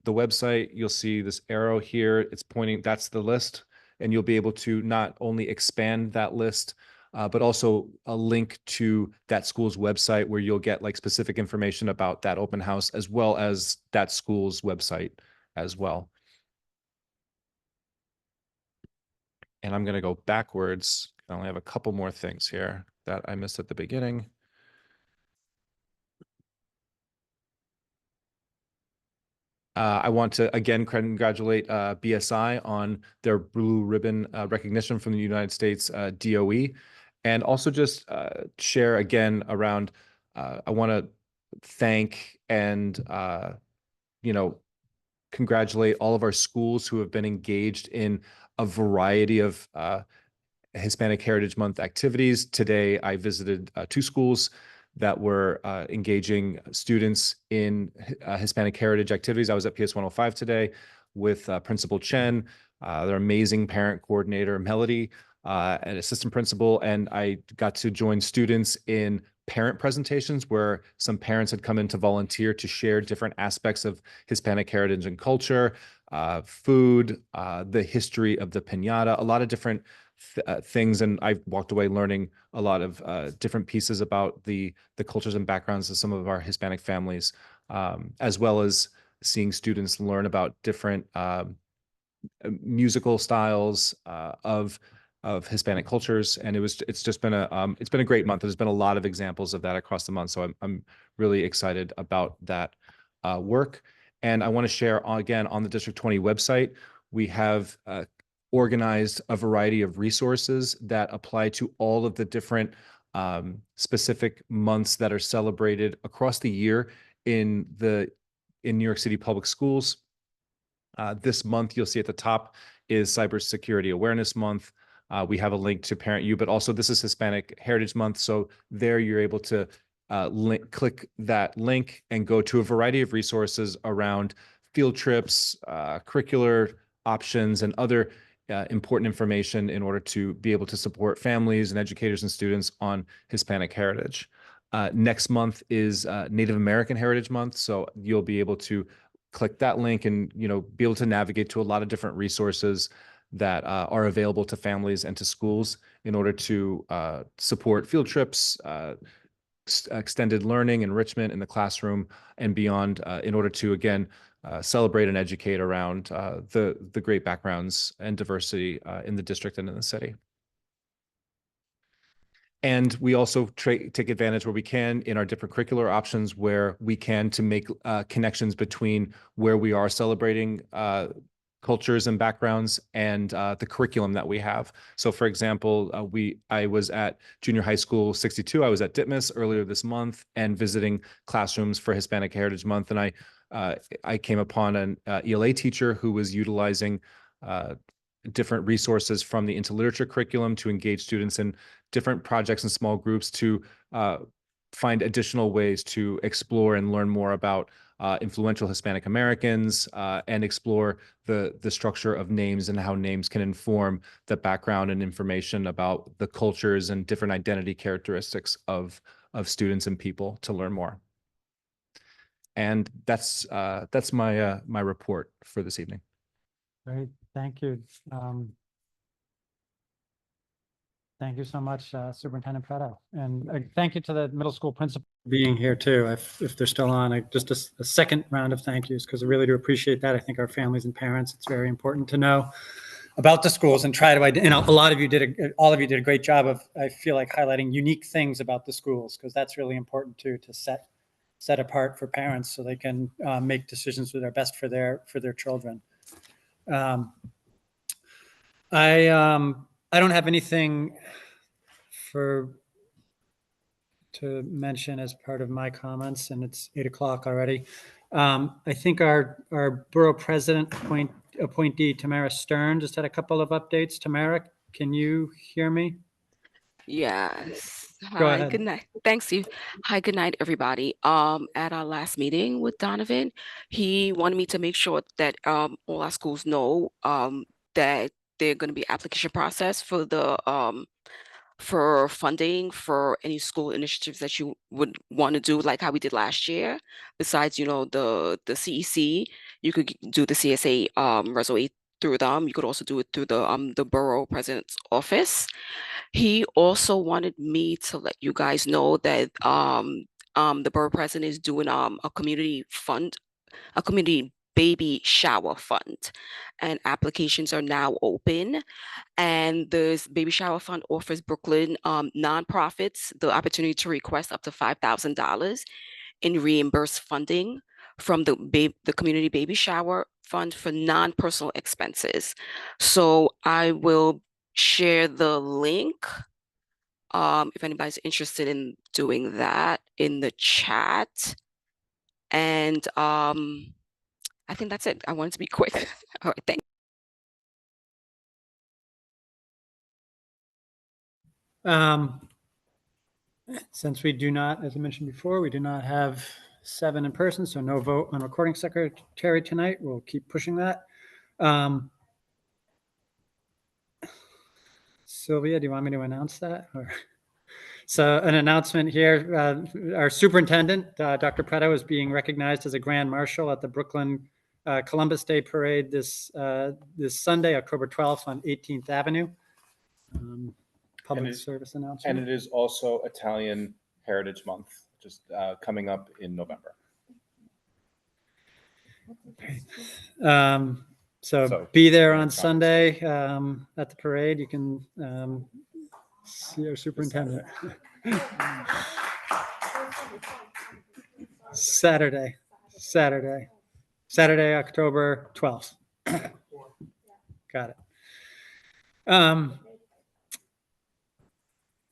website, you'll see this arrow here. It's pointing, that's the list. And you'll be able to not only expand that list, but also a link to that school's website where you'll get like specific information about that open house, as well as that school's website as well. And I'm going to go backwards. I only have a couple more things here that I missed at the beginning. I want to again congratulate BSI on their Blue Ribbon recognition from the United States DOE, and also just share again around, I want to thank and, congratulate all of our schools who have been engaged in a variety of Hispanic Heritage Month activities. Today, I visited 2 schools that were engaging students in Hispanic Heritage activities. I was at PS 105 today with Principal Chen, their amazing parent coordinator, Melody, and assistant principal. And I got to join students in parent presentations where some parents had come in to volunteer to share different aspects of Hispanic heritage and culture, food, the history of the piñata, a lot of different things. And I walked away learning a lot of different pieces about the cultures and backgrounds of some of our Hispanic families, as well as seeing students learn about different musical styles of Hispanic cultures. And it's just been a great month. There's been a lot of examples of that across the month. So I'm really excited about that work. And I want to share again on the District 20 website, we have organized a variety of resources that apply to all of the different specific months that are celebrated across the year in New York City Public Schools. This month, you'll see at the top is Cybersecurity Awareness Month. We have a link to Parent U, but also this is Hispanic Heritage Month. So there you're able to click that link and go to a variety of resources around field trips, curricular options, and other important information in order to be able to support families and educators and students on Hispanic heritage. Next month is Native American Heritage Month. So you'll be able to click that link and be able to navigate to a lot of different resources that are available to families and to schools in order to support field trips, extended learning, enrichment in the classroom and beyond, in order to, again, celebrate and educate around the great backgrounds and diversity in the district and in the city. And we also take advantage where we can in our different curricular options where we can to make connections between where we are celebrating cultures and backgrounds and the curriculum that we have. So for example, I was at Junior High School 62. I was at Ditmas earlier this month and visiting classrooms for Hispanic Heritage Month. And I came upon an ELA teacher who was utilizing different resources from the interliterature curriculum to engage students in different projects and small groups to find additional ways to explore and learn more about influential Hispanic Americans and explore the structure of names and how names can inform the background and information about the cultures and different identity characteristics of students and people to learn more. And that's my my report for this evening. Great, thank you. Thank you so much, Superintendent Preto. And thank you to the middle school principal for being here too. If they're still on, just a second round of thank yous, because I really do appreciate that. I think our families and parents, it's very important to know about the schools and try to, all of you did a great job of, I feel like, highlighting unique things about the schools, because that's really important too, to set set apart for parents so they can make decisions that are best for their children. I don't have anything to mention as part of my comments, and it's 8 o'clock already. I think our borough president appointee, Tamara Stern, just had a couple of updates. Tamara, can you hear me? Yes. Go Hi, ahead. good night. Thanks, you. Hi, good night, everybody. At our last meeting with Donovan, he wanted me to make sure that all our schools know that they're going to be application process for the for funding for any school initiatives that you would want to do, like how we did last year. Besides, the CEC, you could do the CSA Reso 8 through them. You could also do it through the borough president's office. He also wanted me to let you guys know that the borough president is doing a community baby shower fund, and applications are now open. And this baby shower fund offers Brooklyn nonprofits the opportunity to request up to $5,000 in reimbursed funding from the community baby shower fund for non-personal expenses. So I will share the link if anybody's interested in doing that in the chat. And I think that's it. I wanted to be quick. All right, thank Since we do not, as I mentioned before, we do not have 7 in person, so no vote on recording secretary tonight. We'll keep pushing that. Sylvia, do you want me to announce that? So an announcement here, our superintendent, Dr. Preto, is being recognized as a Grand Marshal at the Brooklyn Columbus Day Parade this Sunday, October 12th on 18th Avenue. Public service announcement. And it is also Italian Heritage Month, just coming up in November. So be there on Sunday at the parade. You can see our superintendent. Saturday, October 12th. Got it.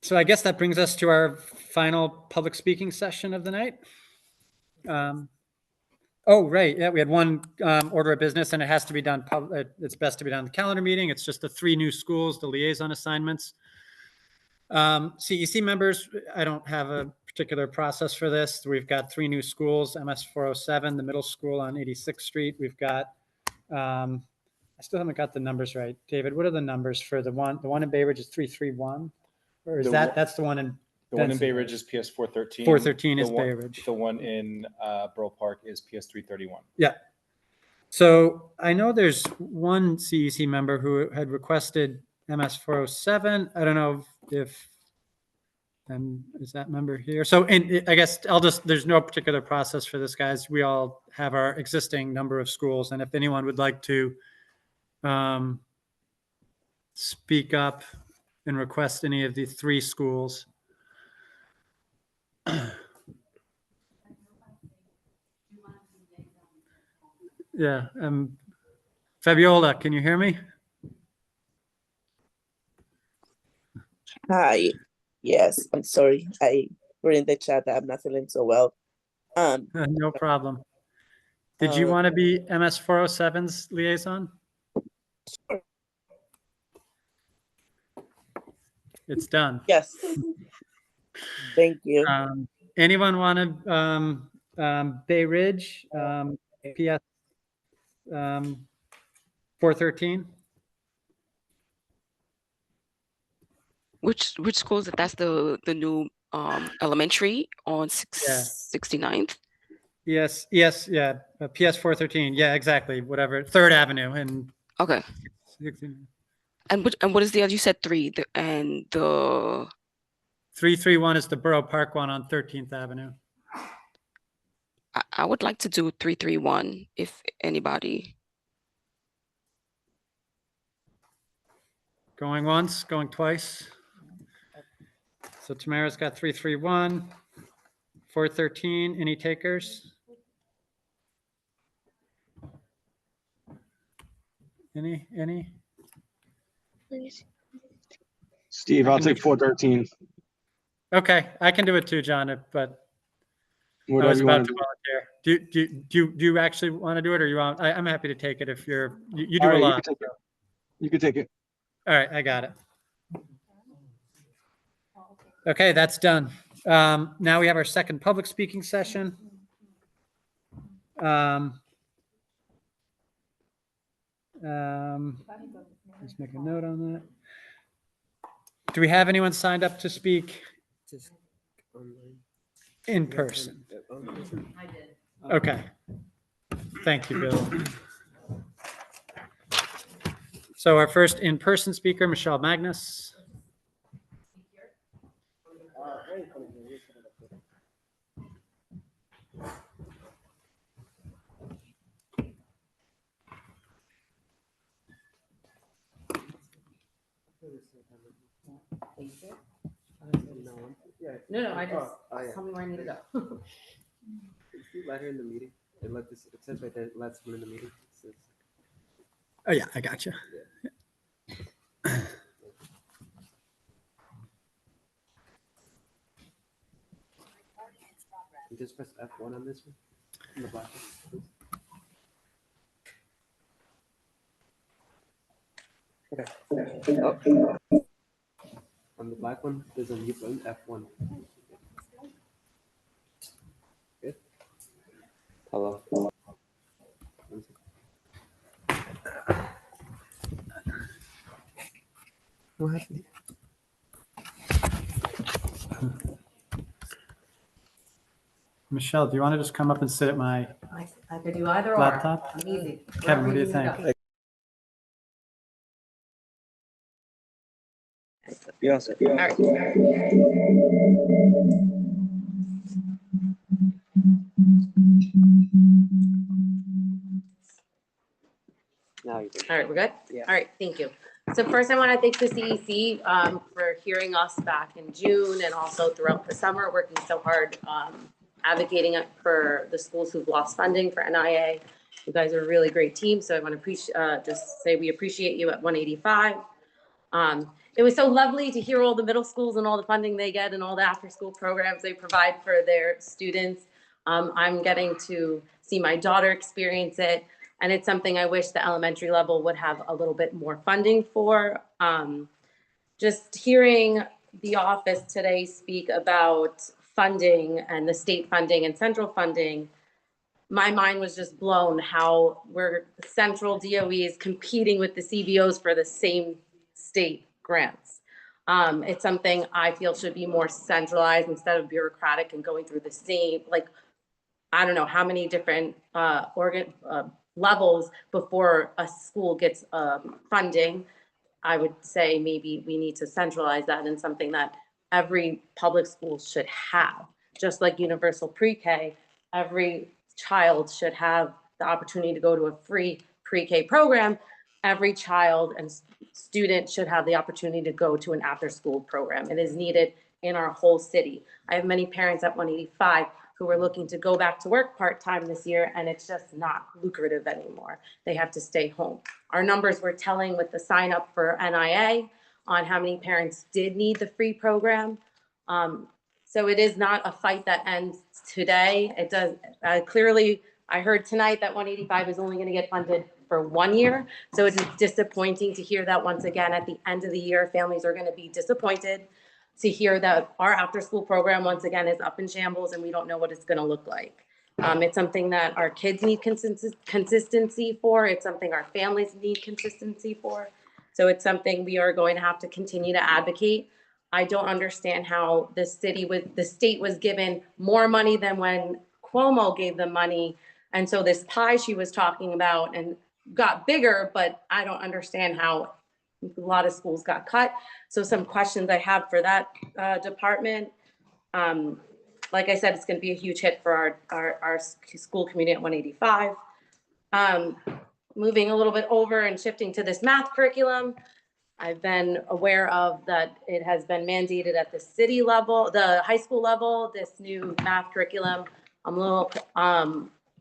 So I guess that brings us to our final public speaking session of the night. Oh, right. Yeah, we had one order of business, and it has to be done. It's best to be done in the calendar meeting. It's just the 3 new schools, the liaison assignments. CEC members, I don't have a particular process for this. We've got 3 new schools, MS 407, the middle school on 86th Street. We've got, I still haven't got the numbers right. David, what are the numbers for the one? The one in Bay Ridge is 331, or is that's the one in? The one in Bay Ridge is PS 413. 413 is Bay Ridge. The one in Borough Park is PS 331. Yeah. So I know there's one CEC member who had requested MS 407. I don't know if is that member here? So I guess there's no particular process for this, guys. We all have our existing number of schools. And if anyone would like to speak up and request any of the 3 schools. Yeah. Fabiola, can you hear me? Hi. Yes, I'm sorry. I wrote in the chat that I'm not feeling so well. No problem. Did you want to be MS 407's liaison? Sure. It's done. Yes. Thank you. Anyone want to Bay Ridge, PS 413? Which schools? That's the new elementary on 69th. Yes, yeah. PS 413. Yeah, exactly. Whatever. 3rd Avenue and. Okay. 69. And what is the other? You said 3. And the 331 is the Borough Park one on 13th Avenue. I would like to do 331 if anybody. Going once, going twice. So Tamara's got 331. 413, any takers? Any? Steve, I'll take 413. Okay, I can do it too, John, but I Whatever was you about want to to do. volunteer. Do you actually want to do it, or you want? I'm happy to take it if you do All a right, you lot. can take it. You can take it. All right, I got it. Okay, that's done. Now we have our second public speaking session. Let's make a note on that. Do we have anyone signed up to speak in person? I did. Okay. Thank you, Bill. So our first in-person speaker, Michelle Magnus. No, I just tell me where I need to go. If you let her in the meeting, it says right there, it lets her in the meeting. It says- Oh yeah, I got you. You just press F1 on this one, on the black one. Okay. Oh. On the black one, there's a mute button, F1. Good. Hello. What happened? Michelle, do you want to just come up and sit at my I could do either or. laptop? I'm easy. Kevin, what do you Wherever need think? to go. Yes. All right. Now you All right, we're good? Yeah. All right, thank you. So first I want to thank the CEC for hearing us back in June and also throughout the summer, working so hard advocating for the schools who've lost funding for NIA. You guys are a really great team, so I want to just say we appreciate you at 185. It was so lovely to hear all the middle schools and all the funding they get and all the after-school programs they provide for their students. I'm getting to see my daughter experience it, and it's something I wish the elementary level would have a little bit more funding for. Just hearing the office today speak about funding and the state funding and central funding, my mind was just blown how central DOE is competing with the CBOs for the same state grants. It's something I feel should be more centralized instead of bureaucratic and going through the same, like, I don't know how many different levels before a school gets funding. I would say maybe we need to centralize that in something that every public school should have. Just like universal pre-K, every child should have the opportunity to go to a free pre-K program. Every child and student should have the opportunity to go to an after-school program. It is needed in our whole city. I have many parents at 185 who are looking to go back to work part-time this year, and it's just not lucrative anymore. They have to stay home. Our numbers were telling with the sign up for NIA on how many parents did need the free program. So it is not a fight that ends today. It does clearly, I heard tonight that 185 is only gonna get funded for 1 year. So it is disappointing to hear that once again, at the end of the year, families are gonna be disappointed to hear that our after-school program, once again, is up in shambles and we don't know what it's gonna look like. It's something that our kids need consistency for. It's something our families need consistency for. So it's something we are going to have to continue to advocate. I don't understand how the state was given more money than when Cuomo gave them money. And so this pie she was talking about and got bigger, but I don't understand how a lot of schools got cut. So some questions I have for that department. Like I said, it's going to be a huge hit for our school community at 185. Moving a little bit over and shifting to this math curriculum. I've been aware of that it has been mandated at the city level, the high school level, this new math curriculum. I'm a little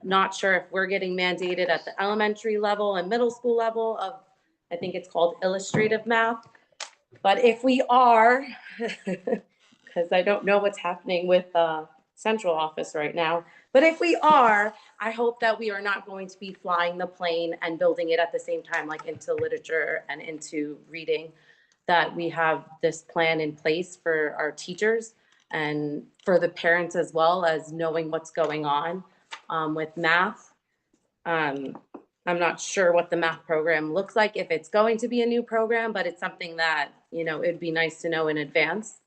not sure if we're getting mandated at the elementary level and middle school level of, I think it's called illustrative math. But if we are, because I don't know what's happening with central office right now, but if we are, I hope that we are not going to be flying the plane and building it at the same time, like into literature and into reading, that we have this plan in place for our teachers and for the parents as well as knowing what's going on with math. I'm not sure what the math program looks like, if it's going to be a new program, but it's something that, you know, it'd be nice to know in advance.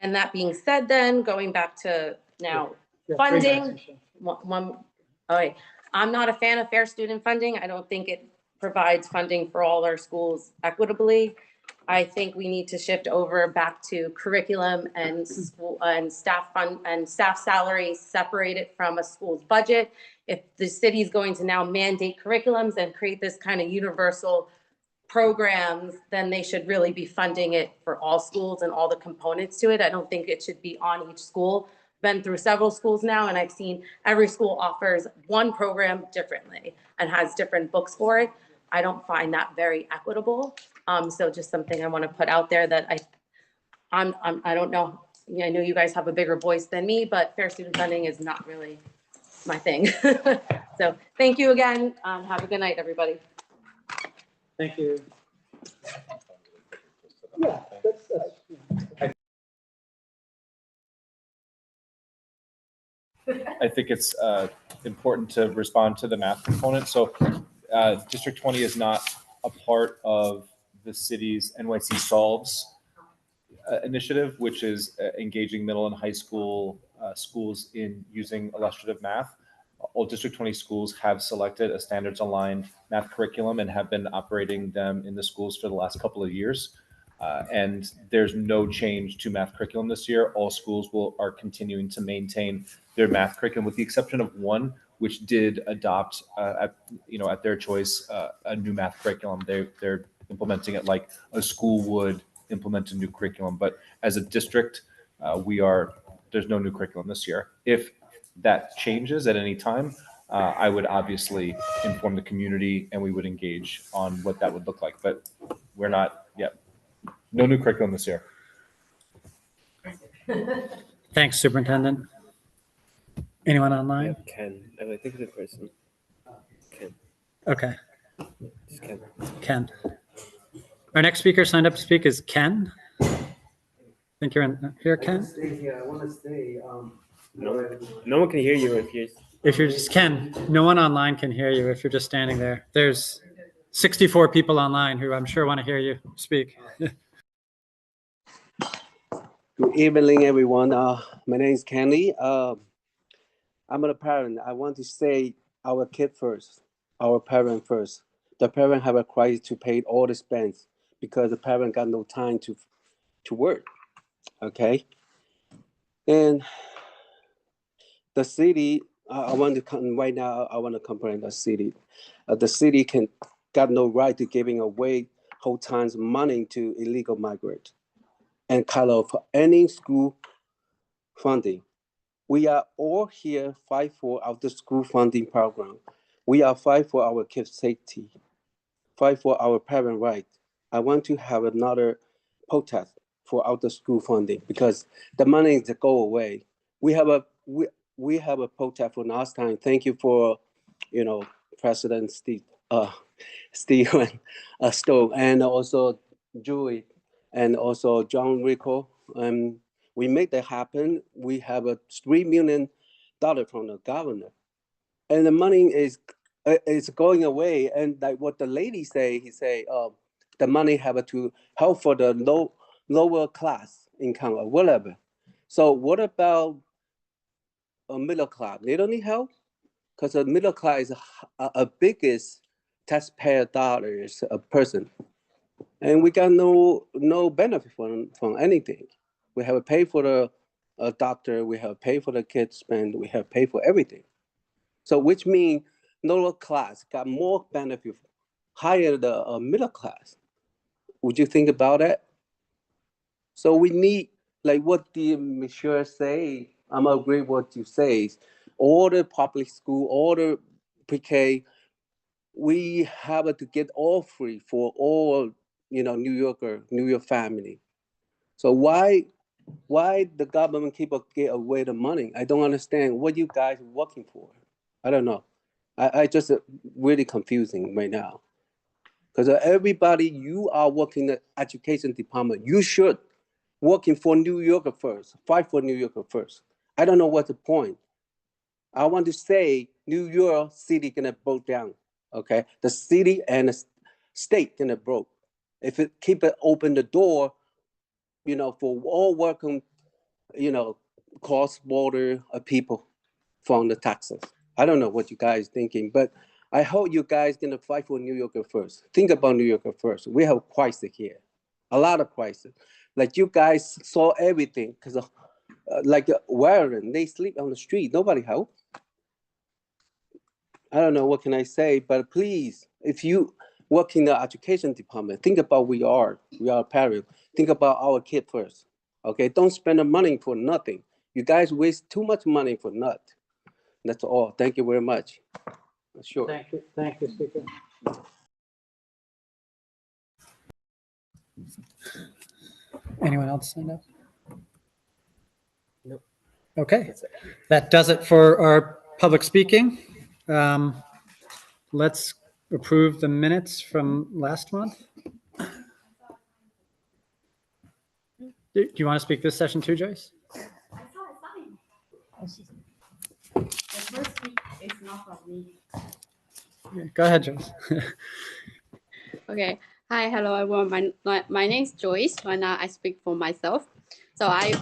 And that being said, then going back to now funding, I'm not a fan of fair student funding. I don't think it provides funding for all our schools equitably. I think we need to shift over back to curriculum and school and staff fund and staff salaries separated from a school's budget. If the city is going to now mandate curriculums and create this kind of universal programs, then they should really be funding it for all schools and all the components to it. I don't think it should be on each school. Been through several schools now, and I've seen every school offers one program differently and has different books for it. I don't find that very equitable. So just something I want to put out there that I don't know. I know you guys have a bigger voice than me, but fair student funding is not really my thing. So thank you again. Have a good night, everybody. Thank you. Yeah, I think it's important to respond to the math component. So District 20 is not a part of the city's NYC Solves initiative, which is engaging middle and high school schools in using illustrative math. All District 20 schools have selected a standards aligned math curriculum and have been operating them in the schools for the last couple of years. And there's no change to math curriculum this year. All schools are continuing to maintain their math curriculum, with the exception of one, which did adopt at their choice a new math curriculum. They're implementing it like a school would implement a new curriculum. But as a district, there's no new curriculum this year. If that changes at any time, I would obviously inform the community and we would engage on what that would look like. But we're not yet. No new curriculum this year. Thanks, Superintendent. Anyone online? Ken. I think it's a person. Ken. Okay. Just Ken. Ken. Our next speaker signed up to speak is Ken. I think you're in here, Ken. Stay here. I want to stay. No one can hear you if you're just Ken. No one online can hear you if you're just standing there. There's 64 people online who I'm sure want to hear you speak. Good evening, everyone. My name is Kenny. I'm a parent. I want to say our kid first, our parent first. The parent have a crisis to pay all the spends because the parent got no time to work. Okay, and the city. I want to come right now. I want to complain the city. The city got no right to giving away whole times money to illegal migrants and cut off any school funding. We are all here fight for after school funding program. We are fight for our kids' safety, fight for our parent right. I want to have another protest for after school funding because the money to go away. We have a protest for last time. Thank you for, President Stephen Stowe and also Julie and also John Rico. We made that happen. We have a $3 million from the governor, and the money is going away. And like what the lady say, the money have to help for the lower class income or whatever. So what about a middle class? They don't need help because the middle class is a biggest taxpayer dollars a person, and we got no benefit from anything. We have to pay for the doctor, we have to pay for the kids spend, we have to pay for everything. So which means lower class got more benefit hire the middle class. Would you think about it? So we need, like what the Monsieur say, I'm agree with what you say. All the public school, all the pre-K, we have to get all free for all, New York family. So why the government keep get away the money? I don't understand what you guys working for. I don't know. I just really confusing right now. Because everybody, you are working in the education department. You should working for New Yorker first, fight for New Yorker first. I don't know what's the point. I want to say New York City gonna broke down, okay? The city and the state gonna broke. If it keep it open the door, for all working, cross-border people from the taxes. I don't know what you guys thinking, but I hope you guys gonna fight for New Yorker first. Think about New Yorker first. We have crisis here, a lot of crisis. Like you guys saw everything because of like Warren, they sleep on the street. Nobody help. I don't know what can I say, but please, if you work in the education department, think about we are parents. Think about our kid first. Okay, don't spend the money for nothing. You guys waste too much money for nothing. That's all. Thank you very much. Sure. Thank you, Speaker. Anyone else signed up? Nope. Okay, that does it for our public speaking. Let's approve the minutes from last month. Do you want to speak this session too, Joyce? Yeah, go ahead, Joyce. Okay. Hi, hello everyone. My name is Joyce, and I speak for myself. So I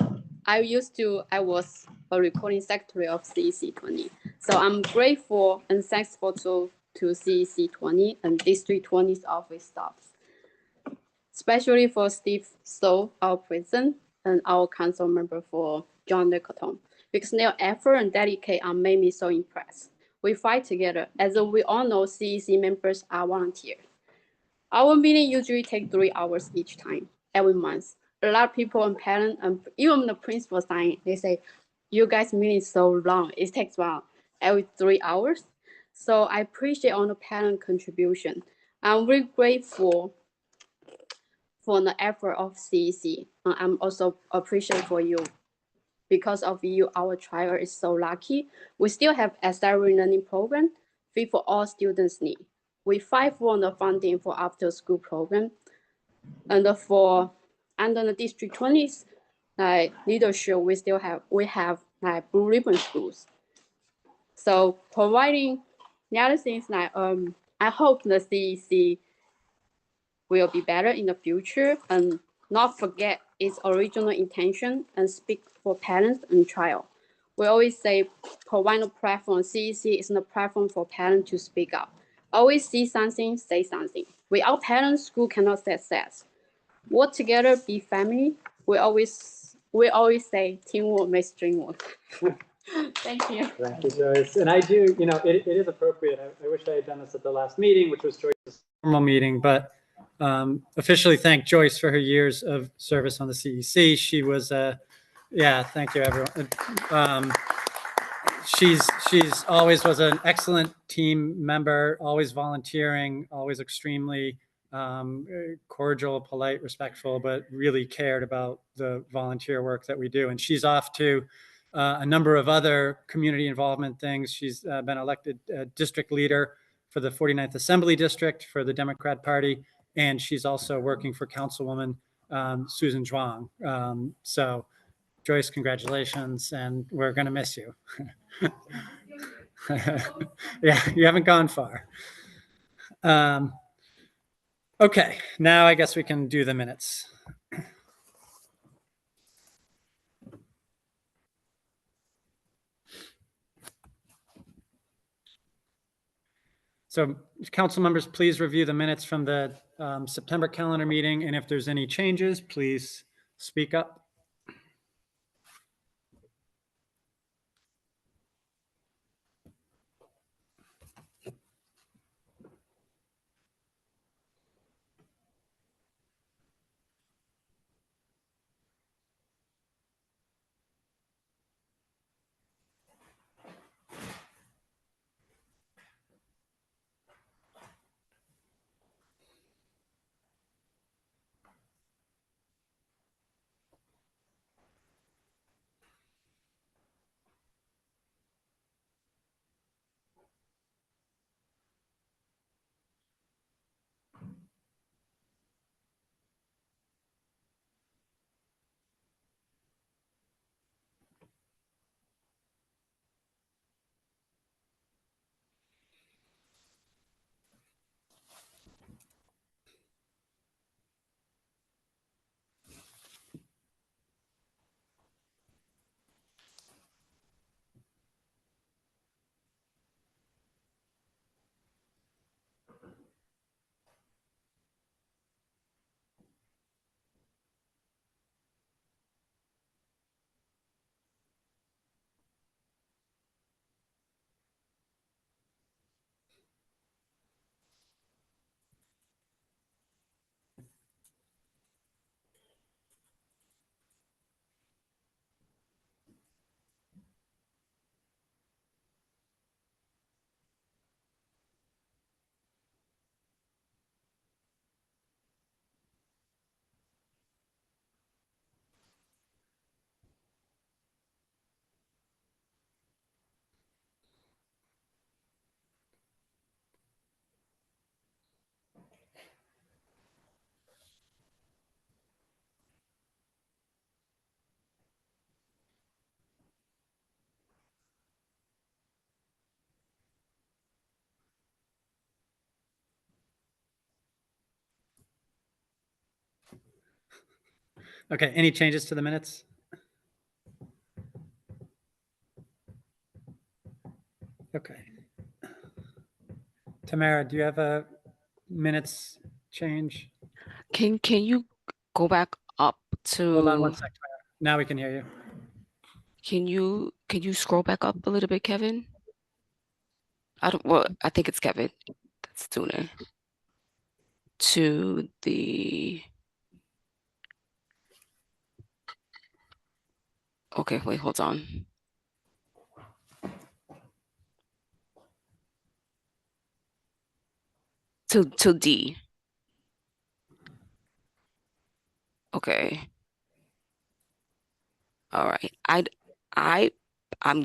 was a recording secretary of CEC 20. So I'm grateful and thankful to CEC 20 and District 20's office staffs, especially for Steve So, our president, and our council member for John Nicholton, because their effort and dedication made me so impressed. We fight together. As we all know, CEC members are volunteers. Our meeting usually take 3 hours each time, every month. A lot of people and parents and even the principal sign, they say, you guys meeting so long. It takes about every 3 hours. So I appreciate all the parent contribution. I'm really grateful for the effort of CEC. I'm also appreciative for you. Because of you, our trial is so lucky. We still have accelerated learning program fit for all students' need. We fight for the funding for after-school program, and for under the District 20's leadership, we have blue ribbon schools. So providing the other things I hope the CEC will be better in the future and not forget its original intention and speak for parents and child. We always say provide a platform. CEC is a platform for parents to speak up. Always see something, say something. Without parents, school cannot success. Work together, be family. We always say teamwork makes dream work. Thank you. Thank you, Joyce. And I do, it is appropriate. I wish I had done this at the last meeting, which was Joyce's formal meeting, but officially thank Joyce for her years of service on the CEC. She was, thank you, everyone. She's always was an excellent team member, always volunteering, always extremely cordial, polite, respectful, but really cared about the volunteer work that we do. And she's off to a number of other community involvement things. She's been elected district leader for the 49th Assembly District for the Democrat Party. And she's also working for Councilwoman Susan Zhuang. So Joyce, congratulations, and we're going to miss you. Yeah, you haven't gone far. Okay, now I guess we can do the minutes. So council members, please review the minutes from the September calendar meeting, and if there's any changes, please speak up. Okay, any changes to the minutes? Okay. Tamara, do you have a minutes change? Can you go back up Hold on one to, sec, Tamara. Now we can hear you. can you scroll back up a little bit, Kevin? I think it's Kevin that's doing it. To the, okay, wait, hold on. To D. Okay. All right.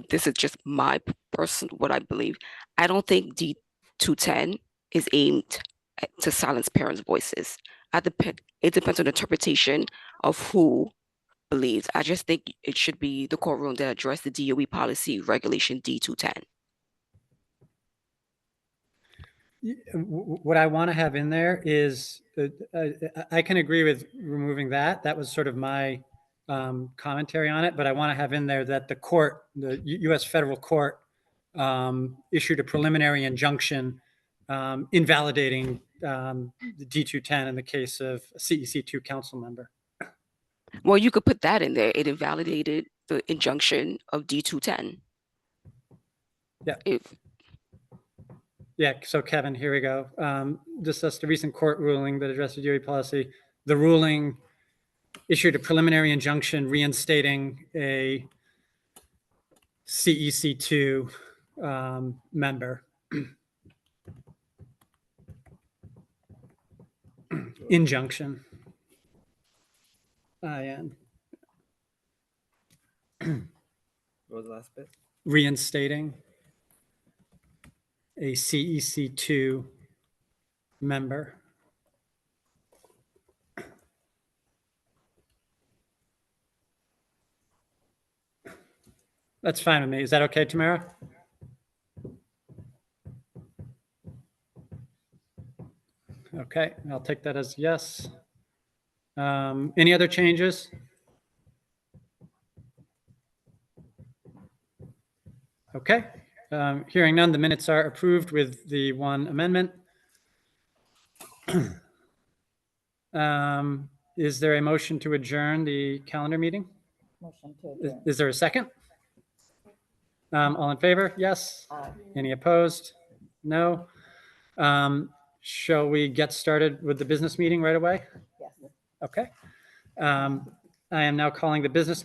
This is just my person, what I believe. I don't think D210 is aimed to silence parents' voices. It depends on the interpretation of who believes. I just think it should be the courtroom that address the DOE policy regulation D210. What I want to have in there is, I can agree with removing that. That was sort of my commentary on it, but I want to have in there that the court, the U.S. federal court, issued a preliminary injunction invalidating the D210 in the case of a CEC2 council member. Well, you could put that in there. It invalidated the injunction of D210. Yeah. Yeah, so Kevin, here we go. Discussed the recent court ruling that addressed the DOE policy. The ruling issued a preliminary injunction reinstating a CEC2 member. Injunction. And What was the last bit? reinstating a CEC2 member. That's fine with me. Is that okay, Tamara? Okay, I'll take that as yes. Any other changes? Okay, hearing none, the minutes are approved with the one amendment. Is there a motion to adjourn the calendar meeting? Motion to adjourn. Is there a second? All in favor? Yes. Any opposed? No. Shall we get started with the business meeting right away? Yes. Okay. I am now calling the business